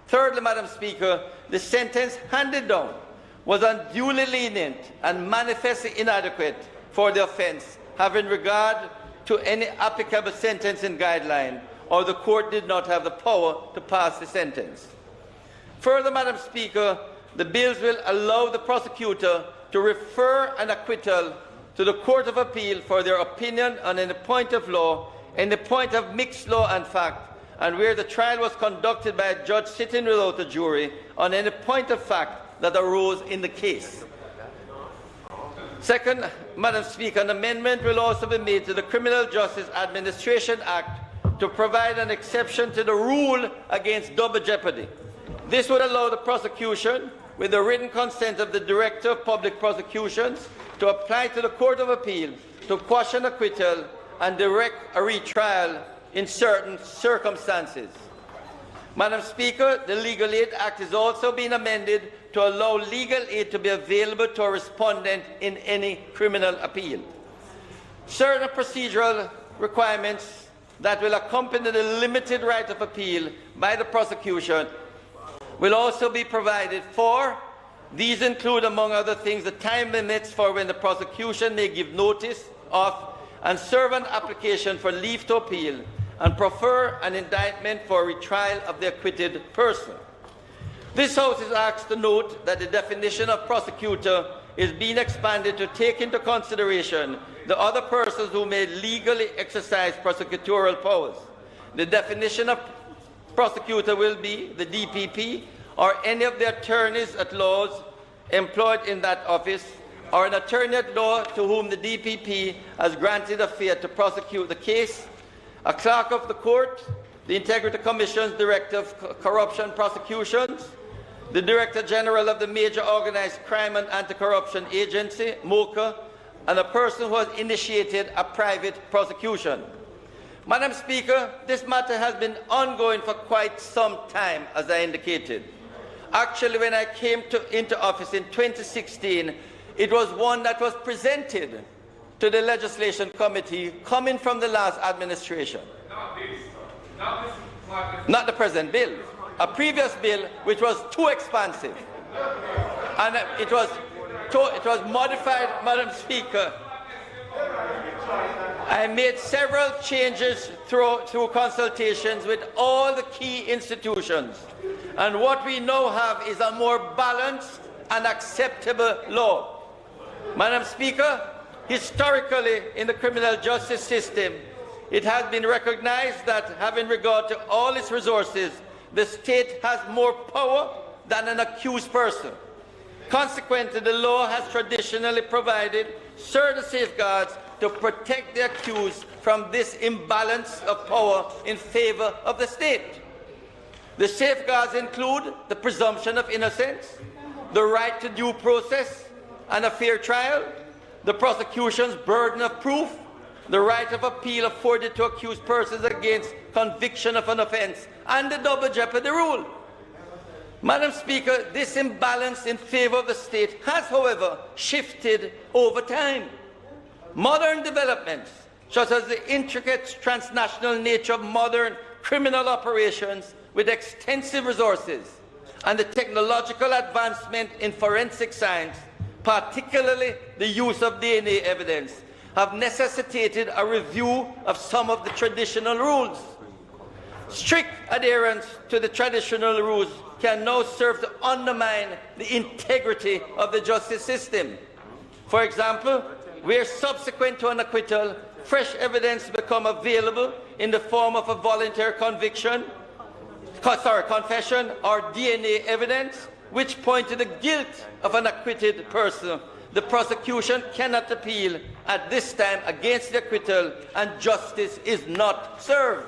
Thirdly, Madam Speaker, the sentence handed down was unduly lenient and manifestly inadequate for the offence, having regard to any applicable sentencing guideline, or the court did not have the power to pass the sentence. Further, Madam Speaker, the bills will allow the prosecutor to refer an acquittal to the Court of Appeal for their opinion on any point of law, any point of mixed law and fact, and where the trial was conducted by a judge sitting without a jury on any point of fact that arose in the case. Second, Madam Speaker, an amendment will also be made to the Criminal Justice Administration Act to provide an exception to the rule against double jeopardy. This would allow the prosecution, with the written consent of the Director of Public Prosecutions, to apply to the Court of Appeal to quash an acquittal and direct a retrial in certain circumstances. Madam Speaker, the Legal Aid Act is also being amended to allow legal aid to be available to a respondent in any criminal appeal. Certain procedural requirements that will accompany the limited right of appeal by the prosecution will also be provided for. These include, among other things, the time limits for when the prosecution may give notice of and serve an application for leave to appeal and prefer an indictment for retrial of the acquitted person. This House is asked to note that the definition of prosecutor is being expanded to take into consideration the other persons who may legally exercise prosecutorial powers. The definition of prosecutor will be the DPP or any of the attorneys at law employed in that office, or an attorney at law to whom the DPP has granted authority to prosecute the case, a clerk of the court, the Integrity Commission's Director of Corruption Prosecutions, the Director General of the Major Organized Crime and Anti-Corruption Agency, MOCA, and a person who has initiated a private prosecution. Madam Speaker, this matter has been ongoing for quite some time, as I indicated. Actually, when I came into office in 2016, it was one that was presented to the Legislation Committee coming from the last administration. Not the present bill. A previous bill which was too expansive. And it was modified, Madam Speaker. I made several changes through consultations with all the key institutions. And what we now have is a more balanced and acceptable law. Madam Speaker, historically in the criminal justice system, it has been recognized that, having regard to all its resources, the state has more power than an accused person. Consequently, the law has traditionally provided certain safeguards to protect the accused from this imbalance of power in favor of the state. The safeguards include the presumption of innocence, the right to due process and a fair trial, the prosecution's burden of proof, the right of appeal afforded to accused persons against conviction of an offence, and the double jeopardy rule. Madam Speaker, this imbalance in favor of the state has, however, shifted over time. Modern developments, such as the intricate transnational nature of modern criminal operations with extensive resources, and the technological advancement in forensic science, particularly the use of DNA evidence, have necessitated a review of some of the traditional rules. Strict adherence to the traditional rules can now serve to undermine the integrity of the justice system. For example, where subsequent to an acquittal, fresh evidence become available in the form of a voluntary confession or DNA evidence, which point to the guilt of an acquitted person, the prosecution cannot appeal at this time against the acquittal, and justice is not served.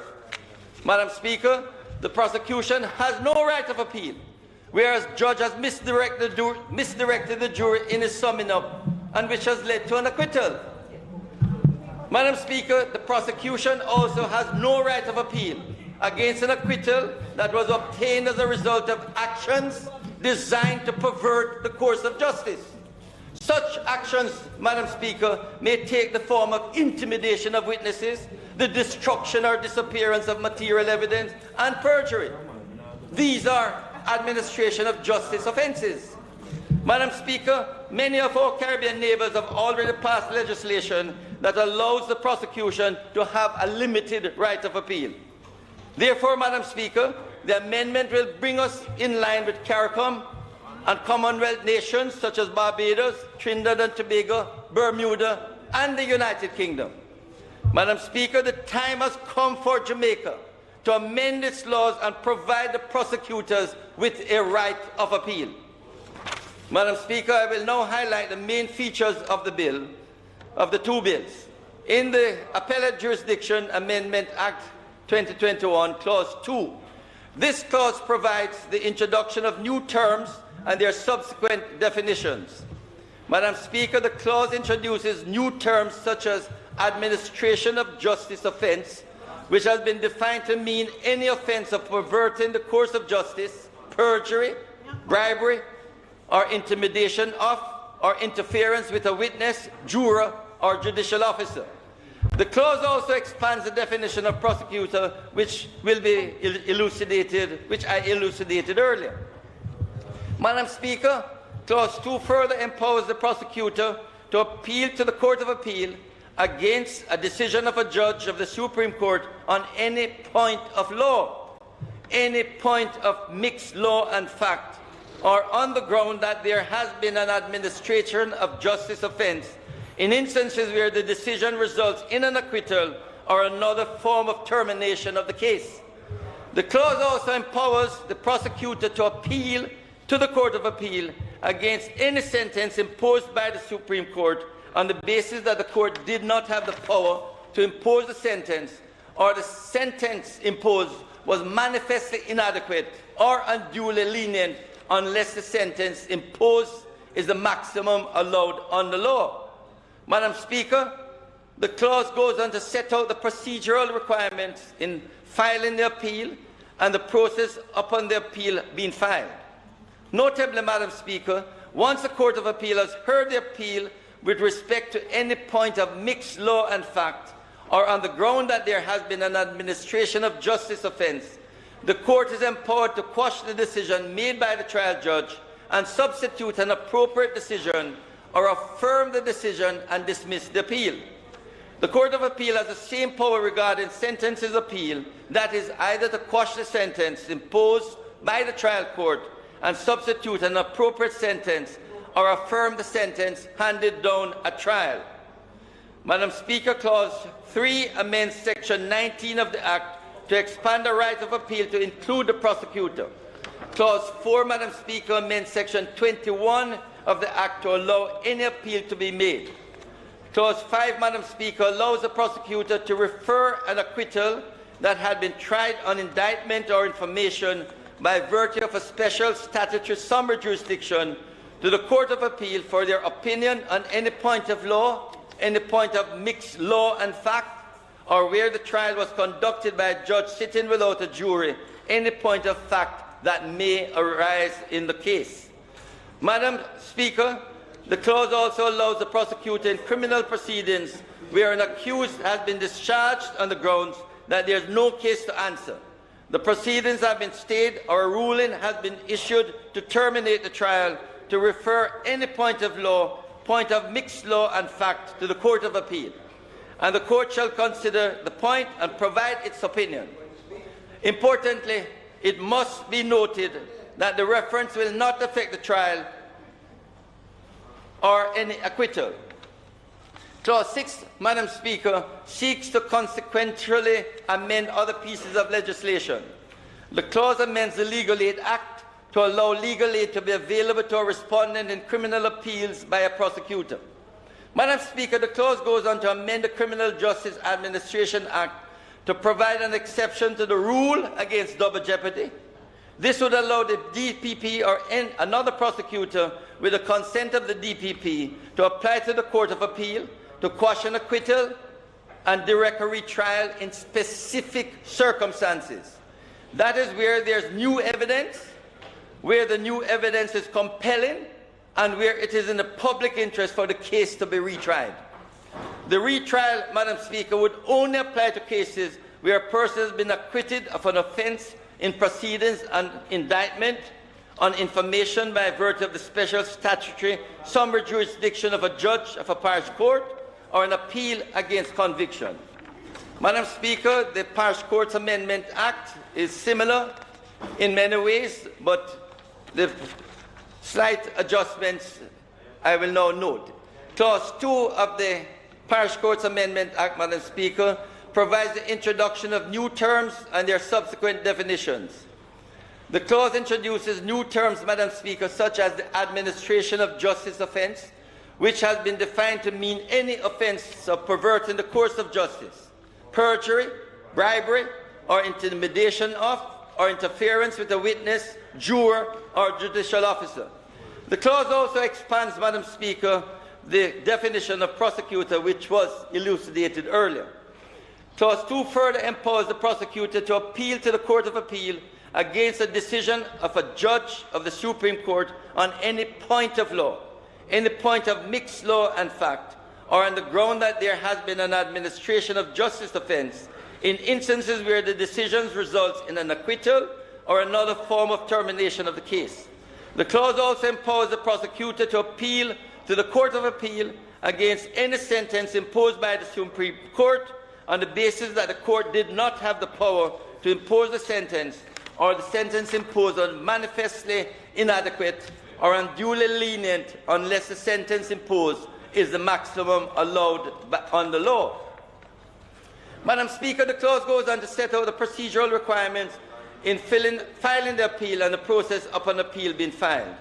Madam Speaker, the prosecution has no right of appeal, whereas the judge has misdirected the jury in his summing up, and which has led to an acquittal. Madam Speaker, the prosecution also has no right of appeal against an acquittal that was obtained as a result of actions designed to pervert the course of justice. Such actions, Madam Speaker, may take the form of intimidation of witnesses, the destruction or disappearance of material evidence, and perjury. These are administration of justice offences. Madam Speaker, many of our Caribbean neighbours have already passed legislation that allows the prosecution to have a limited right of appeal. Therefore, Madam Speaker, the amendment will bring us in line with CARICOM and Commonwealth nations such as Barbados, Trinidad and Tobago, Bermuda, and the United Kingdom. Madam Speaker, the time has come for Jamaica to amend its laws and provide the prosecutors with a right of appeal. Madam Speaker, I will now highlight the main features of the bill, of the two bills. In the Appellate Jurisdiction Amendment Act 2021, Clause 2, this clause provides the introduction of new terms and their subsequent definitions. Madam Speaker, the clause introduces new terms such as administration of justice offence, which has been defined to mean any offence of perverting the course of justice, perjury, bribery, or intimidation of, or interference with a witness, juror, or judicial officer. The clause also expands the definition of prosecutor, which will be elucidated, which I elucidated earlier. Madam Speaker, Clause 2 further empowers the prosecutor to appeal to the Court of Appeal against a decision of a judge of the Supreme Court on any point of law, any point of mixed law and fact, or on the ground that there has been an administration of justice offence in instances where the decision results in an acquittal or another form of termination of the case. The clause also empowers the prosecutor to appeal to the Court of Appeal against any sentence imposed by the Supreme Court on the basis that the court did not have the power to impose the sentence, or the sentence imposed was manifestly inadequate or unduly lenient unless the sentence imposed is the maximum allowed under law. Madam Speaker, the clause goes on to set out the procedural requirements in filing the appeal and the process upon the appeal being filed. Notably, Madam Speaker, once the Court of Appeal has heard the appeal with respect to any point of mixed law and fact, or on the ground that there has been an administration of justice offence, the Court is empowered to quash the decision made by the trial judge and substitute an appropriate decision, or affirm the decision and dismiss the appeal. The Court of Appeal has the same power regarding sentences appeal, that is, either to quash the sentence imposed by the trial court and substitute an appropriate sentence, or affirm the sentence handed down at trial. Madam Speaker, Clause 3 amends Section 19 of the Act to expand the right of appeal to include the prosecutor. Clause 4, Madam Speaker, amends Section 21 of the Act to allow any appeal to be made. Clause 5, Madam Speaker, allows the prosecutor to refer an acquittal that had been tried on indictment or information by virtue of a special statutory summary jurisdiction to the Court of Appeal for their opinion on any point of law, any point of mixed law and fact, or where the trial was conducted by a judge sitting without a jury, any point of fact that may arise in the case. Madam Speaker, the clause also allows the prosecutor in criminal proceedings where an accused has been discharged on the grounds that there is no case to answer, the proceedings have been stayed, or a ruling has been issued to terminate the trial, to refer any point of law, point of mixed law and fact to the Court of Appeal, and the Court shall consider the point and provide its opinion. Importantly, it must be noted that the reference will not affect the trial or any acquittal. Clause 6, Madam Speaker, seeks to consequentially amend other pieces of legislation. The clause amends the Legal Aid Act to allow legal aid to be available to a respondent in criminal appeals by a prosecutor. Madam Speaker, the clause goes on to amend the Criminal Justice Administration Act to provide an exception to the rule against double jeopardy. This would allow the DPP or another prosecutor, with the consent of the DPP, to apply to the Court of Appeal to quash an acquittal and direct a retrial in specific circumstances. That is where there's new evidence, where the new evidence is compelling, and where it is in the public interest for the case to be retried. The retrial, Madam Speaker, would only apply to cases where a person has been acquitted of an offence in proceedings and indictment on information by virtue of the special statutory summary jurisdiction of a judge of a parish court, or an appeal against conviction. Madam Speaker, the Parish Courts Amendment Act is similar in many ways, but the slight adjustments I will now note. Clause 2 of the Parish Courts Amendment Act, Madam Speaker, provides the introduction of new terms and their subsequent definitions. The clause introduces new terms, Madam Speaker, such as the administration of justice offence, which has been defined to mean any offence of perverting the course of justice, perjury, bribery, or intimidation of, or interference with a witness, juror, or judicial officer. The clause also expands, Madam Speaker, the definition of prosecutor, which was elucidated earlier. Clause 2 further empowers the prosecutor to appeal to the Court of Appeal against a decision of a judge of the Supreme Court on any point of law, any point of mixed law and fact, or on the ground that there has been an administration of justice offence in instances where the decision results in an acquittal or another form of termination of the case. The clause also empowers the prosecutor to appeal to the Court of Appeal against any sentence imposed by the Supreme Court on the basis that the court did not have the power to impose the sentence, or the sentence imposed was manifestly inadequate or unduly lenient unless the sentence imposed is the maximum allowed under law. Madam Speaker, the clause goes on to set out the procedural requirements in filing the appeal and the process upon appeal being filed.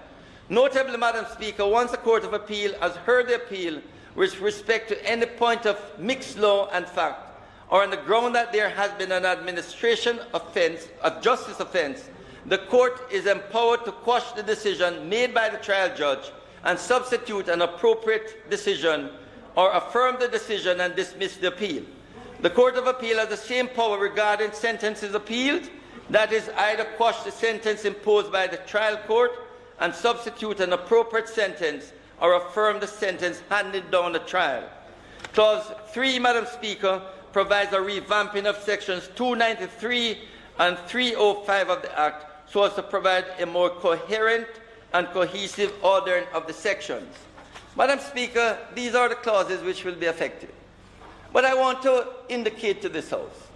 Notably, Madam Speaker, once the Court of Appeal has heard the appeal with respect to any point of mixed law and fact, or on the ground that there has been an administration offence, of justice offence, the court is empowered to quash the decision made by the trial judge and substitute an appropriate decision or affirm the decision and dismiss the appeal. The Court of Appeal has the same power regarding sentences appealed, that is, either quash the sentence imposed by the trial court and substitute an appropriate sentence or affirm the sentence handed down the trial. Clause 3, Madam Speaker, provides a revamping of sections 293 and 305 of the Act so as to provide a more coherent and cohesive ordering of the sections. Madam Speaker, these are the clauses which will be affected. But I want to indicate to this House,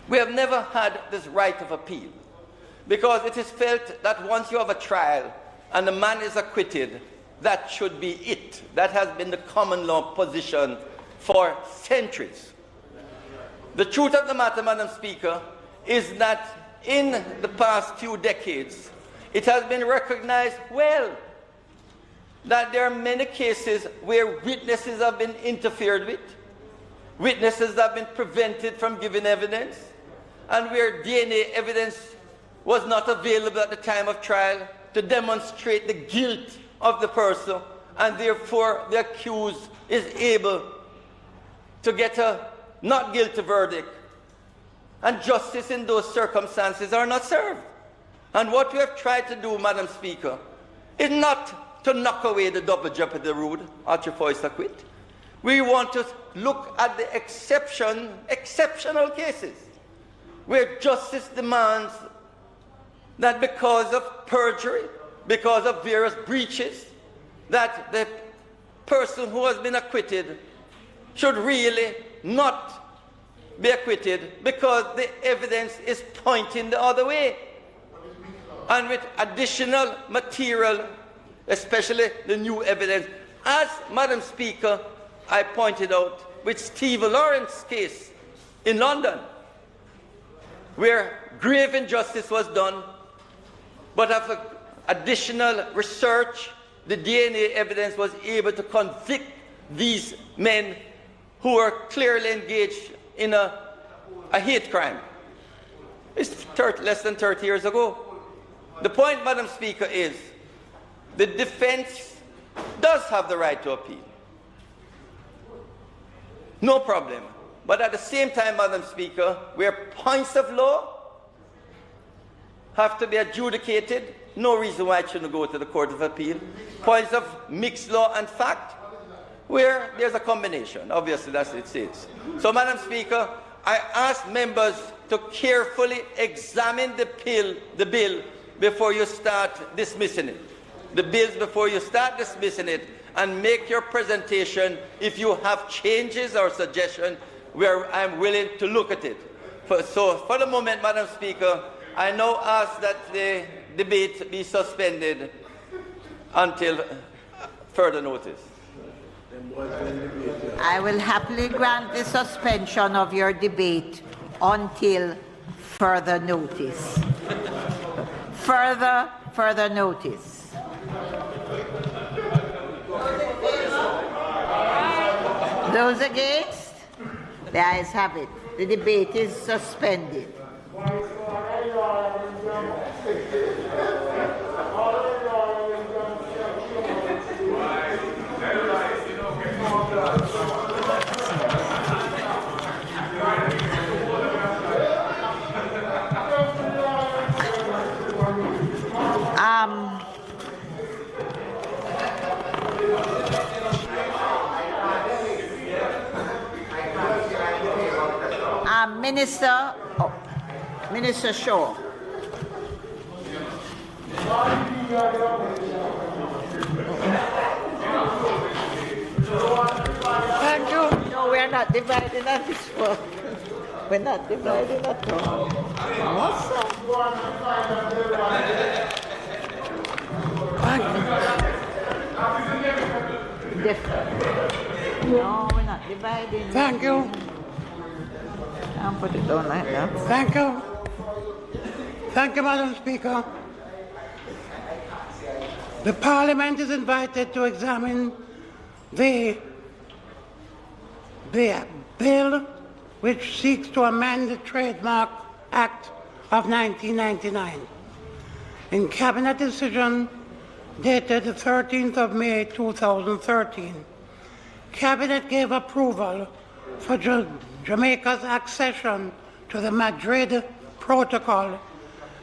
we have never had this right of appeal because it is felt that once you have a trial and the man is acquitted, that should be it. That has been the common law position for centuries. The truth of the matter, Madam Speaker, is that in the past few decades, it has been recognized well that there are many cases where witnesses have been interfered with, witnesses have been prevented from giving evidence, and where DNA evidence was not available at the time of trial to demonstrate the guilt of the person, and therefore the accused is able to get a not guilty verdict, and justice in those circumstances are not served. And what we have tried to do, Madam Speaker, is not to knock away the double jeopardy rule, attrifois acquit. We want to look at the exceptional cases where justice demands that because of perjury, because of various breaches, that the person who has been acquitted should really not be acquitted because the evidence is pointing the other way. And with additional material, especially the new evidence, as Madam Speaker, I pointed out with Steve Lawrence's case in London, where grave injustice was done, but after additional research, the DNA evidence was able to convict these men who were clearly engaged in a hate crime. It's less than 30 years ago. The point, Madam Speaker, is the defense does have the right to appeal. No problem. But at the same time, Madam Speaker, where points of law have to be adjudicated, no reason why it shouldn't go to the Court of Appeal. Points of mixed law and fact, where there's a combination. Obviously, that's what it says. So, Madam Speaker, I ask members to carefully examine the bill before you start dismissing it. The bills before you start dismissing it, and make your presentation if you have changes or suggestions where I'm willing to look at it. So, for the moment, Madam Speaker, I now ask that the debate be suspended until further notice. I will happily grant the suspension of your debate until further notice. Further notice. Those against? The ayes have it. The debate is suspended. Minister Shaw. Thank you. No, we're not dividing at this work. We're not dividing at all. No, we're not dividing. Thank you. I'll put it down like that. Thank you. Thank you, Madam Speaker. The Parliament is invited to examine the bill which seeks to amend the Trademark Act of 1999. In Cabinet decision dated the 13th of May 2013, Cabinet gave approval for Jamaica's accession to the Madrid Protocol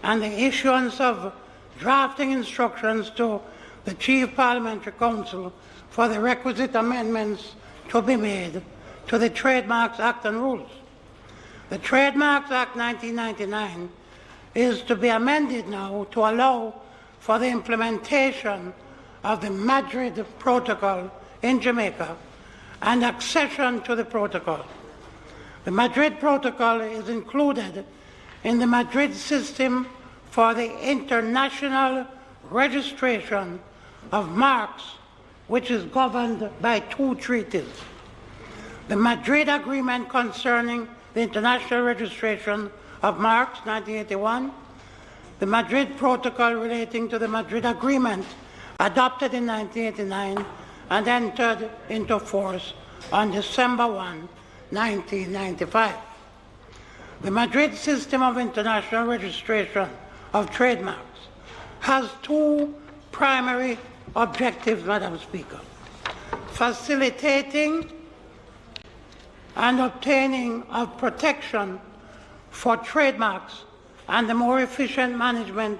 and the issuance of drafting instructions to the Chief Parliamentary Council for the requisite amendments to be made to the Trademarks Act and rules. The Trademarks Act 1999 is to be amended now to allow for the implementation of the Madrid Protocol in Jamaica and accession to the protocol. The Madrid Protocol is included in the Madrid system for the international registration of marks, which is governed by two treaties. The Madrid Agreement concerning the international registration of marks, 1981, the Madrid Protocol relating to the Madrid Agreement, adopted in 1989 and entered into force on December 1, 1995. The Madrid system of international registration of trademarks has two primary objectives, Madam Speaker: facilitating and obtaining of protection for trademarks and the more efficient management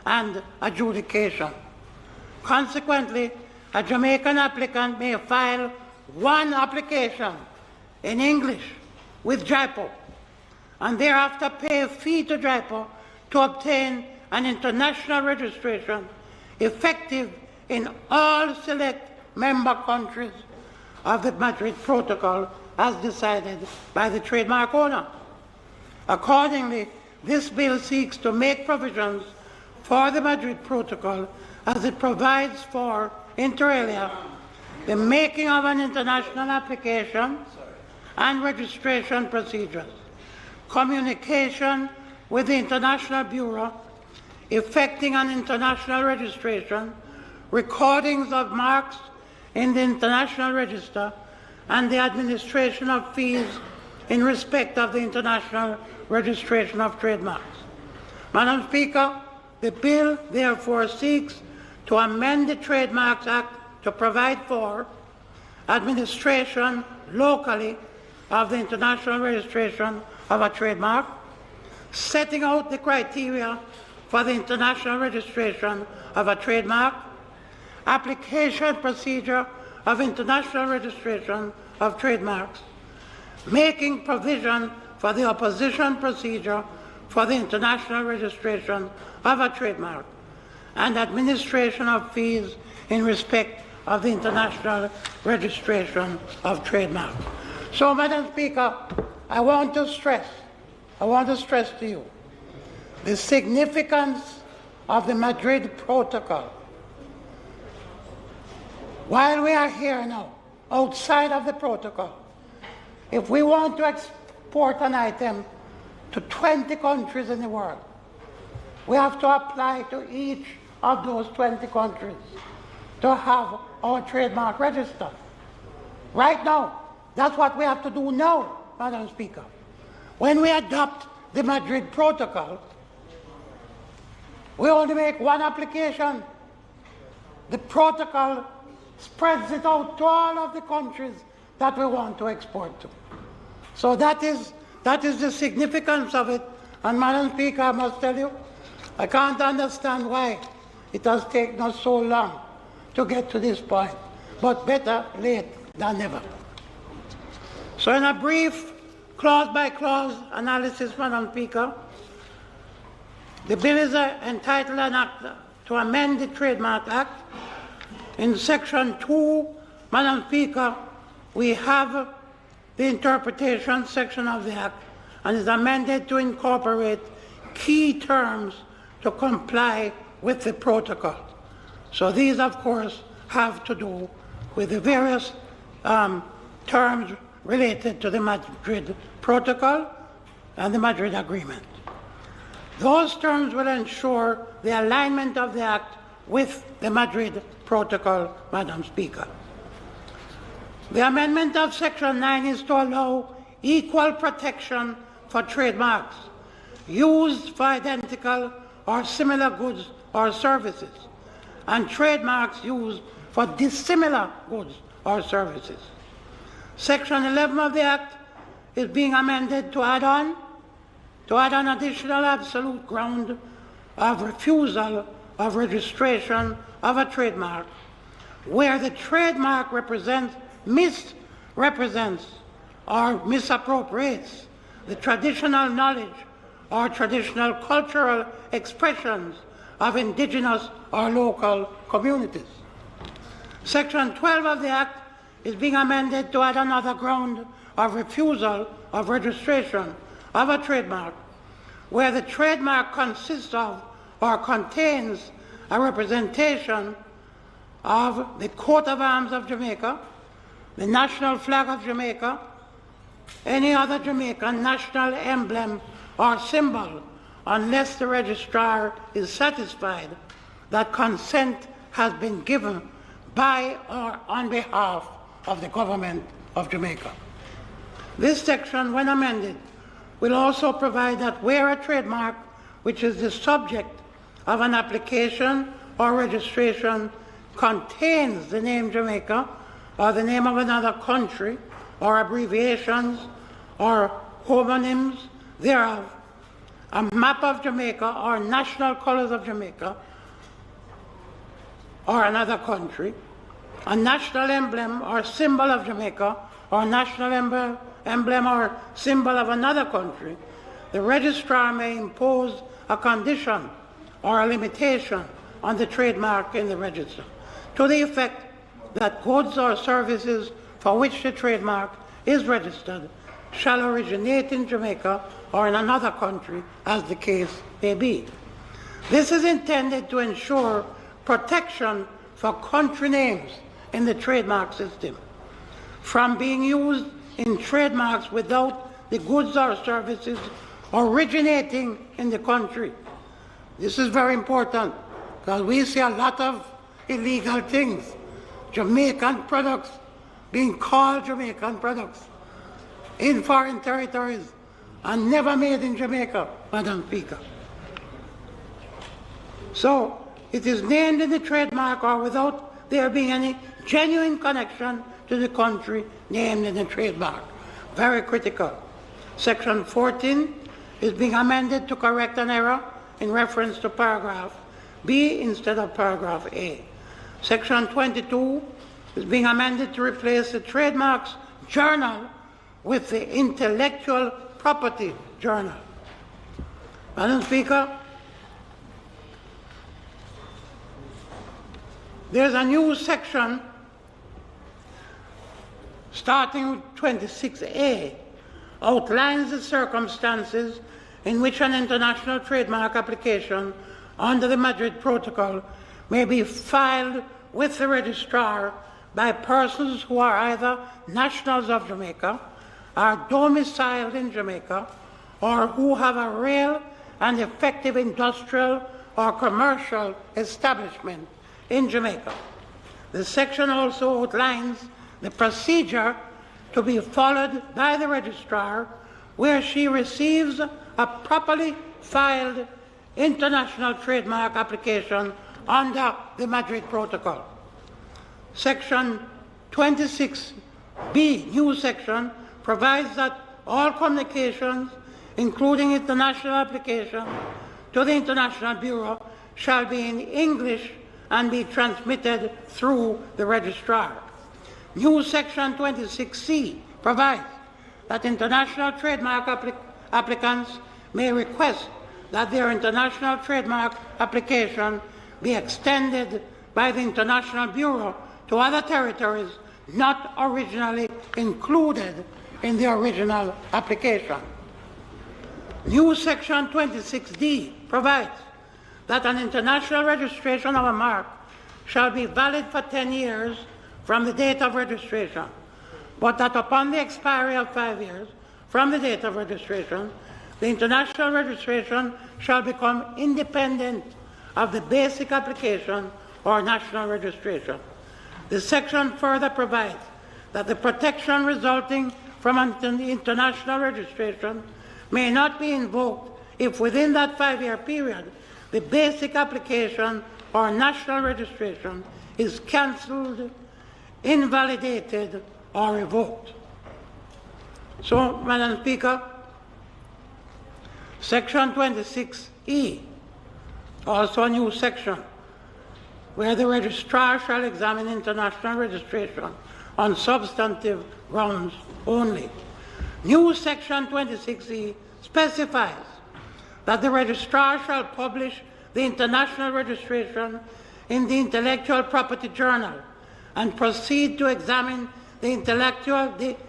and adjudication. Consequently, a Jamaican applicant may file one application in English with JIPO and thereafter pay a fee to JIPO to obtain an international registration effective in all select member countries of the Madrid Protocol as decided by the trademark owner. Accordingly, this bill seeks to make provisions for the Madrid Protocol as it provides for, inter alia, the making of an international application and registration procedures, communication with the International Bureau, effecting an international registration, recordings of marks in the International Register, and the administration of fees in respect of the international registration of trademarks. Madam Speaker, the bill therefore seeks to amend the Trademarks Act to provide for administration locally of the international registration of a trademark, setting out the criteria for the international registration of a trademark, application procedure of international registration of trademarks, making provision for the opposition procedure for the international registration of a trademark, and administration of fees in respect of the international registration of trademarks. So, Madam Speaker, I want to stress to you the significance of the Madrid Protocol. While we are here now, outside of the protocol, if we want to export an item to 20 countries in the world, we have to apply to each of those 20 countries to have our trademark register. Right now, that's what we have to do now, Madam Speaker. When we adopt the Madrid Protocol, we only make one application. The protocol spreads it out to all of the countries that we want to export to. So that is the significance of it. And Madam Speaker, I must tell you, I can't understand why it has taken us so long to get to this point, but better late than never. So in a brief clause-by-clause analysis, Madam Speaker, the bill is entitled an act to amend the Trademark Act. In Section 2, Madam Speaker, we have the interpretation section of the Act, and is amended to incorporate key terms to comply with the protocol. So these, of course, have to do with the various terms related to the Madrid Protocol and the Madrid Agreement. Those terms will ensure the alignment of the Act with the Madrid Protocol, Madam Speaker. The amendment of Section 9 is to allow equal protection for trademarks used for identical or similar goods or services, and trademarks used for dissimilar goods or services. Section 11 of the Act is being amended to add on additional absolute ground of refusal of registration of a trademark where the trademark misrepresents or misappropriates the traditional knowledge or traditional cultural expressions of indigenous or local communities. Section 12 of the Act is being amended to add another ground of refusal of registration of a trademark where the trademark consists of or contains a representation of the coat of arms of Jamaica, the national flag of Jamaica, any other Jamaican national emblem or symbol, unless the registrar is satisfied that consent has been given by or on behalf of the government of Jamaica. This section, when amended, will also provide that where a trademark which is the subject of an application or registration contains the name Jamaica or the name of another country or abbreviations or homonyms thereof, a map of Jamaica or national colors of Jamaica or another country, a national emblem or symbol of Jamaica or national emblem or symbol of another country, the registrar may impose a condition or a limitation on the trademark in the register to the effect that goods or services for which the trademark is registered shall originate in Jamaica or in another country, as the case may be. This is intended to ensure protection for country names in the trademark system from being used in trademarks without the goods or services originating in the country. This is very important because we see a lot of illegal things, Jamaican products being called Jamaican products in foreign territories and never made in Jamaica, Madam Speaker. So it is named in the trademark or without there being any genuine connection to the country named in the trademark. Very critical. Section 14 is being amended to correct an error in reference to paragraph B instead of paragraph A. Section 22 is being amended to replace the trademarks journal with the intellectual property journal. Madam Speaker, there's a new section starting with 26A, outlines the circumstances in which an international trademark application under the Madrid Protocol may be filed with the registrar by persons who are either nationals of Jamaica, are domiciled in Jamaica, or who have a real and effective industrial or commercial establishment in Jamaica. The section also outlines the procedure to be followed by the registrar where she receives a properly filed international trademark application under the Madrid Protocol. Section 26B, new section, provides that all communications, including international applications to the International Bureau, shall be in English and be transmitted through the registrar. New Section 26C provides that international trademark applicants may request that their international trademark application be extended by the International Bureau to other territories not originally included in the original application. New Section 26D provides that an international registration of a mark shall be valid for 10 years from the date of registration, but that upon the expiry of 5 years from the date of registration, the international registration shall become independent of the basic application or national registration. The section further provides that the protection resulting from an international registration may not be invoked if within that 5-year period the basic application or national registration is cancelled, invalidated, or revoked. So, Madam Speaker, Section 26E, also a new section, where the registrar shall examine international registration on substantive grounds only. New Section 26E specifies that the registrar shall publish the international registration in the Intellectual Property Journal and proceed to examine the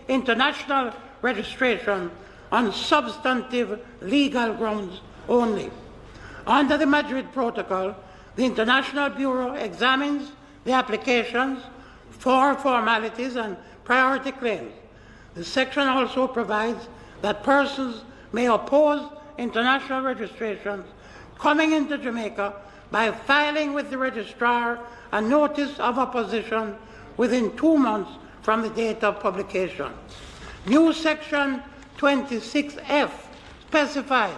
international registration on substantive legal grounds only. Under the Madrid Protocol, the International Bureau examines the applications for formalities and priority claims. The section also provides that persons may oppose international registrations coming into Jamaica by filing with the registrar a notice of opposition within 2 months from the date of publication. New Section 26F specifies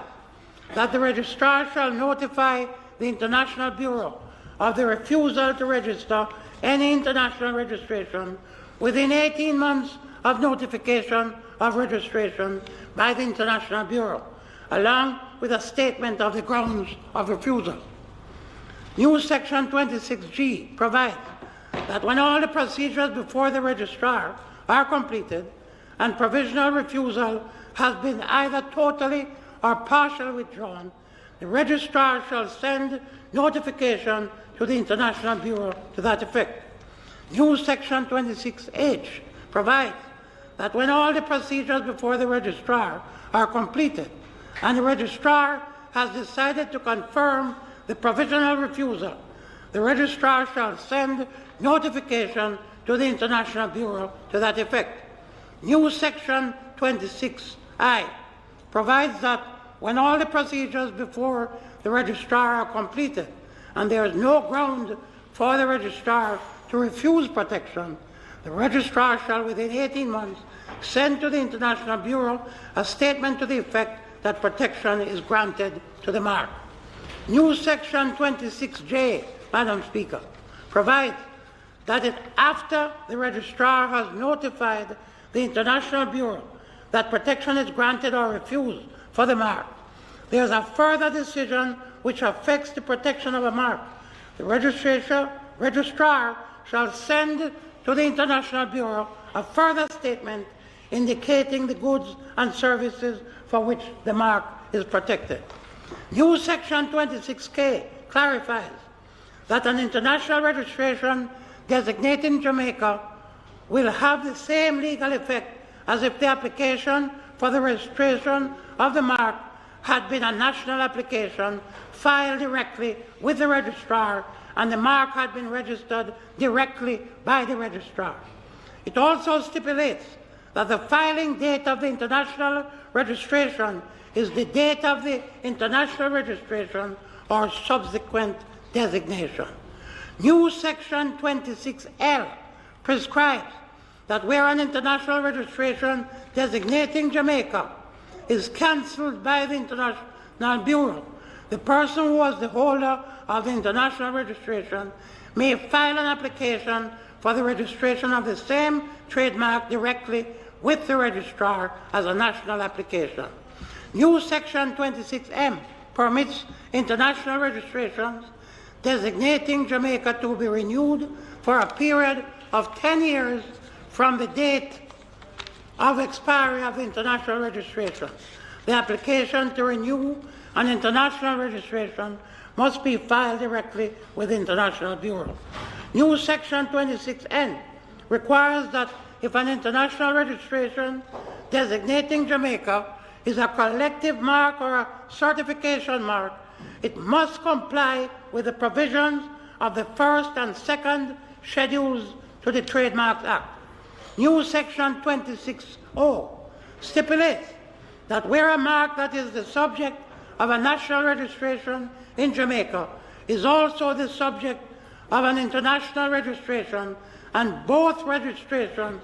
that the registrar shall notify the International Bureau of the refusal to register any international registration within 18 months of notification of registration by the International Bureau, along with a statement of the grounds of refusal. New Section 26G provides that when all the procedures before the registrar are completed and provisional refusal has been either totally or partially withdrawn, the registrar shall send notification to the International Bureau to that effect. New Section 26H provides that when all the procedures before the registrar are completed and the registrar has decided to confirm the provisional refusal, the registrar shall send notification to the International Bureau to that effect. New Section 26I provides that when all the procedures before the registrar are completed and there is no ground for the registrar to refuse protection, the registrar shall within 18 months send to the International Bureau a statement to the effect that protection is granted to the mark. New Section 26J, Madam Speaker, provides that after the registrar has notified the International Bureau that protection is granted or refused for the mark, there is a further decision which affects the protection of a mark. The registrar shall send to the International Bureau a further statement indicating the goods and services for which the mark is protected. New Section 26K clarifies that an international registration designating Jamaica will have the same legal effect as if the application for the registration of the mark had been a national application filed directly with the registrar and the mark had been registered directly by the registrar. It also stipulates that the filing date of the international registration is the date of the international registration or subsequent designation. New Section 26L prescribes that where an international registration designating Jamaica is cancelled by the International Bureau, the person who was the holder of the international registration may file an application for the registration of the same trademark directly with the registrar as a national application. New Section 26M permits international registrations designating Jamaica to be renewed for a period of 10 years from the date of expiry of international registration. The application to renew an international registration must be filed directly with the International Bureau. New Section 26N requires that if an international registration designating Jamaica is a collective mark or a certification mark, it must comply with the provisions of the first and second schedules to the Trademark Act. New Section 26O stipulates that where a mark that is the subject of a national registration in Jamaica is also the subject of an international registration, and both registrations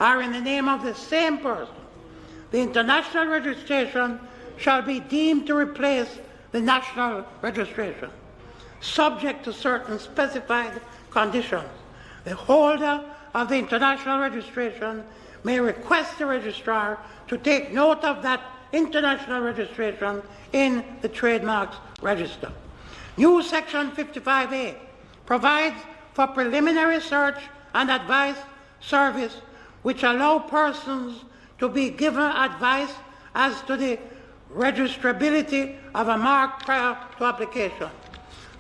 are in the name of the same person, the international registration shall be deemed to replace the national registration, subject to certain specified conditions. The holder of the international registration may request the registrar to take note of that international registration in the trademarks register. New Section 55A provides for preliminary search and advice service which allow persons to be given advice as to the registrability of a mark prior to application.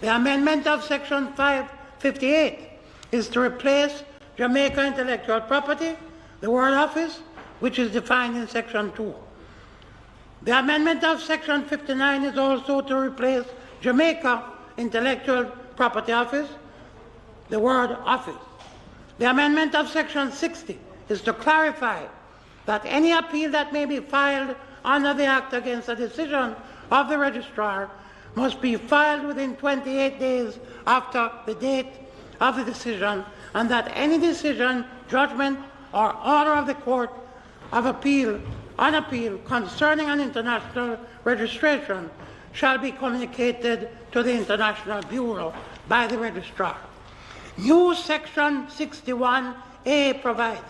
The amendment of Section 558 is to replace Jamaica intellectual property, the word office, which is defined in Section 2. The amendment of Section 59 is also to replace Jamaica intellectual property office, the word office. The amendment of Section 60 is to clarify that any appeal that may be filed under the Act against a decision of the registrar must be filed within 28 days after the date of the decision, and that any decision, judgment, or order of the Court of Appeal on appeal concerning an international registration shall be communicated to the International Bureau by the registrar. New Section 61A provides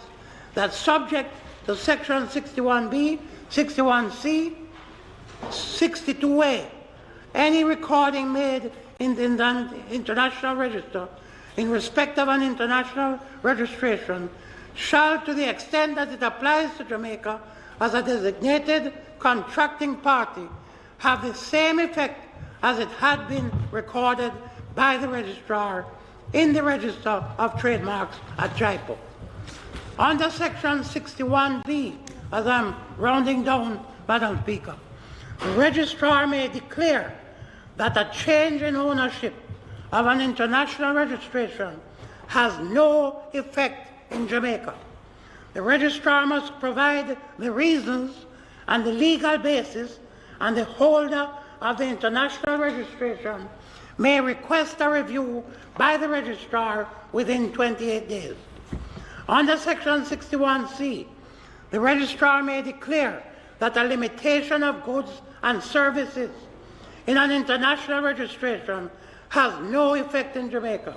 that subject to Section 61B, 61C, 62A, any recording made in the International Register in respect of an international registration shall, to the extent that it applies to Jamaica as a designated contracting party, have the same effect as it had been recorded by the registrar in the Register of Trademarks at Jaipur. Under Section 61B, as I'm rounding down, Madam Speaker, the registrar may declare that a change in ownership of an international registration has no effect in Jamaica. The registrar must provide the reasons and the legal basis, and the holder of the international registration may request a review by the registrar within 28 days. Under Section 61C, the registrar may declare that a limitation of goods and services in an international registration has no effect in Jamaica.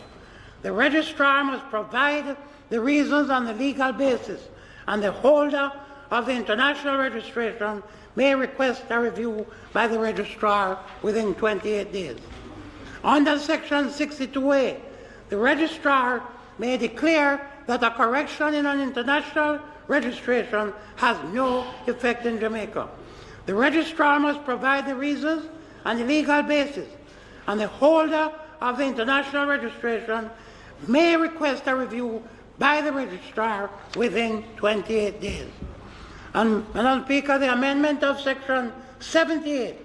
The registrar must provide the reasons on the legal basis, and the holder of the international registration may request a review by the registrar within 28 days. Under Section 62A, the registrar may declare that a correction in an international registration has no effect in Jamaica. The registrar must provide the reasons and the legal basis, and the holder of the international registration may request a review by the registrar within 28 days. And, Madam Speaker, the amendment of Section 78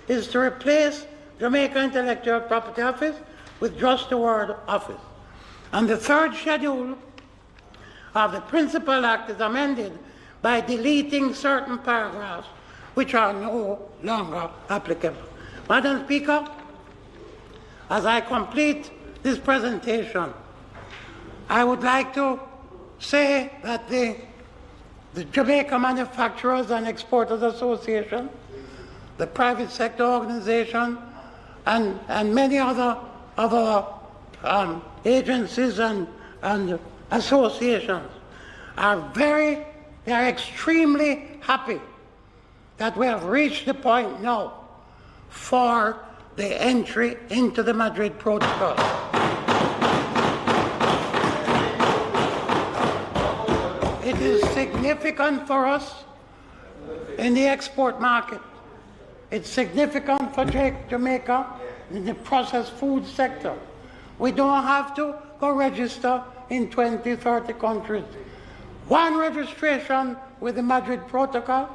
is to replace Jamaica Intellectual Property Office with just the word office. And the third schedule of the Principal Act is amended by deleting certain paragraphs which are no longer applicable. Madam Speaker, as I complete this presentation, I would like to say that the Jamaica Manufacturers and Exporters Association, the private sector organization, and many other agencies and associations they are extremely happy that we have reached the point now for the entry into the Madrid Protocol. It is significant for us in the export market. It's significant for Jamaica in the processed food sector. We don't have to go register in 20, 30 countries. One registration with the Madrid Protocol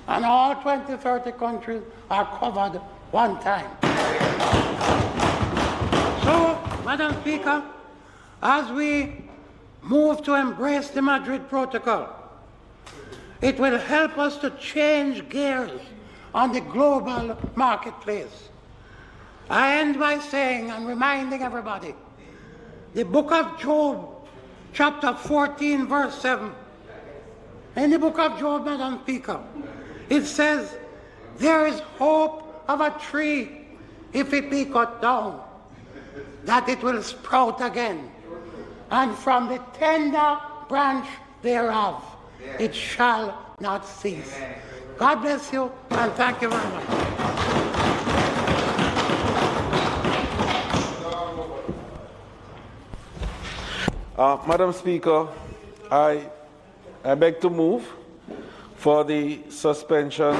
and all 20, 30 countries are covered one time. So, Madam Speaker, as we move to embrace the Madrid Protocol, it will help us to change gears on the global marketplace. I end by saying and reminding everybody, the book of Job, chapter 14, verse 7. In the book of Job, Madam Speaker, it says, there is hope of a tree, if it be cut down, that it will sprout again, and from the tender branch thereof it shall not cease. God bless you, and thank you very much. Madam Speaker, I beg to move for the suspension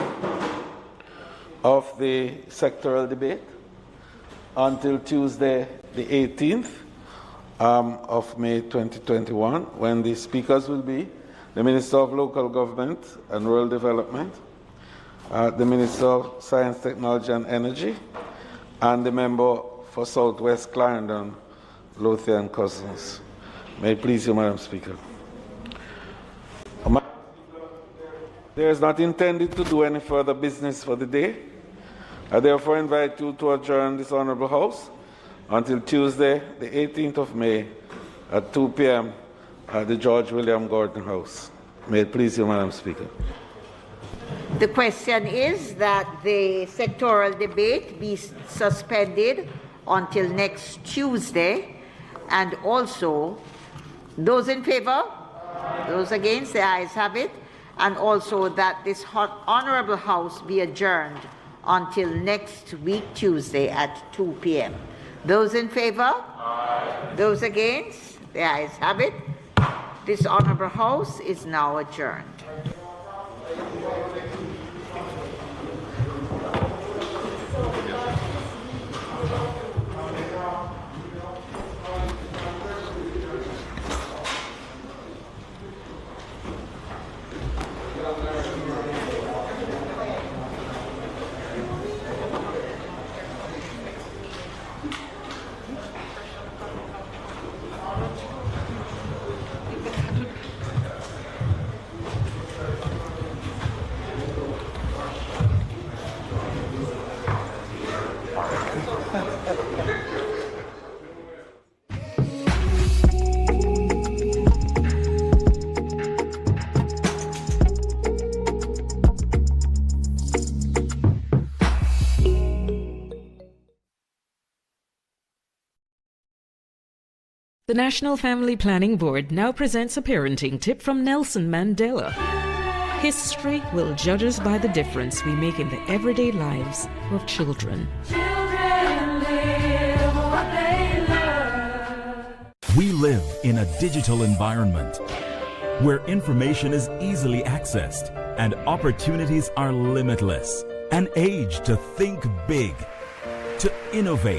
of the sectoral debate until Tuesday, the 18th of May 2021, when the speakers will be the Minister of Local Government and Rural Development, the Minister of Science, Technology and Energy, and the member for Southwest Clarendon, Lothian Cousins. May it please you, Madam Speaker. There is not intended to do any further business for the day. I therefore invite you to adjourn this Honourable House until Tuesday, the 18th of May at 2 p.m. at the George William Gordon House. May it please you, Madam Speaker. The question is that the sectoral debate be suspended until next Tuesday, and also those in favour, those against, the ayes have it, and also that this Honourable House be adjourned until next week Tuesday at 2 p.m. Those in favour? Aye. Those against? The ayes have it. This Honourable House is now adjourned. The National Family Planning Board now presents a parenting tip from Nelson Mandela. History will judge us by the difference we make in the everyday lives of children. We live in a digital environment where information is easily accessed and opportunities are limitless. An age to think big, to innovate,